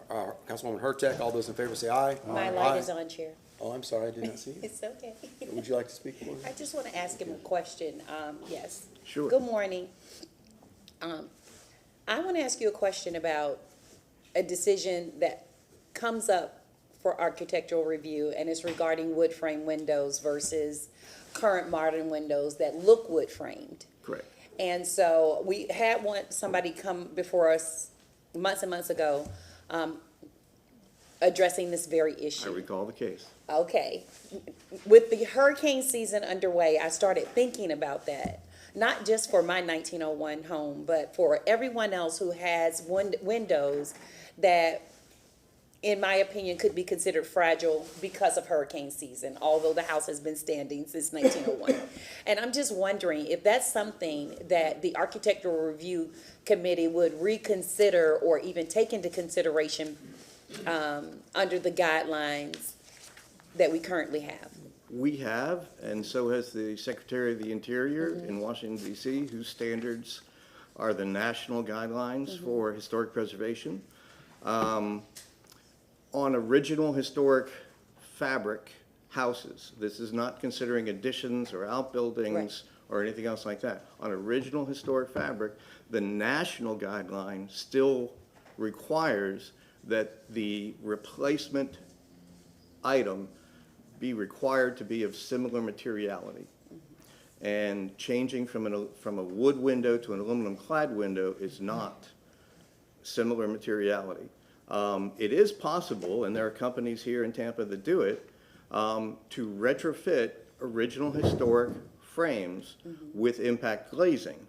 Hurtek. All those in favor say aye. My light is on, Chair. Oh, I'm sorry, I did not see you. It's okay. Would you like to speak? I just want to ask him a question. Yes. Sure. Good morning. I want to ask you a question about a decision that comes up for architectural review, and it's regarding wood frame windows versus current modern windows that look wood framed. Correct. And so we had somebody come before us months and months ago addressing this very issue. I recall the case. Okay. With the hurricane season underway, I started thinking about that. Not just for my 1901 home, but for everyone else who has windows that in my opinion, could be considered fragile because of hurricane season, although the house has been standing since 1901. And I'm just wondering if that's something that the Architectural Review Committee would reconsider or even take into consideration under the guidelines that we currently have. We have, and so has the Secretary of the Interior in Washington, D.C., whose standards are the national guidelines for historic preservation. On original historic fabric houses, this is not considering additions or outbuildings or anything else like that. On original historic fabric, the national guideline still requires that the replacement item be required to be of similar materiality. And changing from a wood window to an aluminum clad window is not similar materiality. It is possible, and there are companies here in Tampa that do it, to retrofit original historic frames with impact glazing.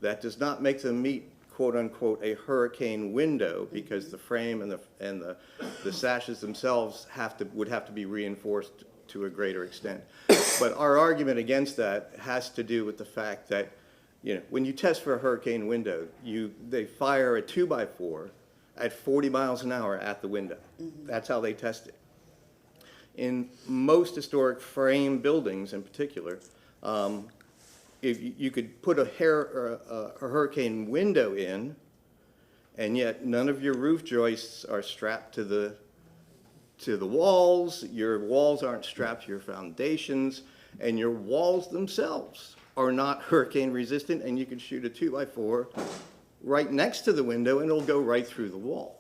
That does not make them meet quote unquote a hurricane window, because the frame and the sashes themselves would have to be reinforced to a greater extent. But our argument against that has to do with the fact that, you know, when you test for a hurricane window, they fire a 2x4 at 40 miles an hour at the window. That's how they test it. In most historic frame buildings in particular, if you could put a hurricane window in, and yet none of your roof joists are strapped to the walls, your walls aren't strapped to your foundations, and your walls themselves are not hurricane resistant, and you can shoot a 2x4 right next to the window and it'll go right through the wall.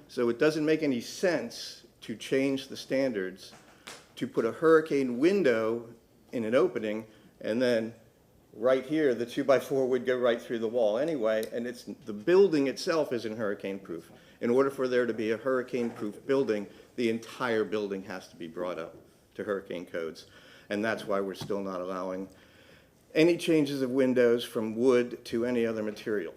So it doesn't make any sense to change the standards to put a hurricane window in an opening, and then right here the 2x4 would go right through the wall anyway, and the building itself isn't hurricane proof. In order for there to be a hurricane proof building, the entire building has to be brought up to hurricane codes, and that's why we're still not allowing any changes of windows from wood to any other material.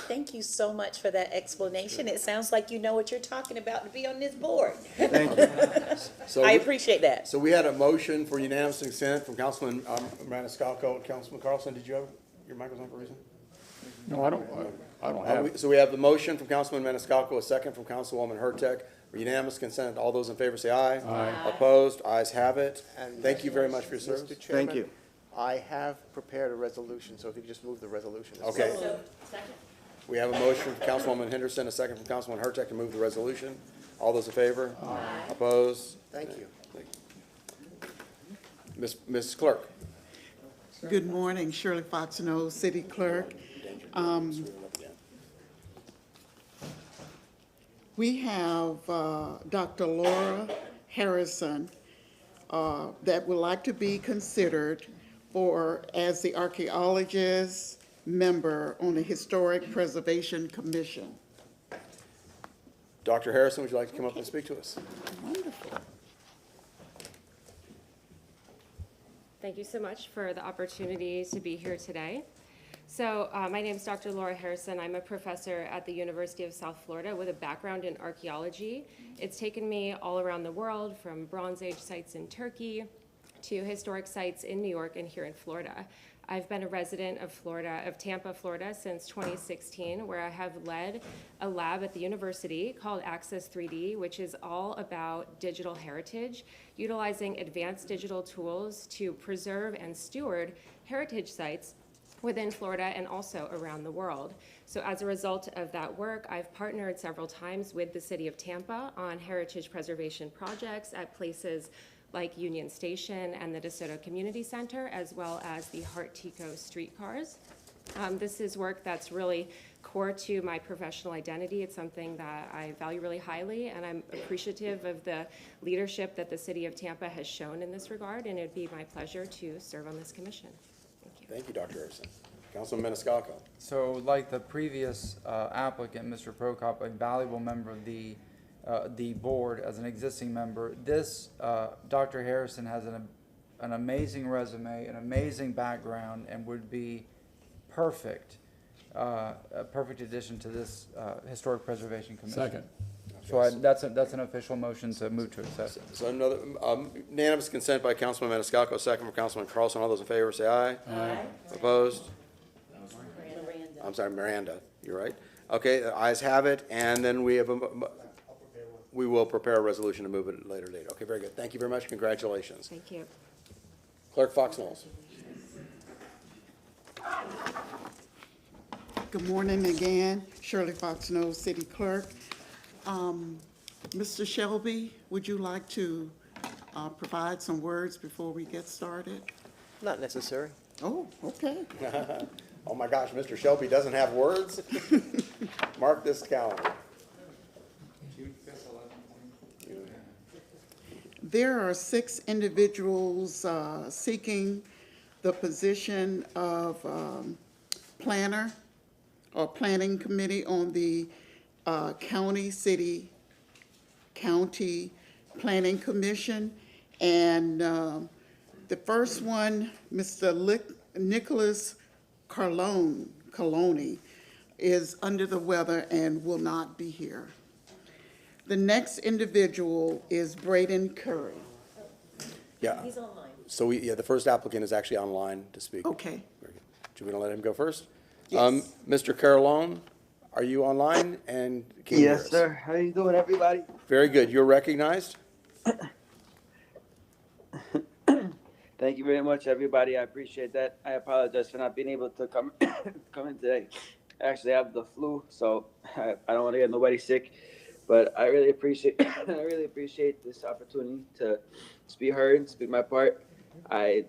Thank you so much for that explanation. It sounds like you know what you're talking about to be on this board. Thank you. I appreciate that. So we had a motion for unanimous consent from Councilman Maniscalco. Councilman Carlson, did you have your microphone for a reason? No, I don't have. So we have the motion from Councilman Maniscalco, a second from Councilwoman Hurtek. For unanimous consent, all those in favor say aye. Aye. Opposed? Ayes have it. And Thank you very much for your service. Mr. Chairman, Thank you. I have prepared a resolution, so if you could just move the resolution. as Okay. well. We have a motion from Councilwoman Henderson, a second from Councilwoman Hurtek to move the resolution. All those in favor? Aye. Opposed? Thank you. Ms. Clerk. Good morning, Shirley Foxenow, City Clerk. We have Dr. Laura Harrison that would like to be considered as the archaeologist member on the Historic Preservation Commission. Dr. Harrison, would you like to come up and speak to us? Wonderful. Thank you so much for the opportunity to be here today. So my name is Dr. Laura Harrison. I'm a professor at the University of South Florida with a background in archaeology. It's taken me all around the world, from Bronze Age sites in Turkey to historic sites in New York and here in Florida. I've been a resident of Tampa, Florida since 2016, where I have led a lab at the university called Access 3D, which is all about digital heritage, utilizing advanced digital tools to preserve and steward heritage sites within Florida and also around the world. So as a result of that work, I've partnered several times with the city of Tampa on heritage preservation projects at places like Union Station and the DeSoto Community Center, as well as the Heart Tico streetcars. This is work that's really core to my professional identity. It's something that I value really highly, and I'm appreciative of the leadership that the city of Tampa has shown in this regard, and it'd be my pleasure to serve on this commission. Thank you. Thank you, Dr. Harrison. Councilman Maniscalco. So like the previous applicant, Mr. Prokop, a valuable member of the board as an existing member, this Dr. Harrison has an amazing resume, an amazing background, and would be a perfect addition to this Historic Preservation Commission. Second. So that's an official motion to move to accept. So another, unanimous consent by Councilman Maniscalco, second from Councilman Carlson. All those in favor say aye. Aye. Opposed? I'm sorry, Miranda, you're right. Okay, the ayes have it, and then we have we will prepare a resolution to move it at a later date. Okay, very good. Thank you very much. Congratulations. Thank you. Clerk Fox Knowles. Good morning again, Shirley Fox Knowles, City Clerk. Mr. Shelby, would you like to provide some words before we get started? Not necessary. Oh, okay. Oh my gosh, Mr. Shelby doesn't have words? Mark this calendar. There are 6 individuals seeking the position of planner or planning committee on the county planning commission. And the first one, Mr. Nicholas Coloni, is under the weather and will not be here. The next individual is Braden Curry. Yeah. He's online. So the first applicant is actually online to speak. Okay. Very good. Do we want to let him go first? Yes. Mr. Carolone, are you online and can you hear us? Yes, sir. How you doing, everybody? Very good. You're recognized. Thank you very much, everybody. I appreciate that. I apologize for not being able to come in today. I actually have the flu, so I don't want to get nobody sick. But I really appreciate this opportunity to speak heard, speak my part. I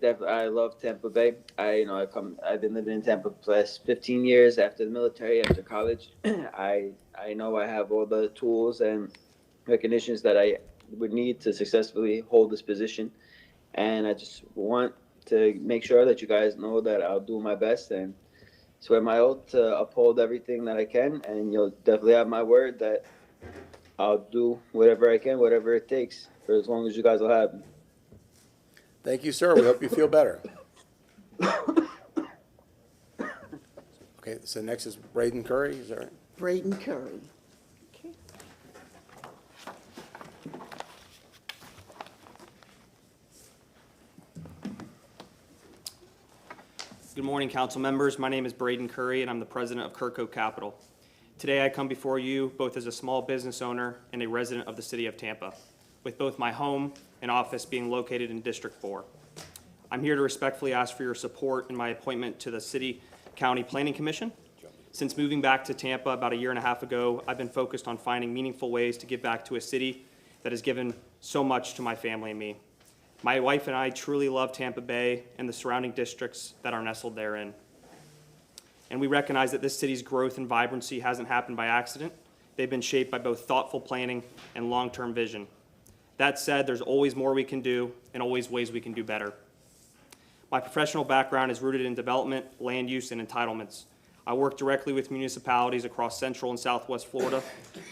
love Tampa Bay. I've been living in Tampa for the last 15 years after the military, after college. I know I have all the tools and recognitions that I would need to successfully hold this position. And I just want to make sure that you guys know that I'll do my best and swear my oath to uphold everything that I can. And you'll definitely have my word that I'll do whatever I can, whatever it takes, for as long as you guys will have me. Thank you, sir. We hope you feel better. Okay, so next is Braden Curry, is that right? Braden Curry. Okay. Good morning, council members. My name is Braden Curry, and I'm the president of Kirko Capital. Today, I come before you both as a small business owner and a resident of the city of Tampa, with both my home and office being located in District 4. I'm here to respectfully ask for your support in my appointment to the City County Planning Commission. Since moving back to Tampa about a year and a half ago, I've been focused on finding meaningful ways to give back to a city that has given so much to my family and me. My wife and I truly love Tampa Bay and the surrounding districts that are nestled therein. And we recognize that this city's growth and vibrancy hasn't happened by accident. They've been shaped by both thoughtful planning and long-term vision. That said, there's always more we can do and always ways we can do better. My professional background is rooted in development, land use, and entitlements. I work directly with municipalities across Central and Southwest Florida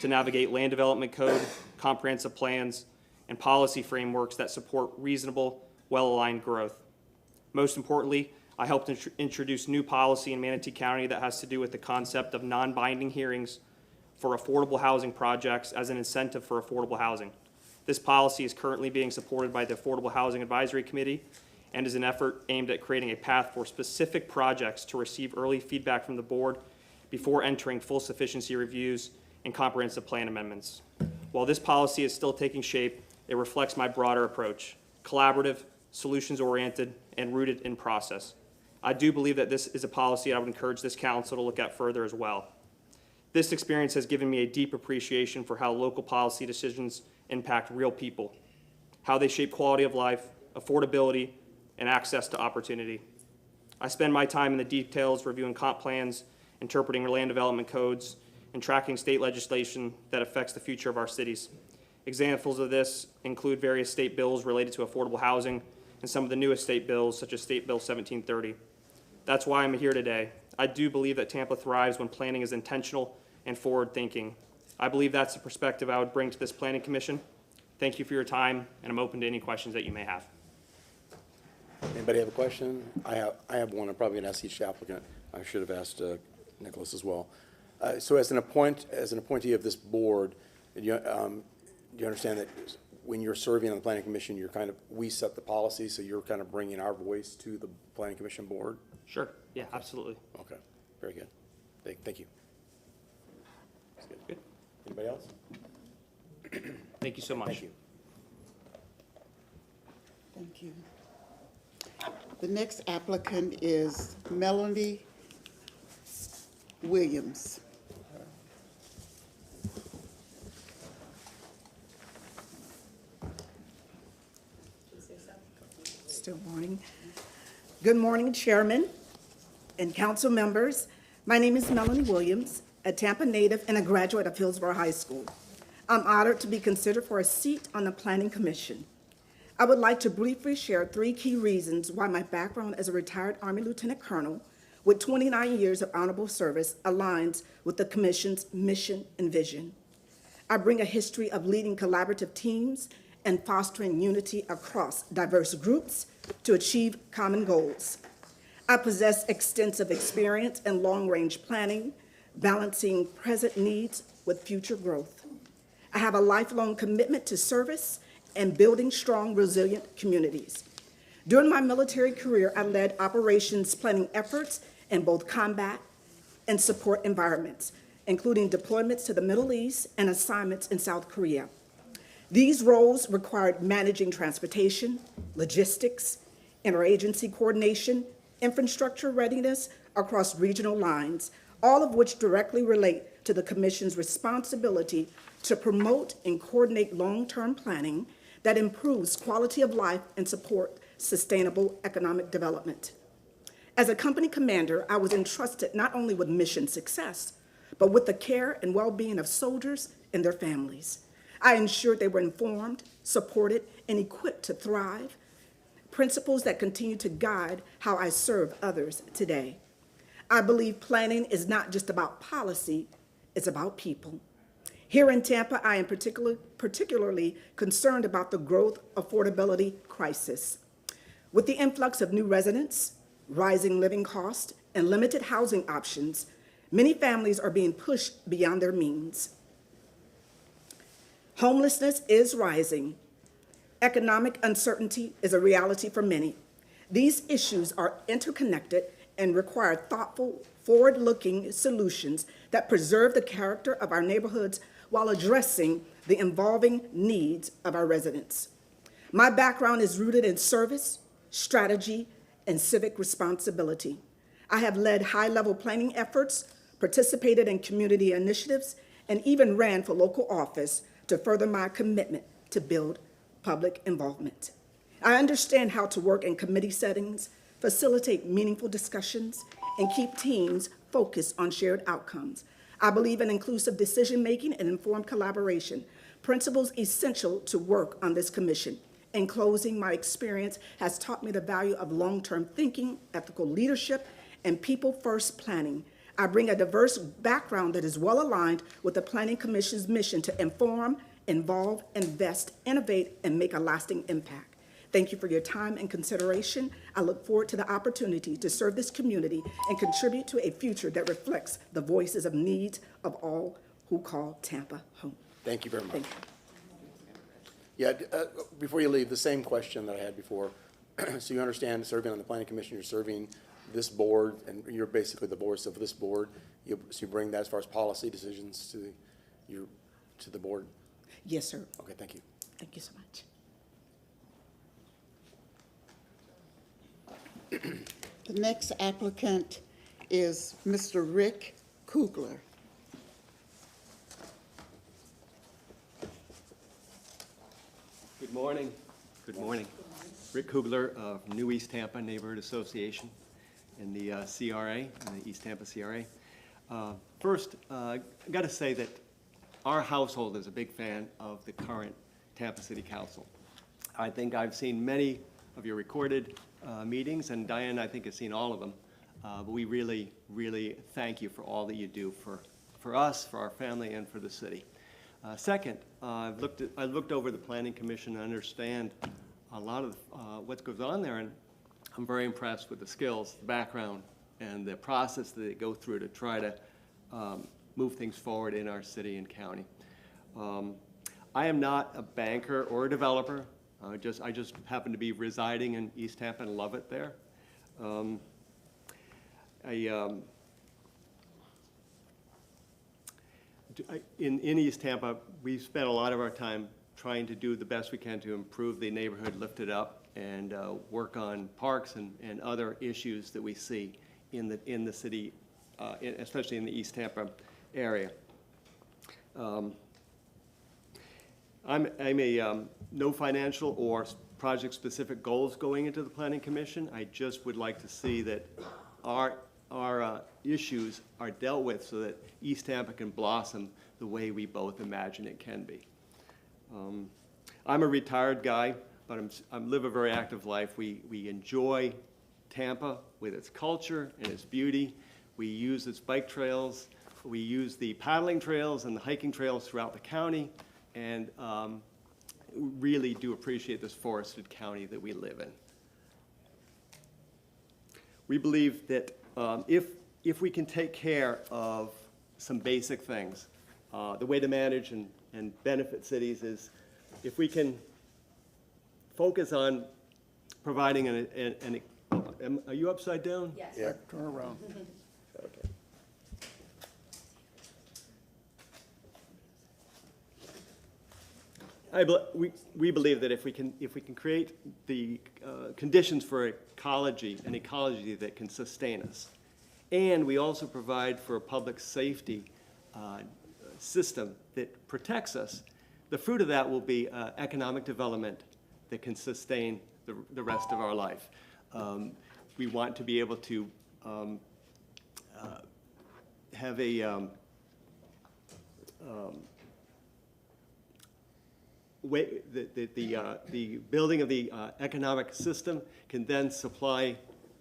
to navigate land development code, comprehensive plans, and policy frameworks that support reasonable, well-aligned growth. Most importantly, I helped introduce new policy in Manatee County that has to do with the concept of non-binding hearings for affordable housing projects as an incentive for affordable housing. This policy is currently being supported by the Affordable Housing Advisory Committee and is an effort aimed at creating a path for specific projects to receive early feedback from the board before entering full sufficiency reviews and comprehensive plan amendments. While this policy is still taking shape, it reflects my broader approach, collaborative, solutions-oriented, and rooted in process. I do believe that this is a policy I would encourage this council to look at further as well. This experience has given me a deep appreciation for how local policy decisions impact real people, how they shape quality of life, affordability, and access to opportunity. I spend my time in the details reviewing comp plans, interpreting land development codes, and tracking state legislation that affects the future of our cities. Examples of this include various state bills related to affordable housing and some of the newest state bills, such as State Bill 1730. That's why I'm here today. I do believe that Tampa thrives when planning is intentional and forward-thinking. I believe that's the perspective I would bring to this planning commission. Thank you for your time, and I'm open to any questions that you may have. Anybody have a question? I have one. I'm probably going to ask each applicant. I should have asked Nicholas as well. So as an appointee of this board, Do you understand that when you're serving on the planning commission, we set the policy, so you're kind of bringing our voice to the planning commission board? Sure, yeah, absolutely. Okay, very good. Thank you. That's good. Good. Anybody else? Thank you so much. Thank you. Thank you. The next applicant is Melanie Williams. Still morning. Good morning, Chairman and council members. My name is Melanie Williams, a Tampa native and a graduate of Hillsborough High School. I'm honored to be considered for a seat on the Planning Commission. I would like to briefly share 3 key reasons why my background as a retired Army Lieutenant Colonel with 29 years of honorable service aligns with the Commission's mission and vision. I bring a history of leading collaborative teams and fostering unity across diverse groups to achieve common goals. I possess extensive experience in long-range planning, balancing present needs with future growth. I have a lifelong commitment to service and building strong, resilient communities. During my military career, I led operations planning efforts in both combat and support environments, including deployments to the Middle East and assignments in South Korea. These roles required managing transportation, logistics, interagency coordination, infrastructure readiness across regional lines, all of which directly relate to the Commission's responsibility to promote and coordinate long-term planning that improves quality of life and support sustainable economic development. As a company commander, I was entrusted not only with mission success, but with the care and well-being of soldiers and their families. I ensured they were informed, supported, and equipped to thrive, principles that continue to guide how I serve others today. I believe planning is not just about policy, it's about people. Here in Tampa, I am particularly concerned about the growth affordability crisis. With the influx of new residents, rising living costs, and limited housing options, many families are being pushed beyond their means. Homelessness is rising. Economic uncertainty is a reality for many. These issues are interconnected and require thoughtful, forward-looking solutions that preserve the character of our neighborhoods while addressing the evolving needs of our residents. My background is rooted in service, strategy, and civic responsibility. I have led high-level planning efforts, participated in community initiatives, and even ran for local office to further my commitment to build public involvement. I understand how to work in committee settings, facilitate meaningful discussions, and keep teams focused on shared outcomes. I believe in inclusive decision-making and informed collaboration, principles essential to work on this commission. In closing, my experience has taught me the value of long-term thinking, ethical leadership, and people-first planning. I bring a diverse background that is well aligned with the Planning Commission's mission to inform, involve, invest, innovate, and make a lasting impact. Thank you for your time and consideration. I look forward to the opportunity to serve this community and contribute to a future that reflects the voices of needs of all who call Tampa home. Thank you very much. Thank you. Yeah, before you leave, the same question that I had before. So you understand, serving on the planning commission, you're serving this board, and you're basically the voice of this board. So you bring that as far as policy decisions to the board? Yes, sir. Okay, thank you. Thank you so much. The next applicant is Mr. Rick Kugler. Good morning. Good morning. Rick Kugler of New East Tampa Neighborhood Association in the CRA, in the East Tampa CRA. First, I got to say that our household is a big fan of the current Tampa City Council. I think I've seen many of your recorded meetings, and Diane, I think, has seen all of them. But we really, really thank you for all that you do for us, for our family, and for the city. Second, I've looked over the Planning Commission and understand a lot of what goes on there, and I'm very impressed with the skills, the background, and the process that they go through to try to move things forward in our city and county. I am not a banker or a developer. I just happen to be residing in East Tampa and love it there. In East Tampa, we spent a lot of our time trying to do the best we can to improve the neighborhood, lift it up, and work on parks and other issues that we see in the city, especially in the East Tampa area. I'm a no financial or project-specific goals going into the Planning Commission. I just would like to see that our issues are dealt with so that East Tampa can blossom the way we both imagine it can be. I'm a retired guy, but I live a very active life. We enjoy Tampa with its culture and its beauty. We use its bike trails. We use the paddling trails and the hiking trails throughout the county, and really do appreciate this forested county that we live in. We believe that if we can take care of some basic things, the way to manage and benefit cities is if we can focus on providing are you upside down? Yes. Yeah, turn around. Okay. We believe that if we can create the conditions for an ecology that can sustain us, and we also provide for a public safety system that protects us, the fruit of that will be economic development that can sustain the rest of our life. We want to be able to have a the building of the economic system can then supply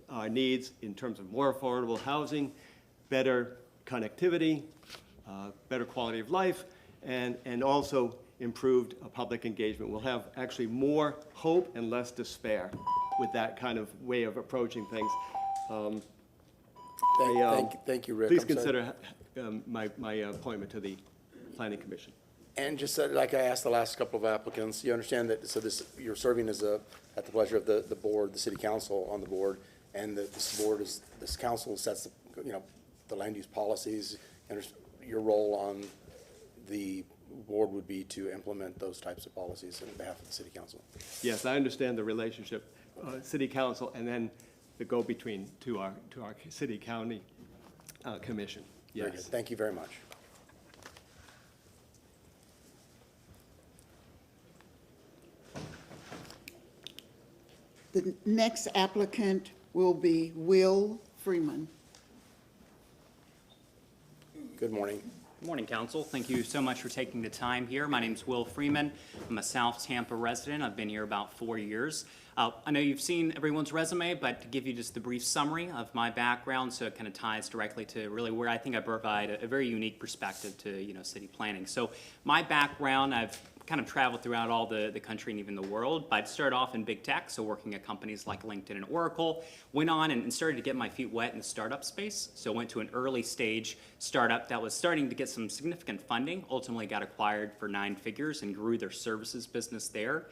our needs in terms of more affordable housing, better connectivity, better quality of life, and also improved public engagement. We'll have actually more hope and less despair with that kind of way of approaching things. Thank you, Rick. Please I'm sorry. consider my appointment to the Planning Commission. And just like I asked the last couple of applicants, you understand that, so you're serving as at the pleasure of the board, the city council on the board, and this council sets, the land use policies, and your role on the board would be to implement those types of policies on behalf of the city council. Yes, I understand the relationship, city council, and then the go-between to our city county commission. Very good. Yes. Thank you very much. The next applicant will be Will Freeman. Good morning. Good morning, Council. Thank you so much for taking the time here. My name's Will Freeman. I'm a South Tampa resident. I've been here about 4 years. I know you've seen everyone's resume, but to give you just the brief summary of my background, so it kind of ties directly to really where I think I provide a very unique perspective to city planning. So my background, I've kind of traveled throughout all the country and even the world, but I started off in big tech, so working at companies like LinkedIn and Oracle, went on and started to get my feet wet in the startup space. So went to an early stage startup that was starting to get some significant funding, ultimately got acquired for 9 figures and grew their services business there.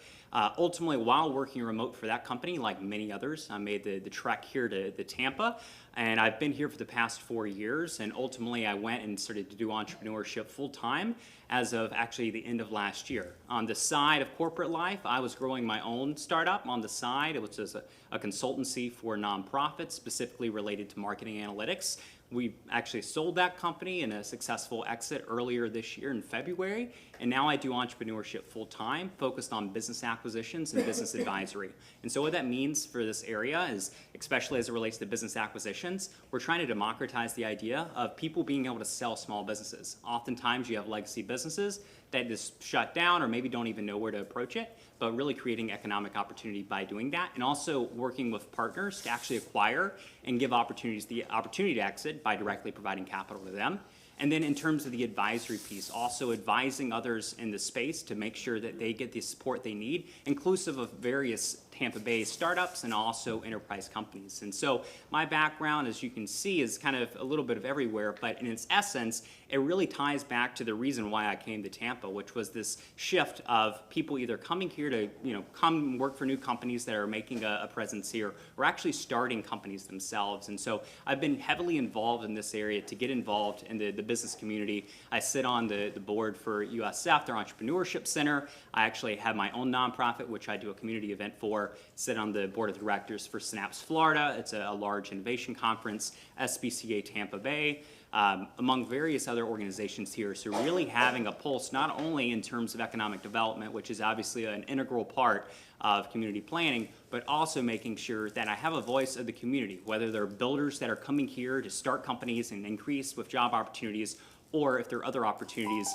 Ultimately, while working remote for that company, like many others, I made the trek here to Tampa, and I've been here for the past 4 years, and ultimately I went and started to do entrepreneurship full-time as of actually the end of last year. On the side of corporate life, I was growing my own startup on the side, which is a consultancy for nonprofits, specifically related to marketing analytics. We actually sold that company in a successful exit earlier this year in February, and now I do entrepreneurship full-time, focused on business acquisitions and business advisory. And so what that means for this area is, especially as it relates to business acquisitions, we're trying to democratize the idea of people being able to sell small businesses. Oftentimes you have legacy businesses that just shut down or maybe don't even know where to approach it, but really creating economic opportunity by doing that, and also working with partners to actually acquire and give opportunities the opportunity to exit by directly providing capital to them. And then in terms of the advisory piece, also advising others in the space to make sure that they get the support they need, inclusive of various Tampa Bay startups and also enterprise companies. And so my background, as you can see, is kind of a little bit of everywhere, but in its essence, it really ties back to the reason why I came to Tampa, which was this shift of people either coming here to, come work for new companies that are making a presence here, or actually starting companies themselves. And so I've been heavily involved in this area to get involved in the business community. I sit on the board for USF, their Entrepreneurship Center. I actually have my own nonprofit, which I do a community event for, sit on the board of directors for Snaps Florida. It's a large innovation conference, SBCA Tampa Bay, among various other organizations here. So really having a pulse, not only in terms of economic development, which is obviously an integral part of community planning, but also making sure that I have a voice of the community, whether they're builders that are coming here to start companies and increase with job opportunities, or if there are other opportunities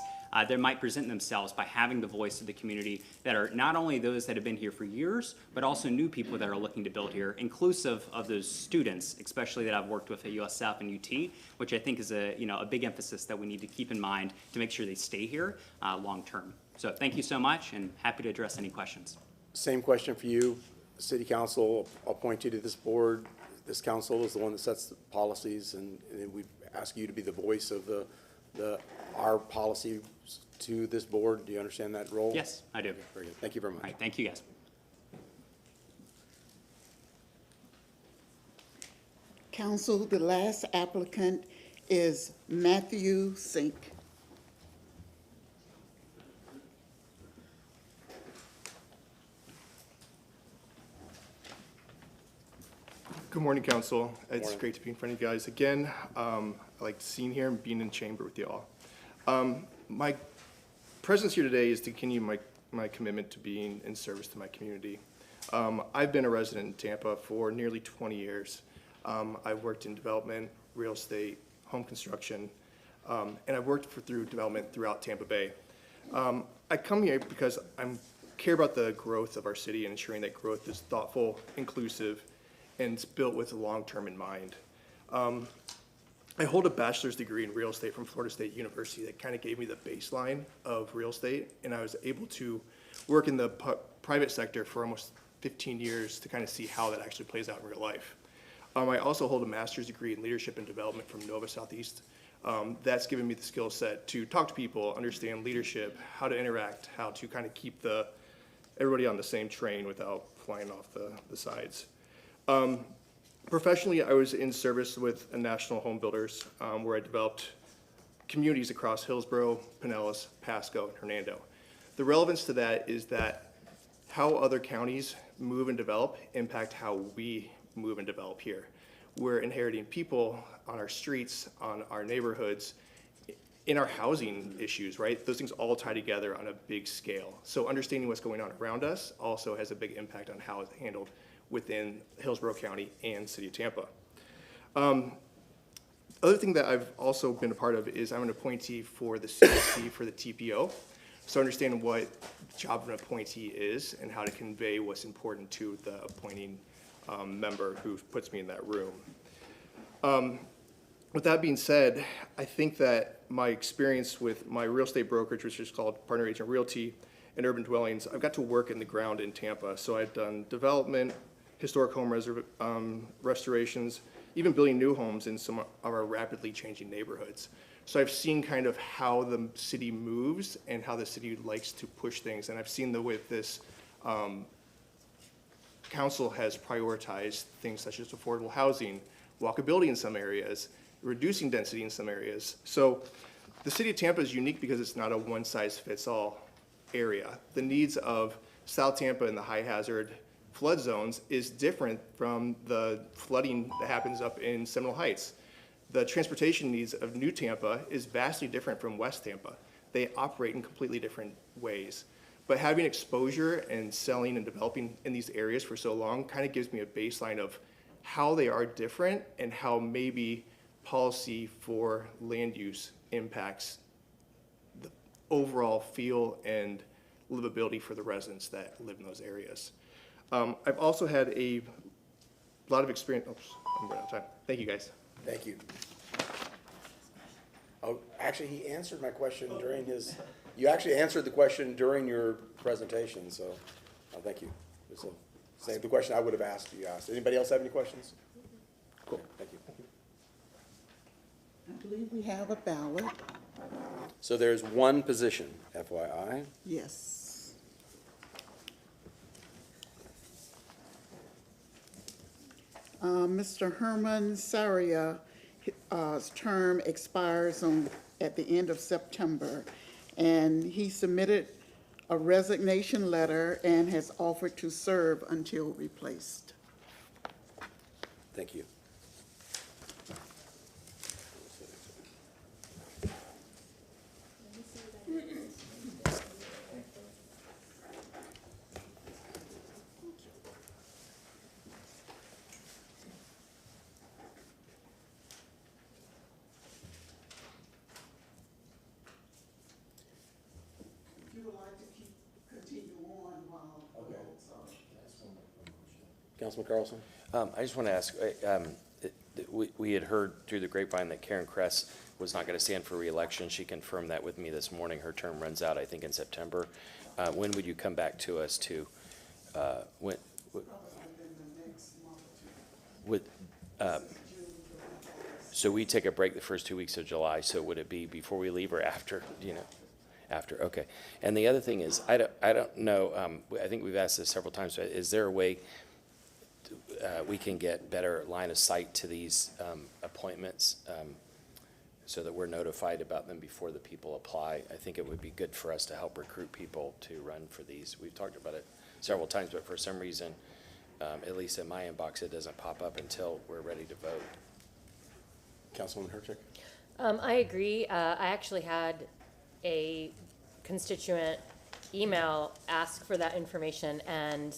that might present themselves by having the voice of the community that are not only those that have been here for years, but also new people that are looking to build here, inclusive of those students, especially that I've worked with at USF and UT, which I think is a big emphasis that we need to keep in mind to make sure they stay here long term. So thank you so much, and happy to address any questions. Same question for you. The city council appoint you to this board. This council is the one that sets the policies, and we ask you to be the voice of our policy to this board. Do you understand that role? Yes, I do. Very good. Thank you very much. All right, thank you, guys. Council, the last applicant is Matthew Sink. Good morning, Council. It's great to be in front of you guys again. I like seeing here and being in chamber with you all. My presence here today is to continue my commitment to being in service to my community. I've been a resident in Tampa for nearly 20 years. I've worked in development, real estate, home construction, and I've worked through development throughout Tampa Bay. I come here because I care about the growth of our city and ensuring that growth is thoughtful, inclusive, and it's built with the long term in mind. I hold a bachelor's degree in real estate from Florida State University that kind of gave me the baseline of real estate, and I was able to work in the private sector for almost 15 years to kind of see how that actually plays out in real life. I also hold a master's degree in leadership and development from Nova Southeast. That's given me the skill set to talk to people, understand leadership, how to interact, how to kind of keep everybody on the same train without flying off the sides. Professionally, I was in service with a national home builders where I developed communities across Hillsborough, Pinellas, Pasco, and Hernando. The relevance to that is that how other counties move and develop impact how we move and develop here. We're inheriting people on our streets, on our neighborhoods, in our housing issues, right? Those things all tie together on a big scale. So understanding what's going on around us also has a big impact on how it's handled within Hillsborough County and City of Tampa. Other thing that I've also been a part of is I'm an appointee for the CSC for the TPO. So understanding what the job of an appointee is and how to convey what's important to the appointing member who puts me in that room. With that being said, I think that my experience with my real estate brokerage, which is called Partner Agent Realty and Urban Dwellings, I've got to work in the ground in Tampa. So I've done development, historic home restorations, even building new homes in some of our rapidly changing neighborhoods. So I've seen kind of how the city moves and how the city likes to push things. And I've seen the way this council has prioritized things such as affordable housing, walkability in some areas, reducing density in some areas. So the city of Tampa is unique because it's not a one-size-fits-all area. The needs of South Tampa and the high hazard flood zones is different from the flooding that happens up in Seminole Heights. The transportation needs of New Tampa is vastly different from West Tampa. They operate in completely different ways. But having exposure and selling and developing in these areas for so long kind of gives me a baseline of how they are different and how maybe policy for land use impacts the overall feel and livability for the residents that live in those areas. I've also had a lot of experience. Oops, I'm running out of time. Thank you, guys. Thank you. Oh, actually, he answered my question during you actually answered the question during your presentation, so thank you. So Same, the question I would have asked, you asked. Anybody else have any questions? Cool, thank you. I believe we have a ballot. So there's one position, FYI. Yes. Mr. Herman Saria, his term expires at the end of September, and he submitted a resignation letter and has offered to serve until replaced. Thank you. If you would like to continue on while the votes are. Councilman Carlson? I just want to ask, we had heard through the grapevine that Karen Kress was not going to stand for reelection. She confirmed that with me this morning. Her term runs out, I think, in September. When would you come back to us to, so we take a break the first 2 weeks of July, so would it be before we leave or after, After, okay. And the other thing is, I don't know, I think we've asked this several times, but is there a way we can get better line of sight to these appointments so that we're notified about them before the people apply? I think it would be good for us to help recruit people to run for these. We've talked about it several times, but for some reason, at least in my inbox, it doesn't pop up until we're ready to vote. Councilwoman Hurczyk? I agree. I actually had a constituent email ask for that information and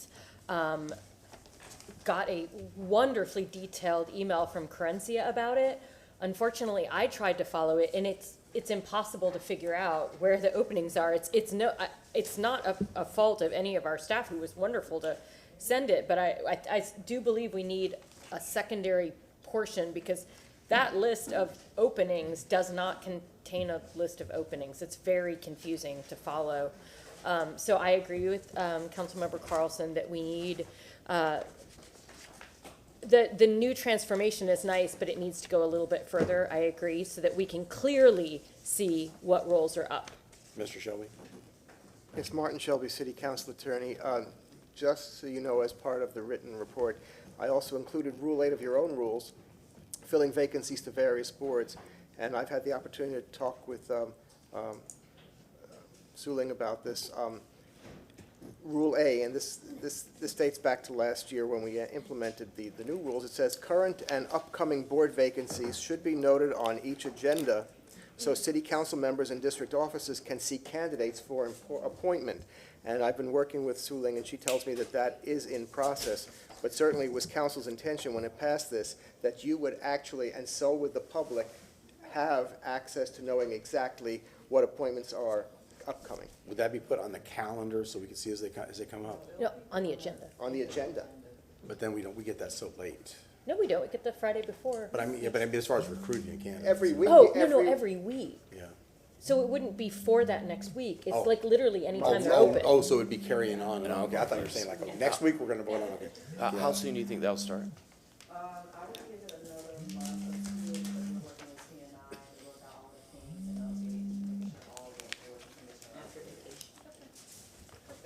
got a wonderfully detailed email from Carencia about it. Unfortunately, I tried to follow it, and it's impossible to figure out where the openings are. It's not a fault of any of our staff who was wonderful to send it, but I do believe we need a secondary portion because that list of openings does not contain a list of openings. It's very confusing to follow. So I agree with Councilmember Carlson that we need the new transformation is nice, but it needs to go a little bit further. I agree, so that we can clearly see what roles are up. Mr. Shelby? Yes, Martin Shelby, City Council Attorney. Just so you know, as part of the written report, I also included Rule 8 of your own rules, filling vacancies to various boards. And I've had the opportunity to talk with Suling about this. Rule A, and this dates back to last year when we implemented the new rules. It says current and upcoming board vacancies should be noted on each agenda so city council members and district offices can see candidates for appointment. And I've been working with Suling, and she tells me that that is in process. But certainly it was council's intention when it passed this that you would actually, and so would the public, have access to knowing exactly what appointments are upcoming. Would that be put on the calendar so we can see as they come up? No, on the agenda. On the agenda. But then we get that so late. No, we don't. We get the Friday before. But I mean, as far as recruiting, you can't. Every week. Oh, no, every week. Yeah. So it wouldn't be for that next week. It's Oh. like literally anytime they're open. Oh, so it'd be carrying on. Okay, I thought you were saying like, okay, next week we're gonna vote on, okay. How soon do you think that'll start?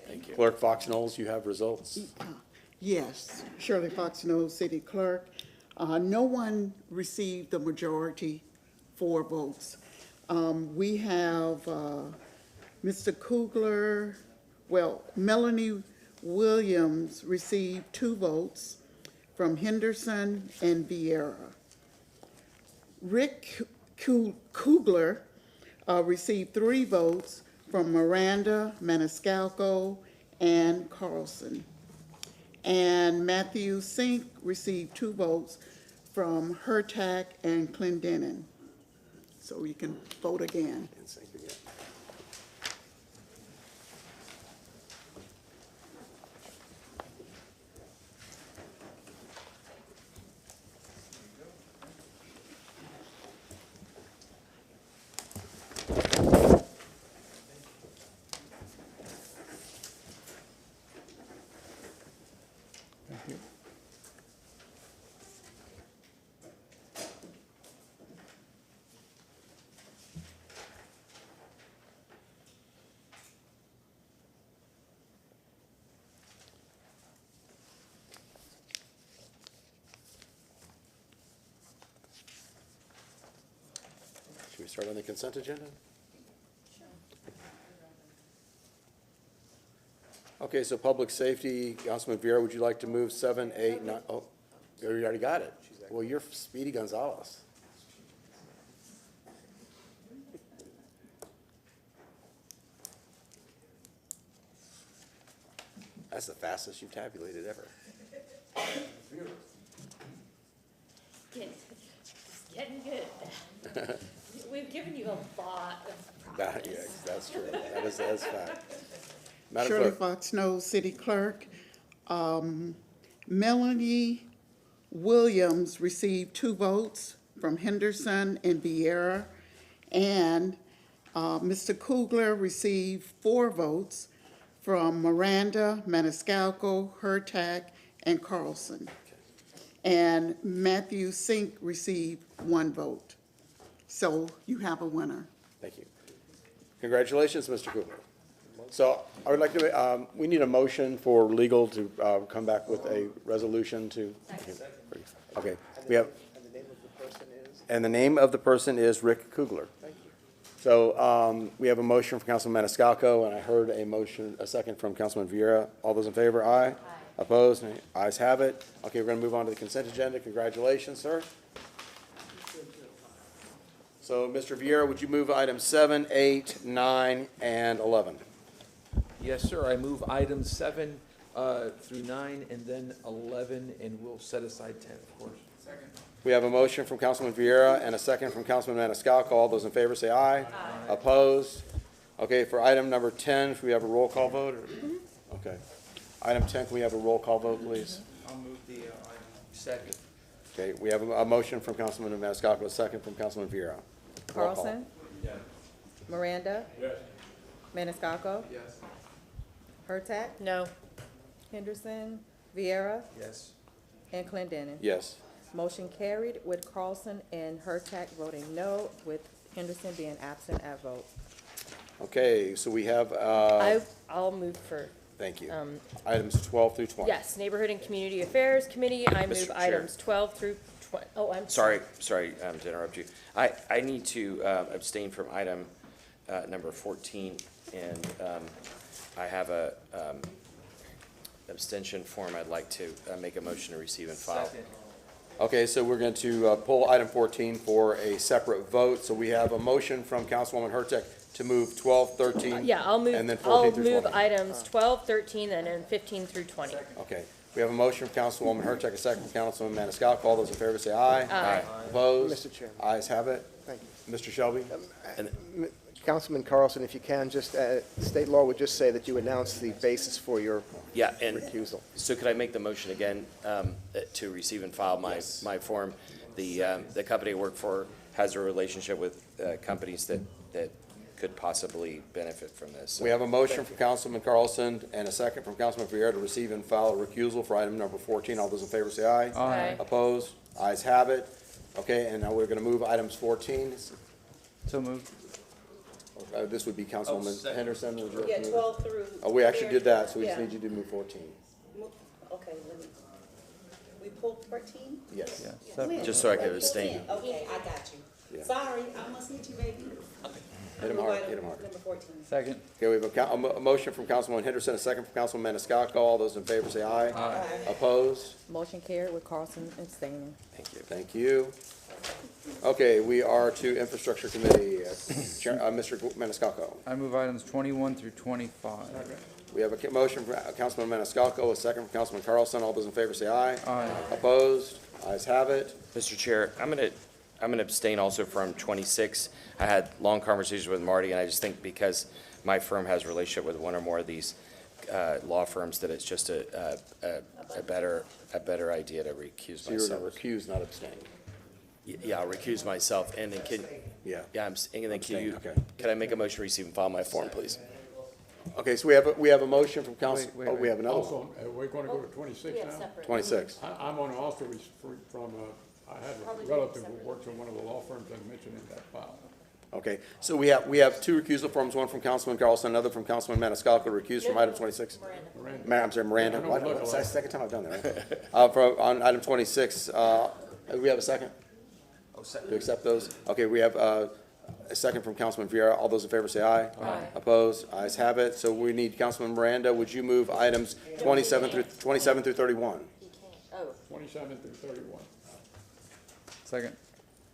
Thank you. Clerk Fox Knowles, you have results? Yes, Shirley Fox Knowles, City Clerk. No one received the majority 4 votes. We have Mr. Kugler, Melanie Williams received 2 votes from Henderson and Vieira. Rick Kugler received 3 votes from Miranda, Maniscalco, and Carlson. And Matthew Sink received 2 votes from Hurtak and Clendenin. So you can vote again. start on the consent agenda? Okay, so public safety, Councilman Vieira, would you like to move 7, 8, 9? Oh, you already got it. Well, you're Speedy Gonzalez. That's the fastest you've tabulated ever. Getting good. We've given you a lot of Yes, that's true. That's fact. Madam Shirley Clerk. Fox Snow, City Clerk. Melanie Williams received 2 votes from Henderson and Vieira, and Mr. Kugler received 4 votes from Miranda, Maniscalco, Hurtak, and Carlson. And Matthew Sink received 1 vote. So you have a winner. Thank you. Congratulations, Mr. Cooper. So I would like to, we need a motion for legal to come back with a resolution to. Okay, we have. And the name of the person is Rick Kugler. Thank you. So we have a motion from Councilman Maniscalco, and I heard a second from Councilman Vieira. All those in favor, aye? Aye. Opposed? Nay. Ayes have it. Okay, we're going to move on to the consent agenda. Congratulations, sir. So, Mr. Vieira, would you move items 7, 8, 9, and 11? Yes, sir. I move items 7 through 9 and then 11, and we'll set aside 10, of course. Second. We have a motion from Councilman Vieira and a second from Councilman Maniscalco. All those in favor say aye. Aye. Opposed? Okay, for item number 10, should we have a roll call vote? Or? Okay. Item 10, can we have a roll call vote, please? I'll move the item. Second. Okay, we have a motion from Councilman Maniscalco, a second from Councilman Vieira. Roll call. Carlson? Yes. Miranda? Yes. Maniscalco? Yes. Hurtak? No. Henderson? Vieira? Yes. And Clendenin? Yes. Motion carried with Carlson and Hurtak voting no, with Henderson being absent at vote. Okay, so we have, I'll move for, thank you. Items 12 through 20. yes, Neighborhood and Community Affairs Committee. I move Chair. items 12 through 20. Oh, I'm Sorry to interrupt you. I need to abstain from item number 14, and I have a abstention form I'd like to make a motion to receive and file. Second. Okay, so we're going to pull item 14 for a separate vote. So we have a motion from Councilwoman Hurtak to move 12, 13, Yeah, I'll move, and then 14 through 20. items 12, 13, and then 15 through 20. Okay, we have a motion from Councilwoman Hurtak, a second from Councilman Maniscalco. All those in favor say aye. Aye. Opposed? Mr. Chairman. Ayes have it. Thank you. Mr. Shelby? Councilman Carlson, if you can, just, state law would just say that you announced the basis for your Yeah, and recusal. so could I make the motion again to receive and file my form? The company I work for has a relationship with companies that could possibly benefit from this. We have a motion from Councilman Carlson and a second from Councilman Vieira to receive and file a recusal for item number 14. All those in favor say aye. Aye. Opposed? Ayes have it. Okay, and now we're going to move items 14. So moved. This would be Councilwoman Henderson. Would you like to Yeah, move it? 12 through. Oh, we actually did that, so we just Yeah. need you to move 14. Okay, we pulled 14? Yes. When? Just so I could abstain. Okay, I got you. Yeah. Sorry, I must hit you, baby. Hit him hard, hit him hard. Number 14. Second. Okay, we have a motion from Councilwoman Henderson, a second from Councilman Maniscalco. All those in favor say aye. Aye. Opposed? Motion carried with Carlson abstaining. Thank you. Thank you. Okay, we are to Infrastructure Committee. Mr. Maniscalco. I move items 21 through 25. We have a motion from Councilman Maniscalco, a second from Councilman Carlson. All those in favor say aye. Aye. Opposed? Ayes have it. Mr. Chair, I'm gonna abstain also from 26. I had long conversations with Marty, and I just think because my firm has a relationship with one or more of these law firms, that it's just a better idea to recuse So you're myself. going to recuse, not abstain. Yeah, I'll recuse myself, and then Yeah. and then Abstain, okay. can I make a motion to receive and file my form, please? Okay, so we have a motion from Council, Wait, oh, we have another one. Also, we're gonna go to 26 now? 26. I'm on also from, I had a relative who works in one of the law firms I mentioned in that file. Okay, so we have two recusal forms, one from Councilman Carlson, another from Councilman Maniscalco, recused from item 26. I'm sorry, Miranda. That's the second time I've done that, right? On item 26, do we have a second? To accept those? Okay, we have a second from Councilman Vieira. All those in favor say aye. Aye. Opposed? Ayes have it. So we need Councilman Miranda. Would you move items 27 through 31? 27 through 31. Second.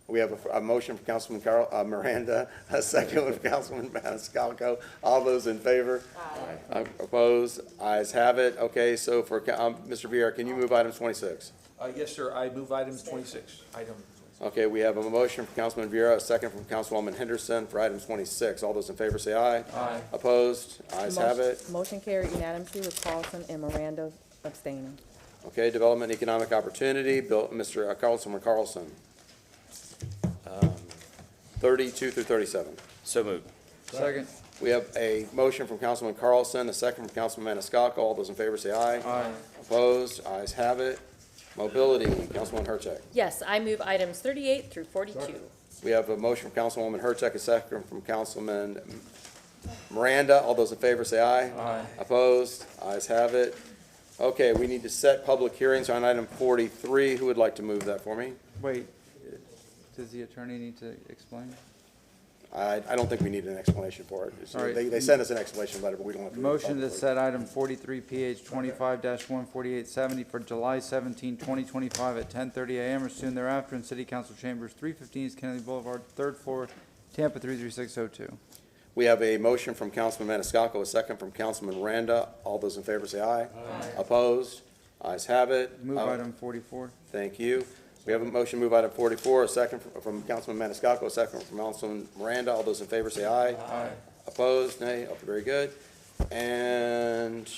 We have a motion from Councilman Miranda, a second from Councilman Maniscalco. All those in favor? Aye. Opposed? Ayes have it. Okay, so for, Mr. Vieira, can you move items 26? Yes, sir, I move items 26. Okay, we have a motion from Councilman Vieira, a second from Councilwoman Henderson for item 26. All those in favor say aye. Aye. Opposed? Ayes have it. Motion carried unanimously with Carlson and Miranda abstaining. Okay, Development and Economic Opportunity, Mr. Councilman Carlson. 32 through 37. So moved. Second. We have a motion from Councilman Carlson, a second from Councilman Maniscalco. All those in favor say aye. Aye. Opposed? Ayes have it. Mobility, Councilwoman Hurtak. Yes, I move items 38 through 42. We have a motion from Councilwoman Hurtak, a second from Councilman Miranda. All those in favor say aye. Aye. Opposed? Ayes have it. Okay, we need to set public hearings on item 43. Who would like to move that for me? Wait, does the attorney need to explain? I don't think we need an explanation for it. All right. They sent us an explanation letter, but we don't have to. read it Motion to publicly. set item 43 PH 25-14870 for July 17, 2025 at 10:30 a.m. or soon thereafter in City Council Chambers, 315 East Kennedy Boulevard, 3rd floor, Tampa 33602. We have a motion from Councilman Maniscalco, a second from Councilman Miranda. All those in favor say aye. Aye. Opposed? Ayes have it. Move item 44. Thank you. We have a motion to move item 44, a second from Councilman Maniscalco, a second from Councilman Miranda. All those in favor say aye. Aye. Opposed? Nay. Okay, very good. And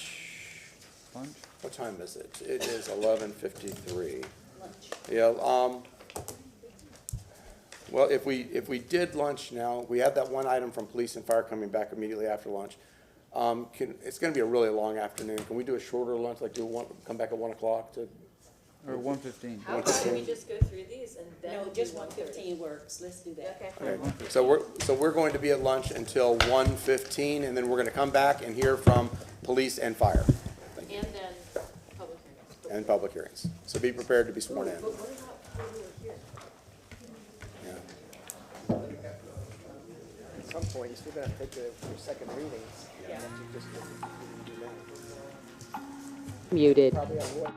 Lunch? what time is it? It is 11:53. Yeah, well, if we did lunch now, we have that one item from police and fire coming back immediately after lunch. It's gonna be a really long afternoon. Can we do a shorter lunch, like come back at 1 o'clock to? Or 1:15. How about we just go through these and then? No, just 1:15 works. Let's do that. Okay, so we're going to be at lunch until 1:15, and then we're gonna come back and hear from police and fire. Thank you. And then public hearings. And public hearings. So be prepared to be sworn in. But what about when we were here? At some point, you're still gonna take your second readings. Yeah. You just- Muted. Probably on what?